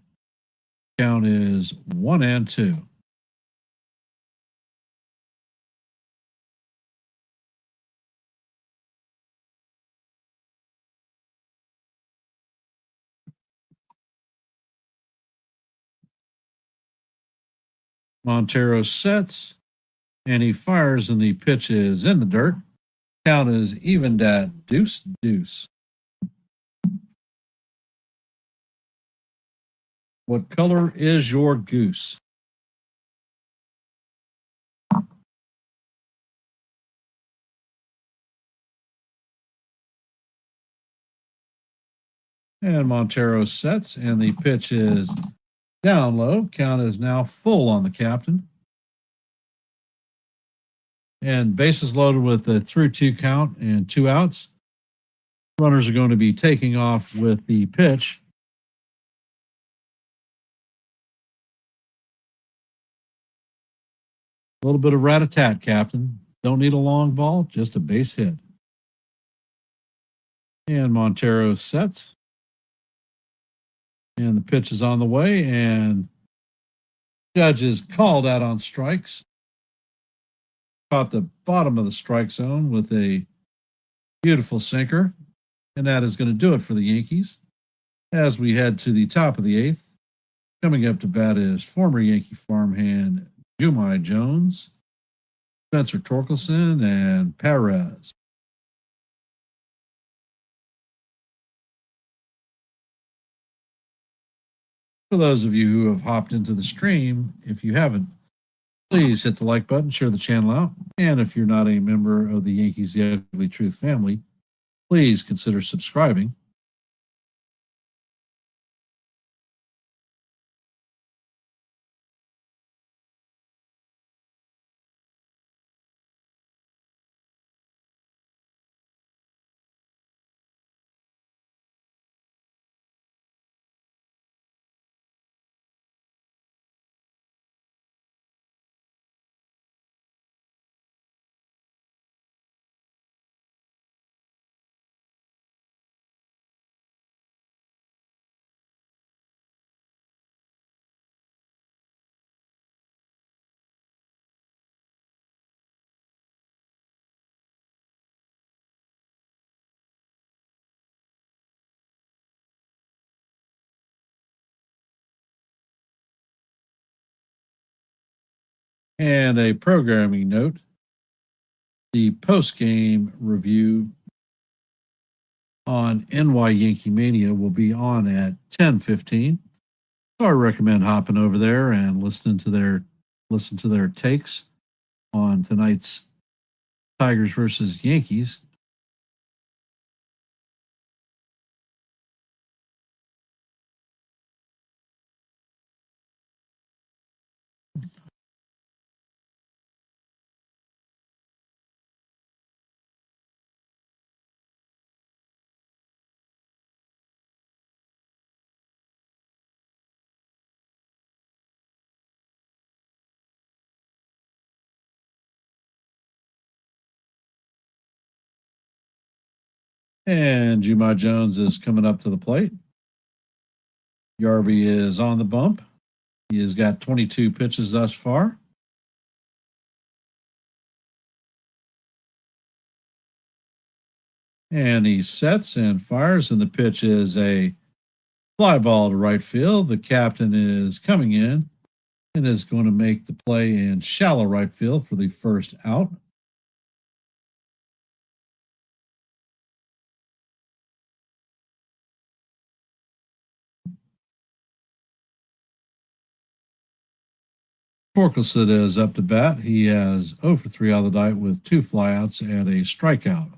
Count is 1-2. Montero sets, and he fires, and the pitch is in the dirt. Count is evened at 2-2. What color is your goose? And Montero sets, and the pitch is down low. Count is now full on the captain. And bases loaded with a 3-2 count and 2 outs. Runners are going to be taking off with the pitch. A little bit of rat-a-tat, Captain. Don't need a long ball, just a base hit. And Montero sets. And the pitch is on the way, and Judge is called out on strikes. Caught the bottom of the strike zone with a beautiful sinker. And that is going to do it for the Yankees. As we head to the top of the 8th, coming up to bat is former Yankee farmhand Jumai Jones, Spencer Torkelson, and Perez. For those of you who have hopped into the stream, if you haven't, please hit the like button, share the channel out. And if you're not a member of the Yankees The Ugly Truth family, please consider subscribing. And a programming note, the post-game review on NY Yankee Mania will be on at 10:15. So I recommend hopping over there and listen to their takes on tonight's Tigers versus Yankees. And Jumai Jones is coming up to the plate. Yarby is on the bump. He has got 22 pitches thus far. And he sets and fires, and the pitch is a fly ball to right field. The captain is coming in and is going to make the play in shallow right field for the first out. Torkelson is up to bat. He has 0 for 3 out of the night with 2 flyouts and a strikeout.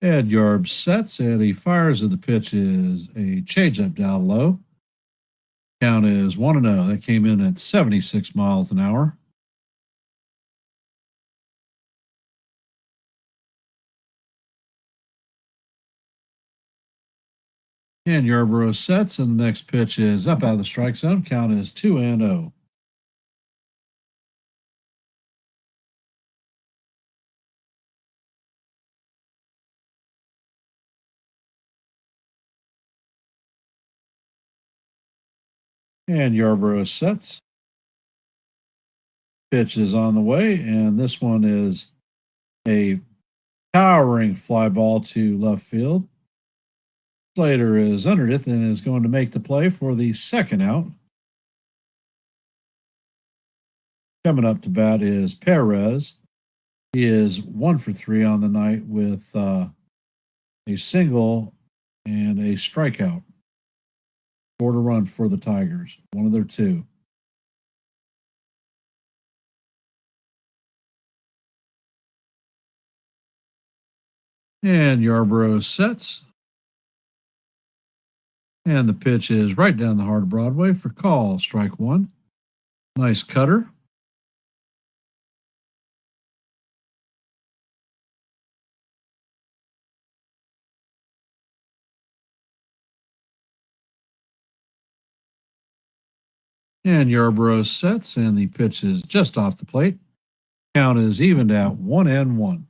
Ed Yarb sets and he fires, and the pitch is a changeup down low. Count is 1-0. That came in at 76 miles an hour. And Yarborough sets, and the next pitch is up out of the strike zone. Count is 2-0. And Yarborough sets. Pitch is on the way, and this one is a towering fly ball to left field. Slater is underneath and is going to make the play for the second out. Coming up to bat is Perez. He is 1 for 3 on the night with a single and a strikeout. 4 to run for the Tigers, one of their 2. And Yarborough sets. And the pitch is right down the heart of Broadway for call, strike 1. Nice cutter. And Yarborough sets, and the pitch is just off the plate. Count is evened out 1-1.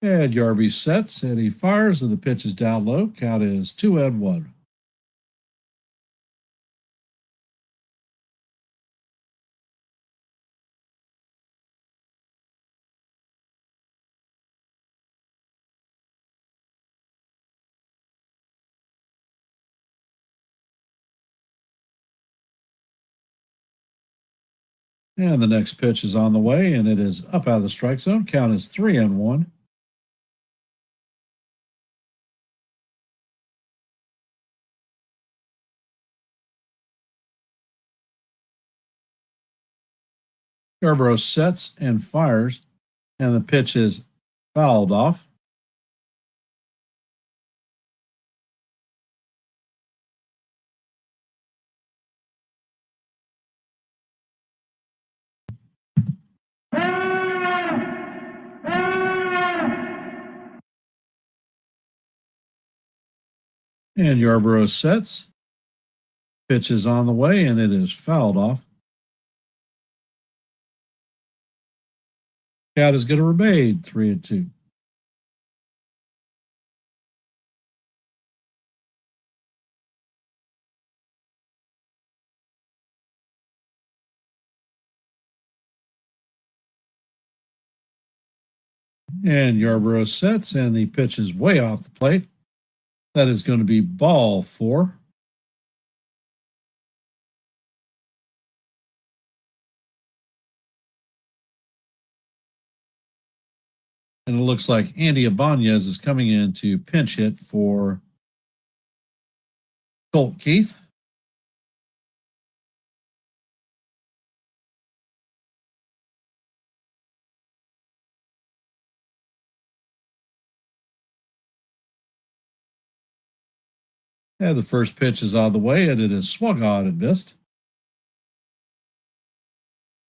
And Yarby sets, and he fires, and the pitch is down low. Count is 2-1. And the next pitch is on the way, and it is up out of the strike zone. Count is 3-1. Yarborough sets and fires, and the pitch is fouled off. And Yarborough sets. Pitch is on the way, and it is fouled off. Count is going to remain 3-2. And Yarborough sets, and the pitch is way off the plate. That is going to be ball 4. And it looks like Andy Ibanez is coming in to pinch hit for Colt Keith. And the first pitch is out of the way, and it is swung on and missed.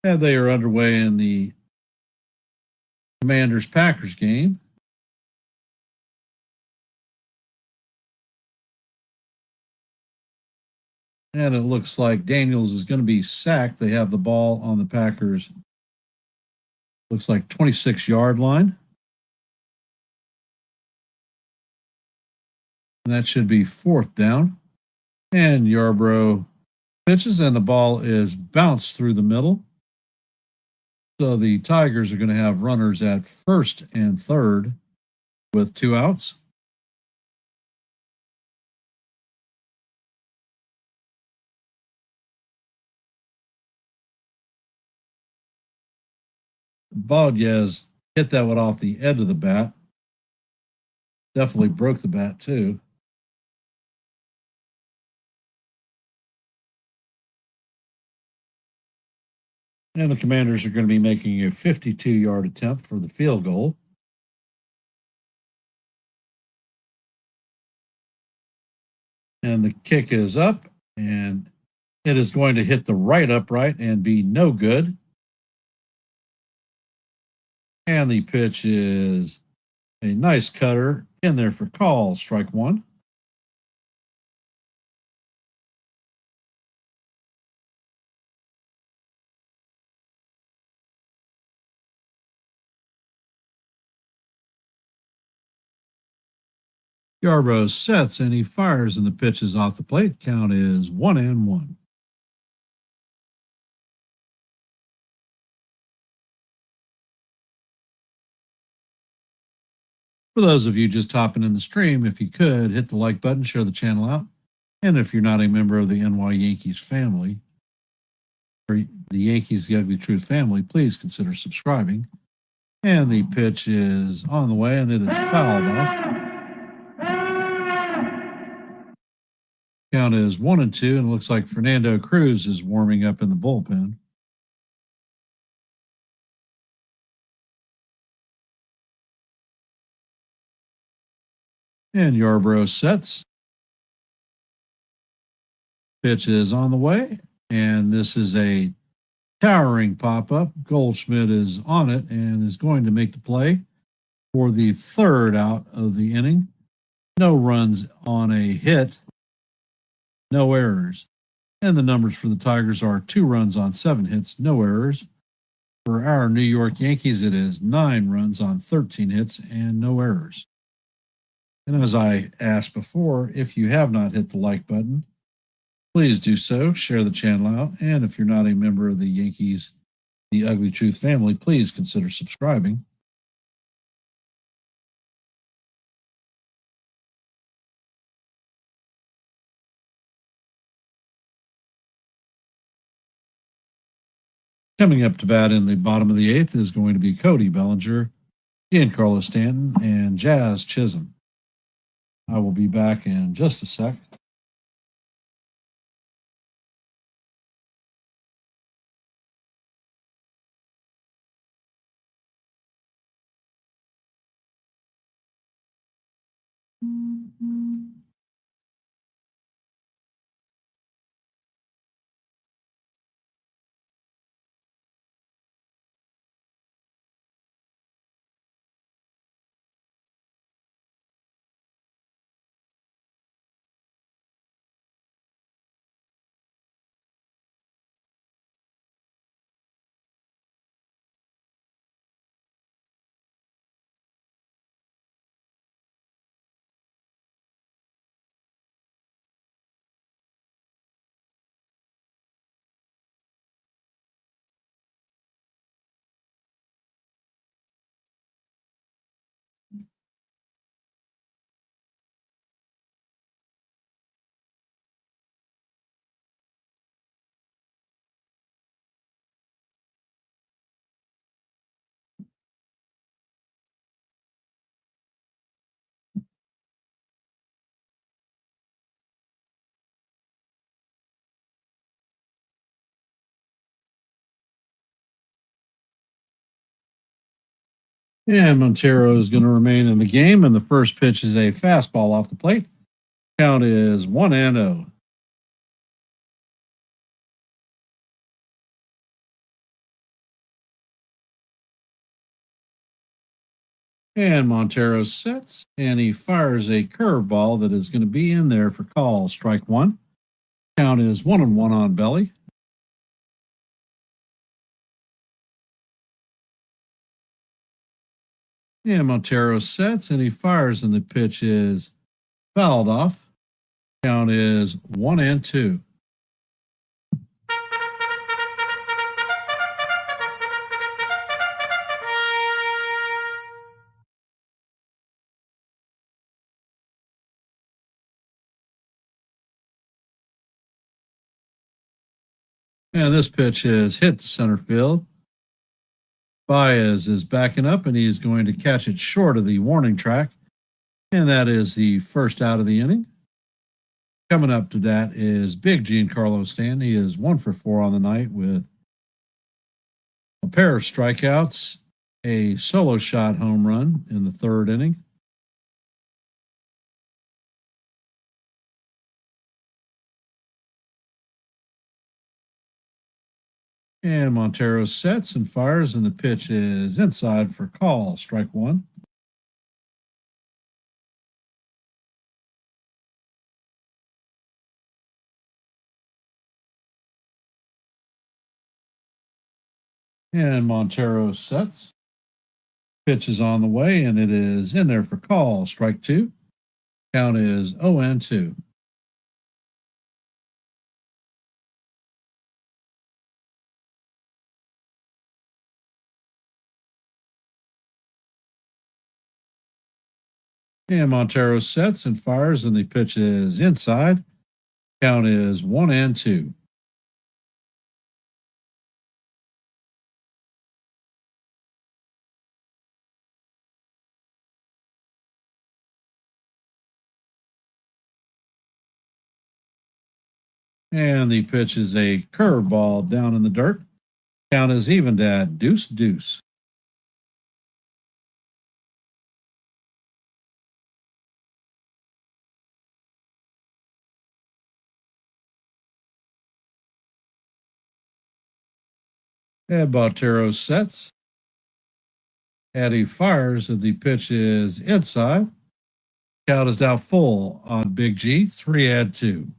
And they are underway in the Commanders-Packers game. And it looks like Daniels is going to be sacked. They have the ball on the Packers. Looks like 26-yard line. And that should be 4th down. And Yarbrough pitches, and the ball is bounced through the middle. So the Tigers are going to have runners at 1st and 3rd with 2 outs. Baudez hit that one off the edge of the bat. Definitely broke the bat, too. And the Commanders are going to be making a 52-yard attempt for the field goal. And the kick is up, and it is going to hit the right upright and be no good. And the pitch is a nice cutter in there for call, strike 1. Yarbrough sets and he fires, and the pitch is off the plate. Count is 1-1. For those of you just hopping in the stream, if you could, hit the like button, share the channel out. And if you're not a member of the NY Yankees family, or the Yankees The Ugly Truth family, please consider subscribing. And the pitch is on the way, and it is fouled off. Count is 1-2, and it looks like Fernando Cruz is warming up in the bullpen. And Yarbrough sets. Pitch is on the way, and this is a towering pop-up. Goldschmidt is on it and is going to make the play for the 3rd out of the inning. No runs on a hit, no errors. And the numbers for the Tigers are 2 runs on 7 hits, no errors. For our New York Yankees, it is 9 runs on 13 hits and no errors. And as I asked before, if you have not hit the like button, please do so. Share the channel out. And if you're not a member of the Yankees The Ugly Truth family, please consider subscribing. Coming up to bat in the bottom of the 8th is going to be Cody Bellinger, Giancarlo Stanton, and Jazz Chisholm. I will be back in just a sec. And Montero is going to remain in the game, and the first pitch is a fastball off the plate. Count is 1-0. And Montero sets, and he fires a curveball that is going to be in there for call, strike 1. Count is 1-1 on Belly. And Montero sets and he fires, and the pitch is fouled off. Count is 1-2. And this pitch is hit to center field. Baez is backing up, and he is going to catch it short of the warning track. And that is the first out of the inning. Coming up to that is Big Giancarlo Stanton. He is 1 for 4 on the night with a pair of strikeouts, a solo shot home run in the third inning. And Montero sets and fires, and the pitch is inside for call, strike one. And Montero sets. Pitch is on the way, and it is in there for call, strike two. Count is 0-2. And Montero sets and fires, and the pitch is inside. Count is 1-2. And the pitch is a curveball down in the dirt. Count is evened at 2-2. And Montero sets. And he fires, and the pitch is inside. Count is now full on Big G, 3-2.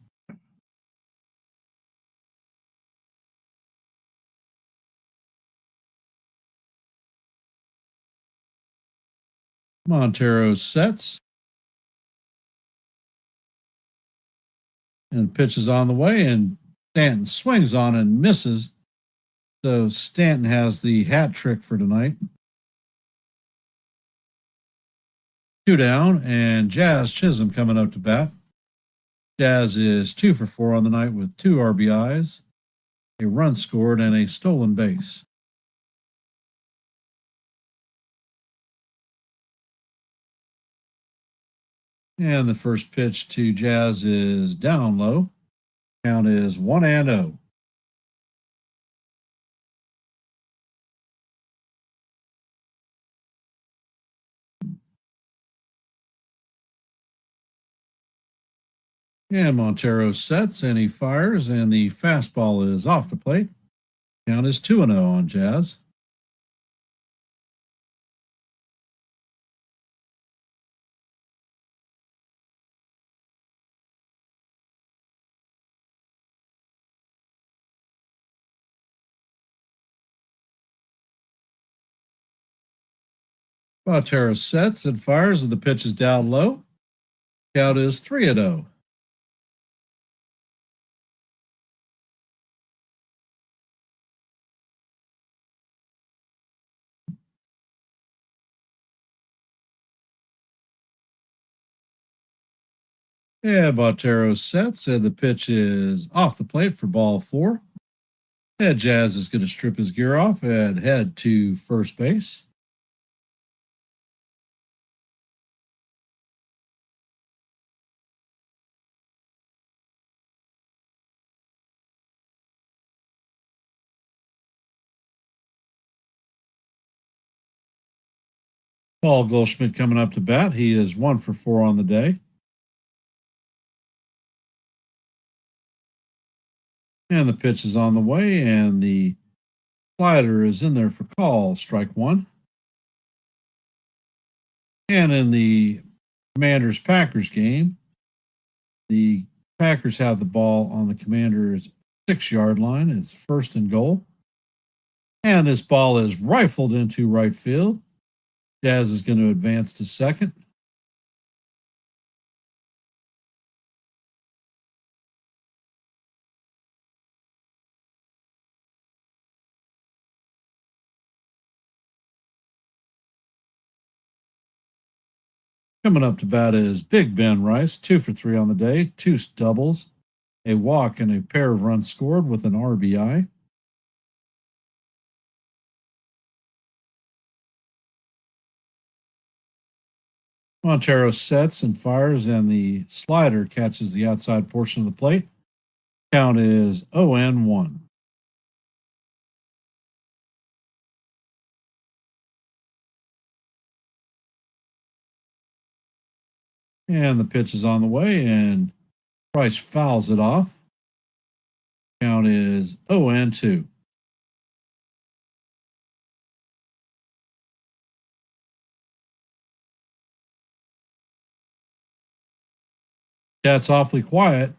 Montero sets. And pitch is on the way, and Stanton swings on and misses. So Stanton has the hat trick for tonight. 2 down, and Jazz Chisholm coming up to bat. Jazz is 2 for 4 on the night with 2 RBIs, a run scored, and a stolen base. And the first pitch to Jazz is down low. Count is 1-0. And Montero sets, and he fires, and the fastball is off the plate. Count is 2-0 on Jazz. Montero sets and fires, and the pitch is down low. Count is 3-0. And Montero sets, and the pitch is off the plate for ball 4. And Jazz is going to strip his gear off and head to first base. Paul Goldschmidt coming up to bat. He is 1 for 4 on the day. And the pitch is on the way, and the slider is in there for call, strike one. And in the Commanders-Packers game, the Packers have the ball on the Commanders' 6-yard line. It's 1st and goal. And this ball is rifled into right field. Jazz is going to advance to second. Coming up to bat is Big Ben Rice, 2 for 3 on the day, 2 doubles, a walk, and a pair of runs scored with an RBI. Montero sets and fires, and the slider catches the outside portion of the plate. Count is 0-1. And the pitch is on the way, and Price fouls it off. Count is 0-2. That's awfully quiet.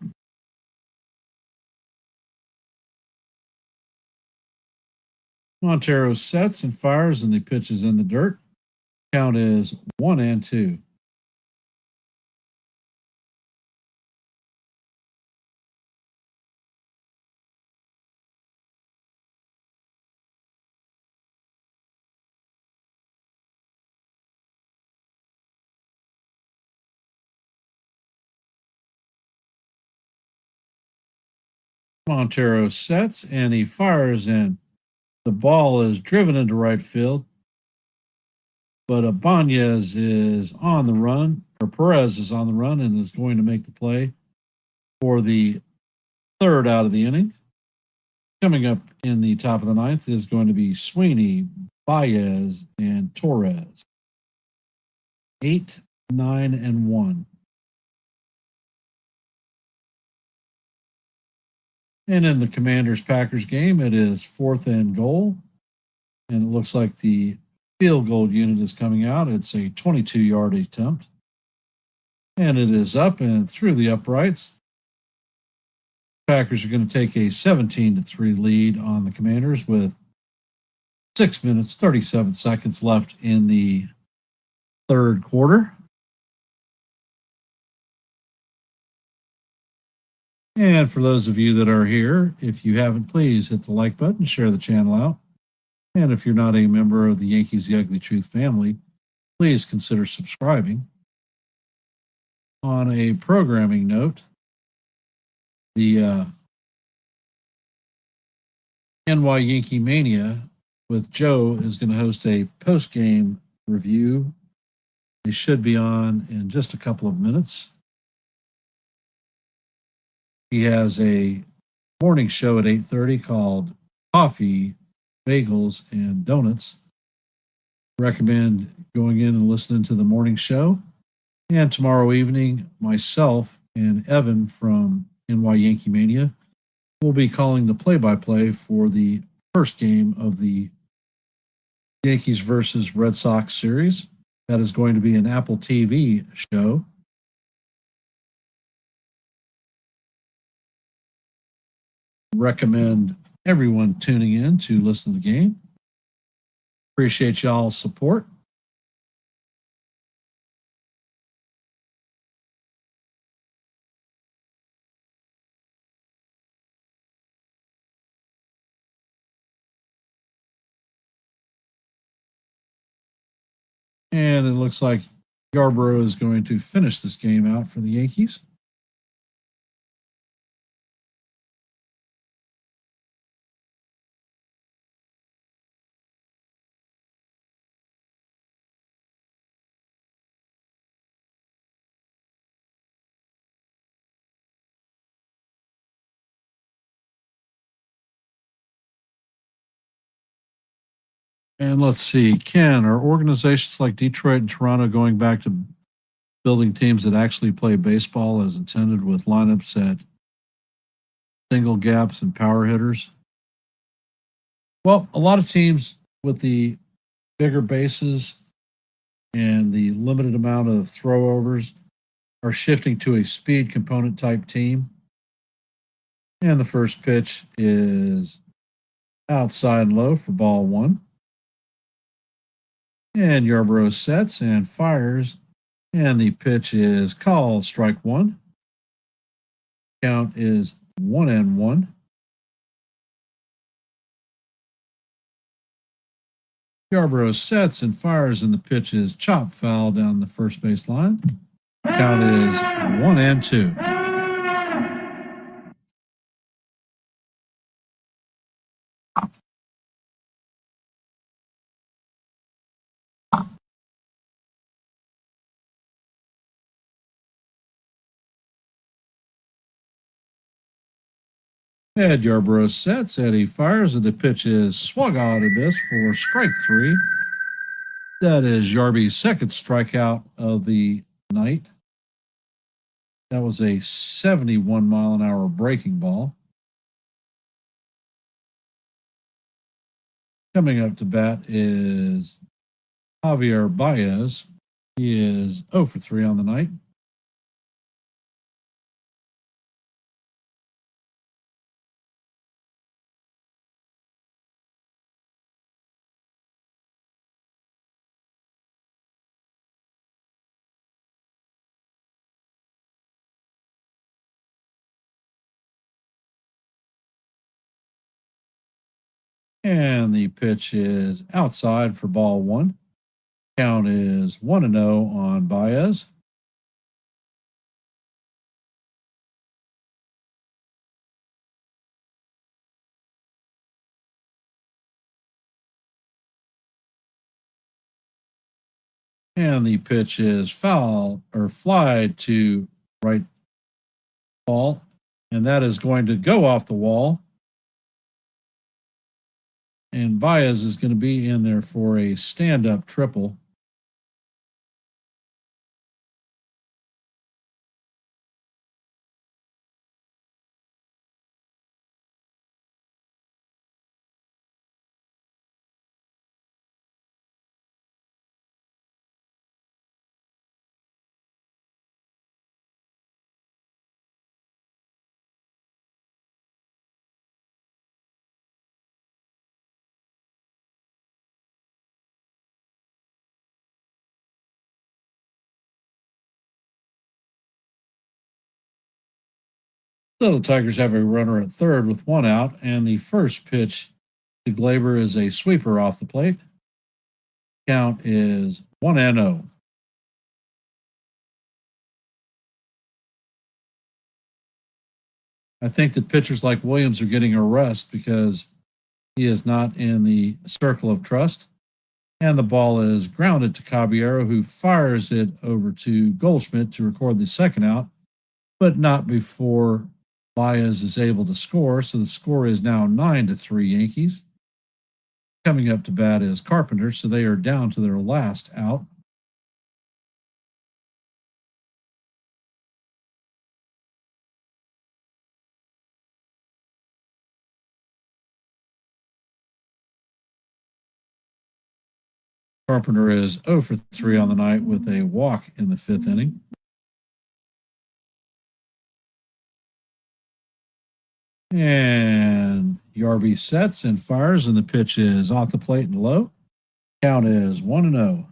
Montero sets and fires, and the pitch is in the dirt. Count is 1-2. Montero sets and he fires, and the ball is driven into right field. But Ibanez is on the run, or Perez is on the run, and is going to make the play for the 3rd out of the inning. Coming up in the top of the 9th is going to be Sweeney, Baez, and Torres. 8, 9, and 1. And in the Commanders-Packers game, it is 4th and goal. And it looks like the field goal unit is coming out. It's a 22-yard attempt. And it is up and through the uprights. Packers are going to take a 17-3 lead on the Commanders with 6 minutes, 37 seconds left in the 3rd quarter. And for those of you that are here, if you haven't, please hit the like button, share the channel out. And if you're not a member of the Yankees The Ugly Truth family, please consider subscribing. On a programming note, the NY Yankee Mania with Joe is going to host a post-game review. They should be on in just a couple of minutes. He has a morning show at 8:30 called Coffee, Bagels, and Donuts. Recommend going in and listening to the morning show. And tomorrow evening, myself and Evan from NY Yankee Mania will be calling the play-by-play for the first game of the Yankees versus Red Sox series. That is going to be an Apple TV show. Recommend everyone tuning in to listen to the game. Appreciate y'all's support. And it looks like Yarbrough is going to finish this game out for the Yankees. And let's see, Ken, are organizations like Detroit and Toronto going back to building teams that actually play baseball as intended with lineups at single gaps and power hitters? Well, a lot of teams with the bigger bases and the limited amount of throwovers are shifting to a speed component type team. And the first pitch is outside low for ball one. And Yarborough sets and fires. And the pitch is called strike one. Count is 1-1. Yarborough sets and fires, and the pitch is chop foul down the first base line. Count is 1-2. Ed Yarborough sets, Eddie fires, and the pitch is swung out of this for strike three. That is Yarby's second strikeout of the night. That was a 71-mile-an-hour breaking ball. Coming up to bat is Javier Baez. He is 0 for 3 on the night. And the pitch is outside for ball one. Count is 1-0 on Baez. And the pitch is foul or fly to right ball. And that is going to go off the wall. And Baez is going to be in there for a stand-up triple. So the Tigers have a runner at third with one out, and the first pitch to Glaber is a sweeper off the plate. Count is 1-0. I think that pitchers like Williams are getting a rest because he is not in the circle of trust. And the ball is grounded to Caballero, who fires it over to Goldschmidt to record the second out, but not before Baez is able to score. So the score is now 9-3 Yankees. Coming up to bat is Carpenter, so they are down to their last out. Carpenter is 0 for 3 on the night with a walk in the fifth inning. And Yarby sets and fires, and the pitch is off the plate and low. Count is 1-0.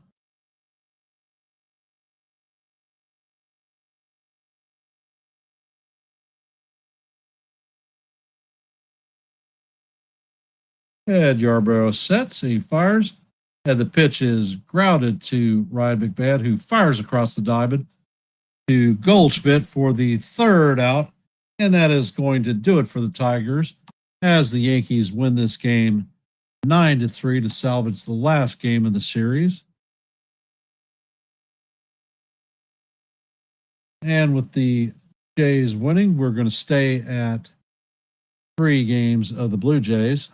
Ed Yarborough sets, he fires, and the pitch is grounded to Ryan McMahon, who fires across the diamond to Goldschmidt for the third out. And that is going to do it for the Tigers as the Yankees win this game 9-3 to salvage the last game of the series. And with the Jays winning, we're going to stay at 3 games of the Blue Jays.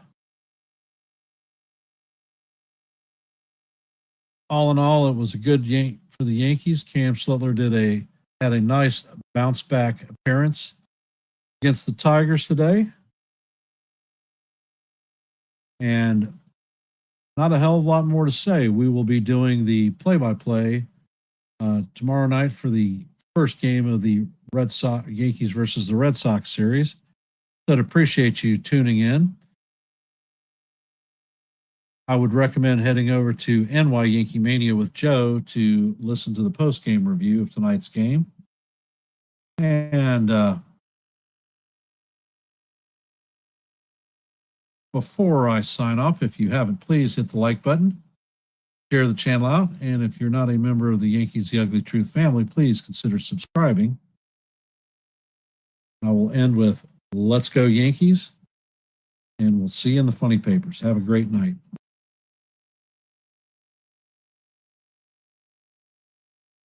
All in all, it was a good yank for the Yankees. Cam Schlittler had a nice bounce back appearance against the Tigers today. And not a hell of a lot more to say. We will be doing the play-by-play tomorrow night for the first game of the Yankees versus the Red Sox series. I'd appreciate you tuning in. I would recommend heading over to NY Yankee Mania with Joe to listen to the post-game review of tonight's game. And before I sign off, if you haven't, please hit the like button, share the channel out, and if you're not a member of the Yankees The Ugly Truth family, please consider subscribing. I will end with Let's Go Yankees, and we'll see you in the funny papers. Have a great night.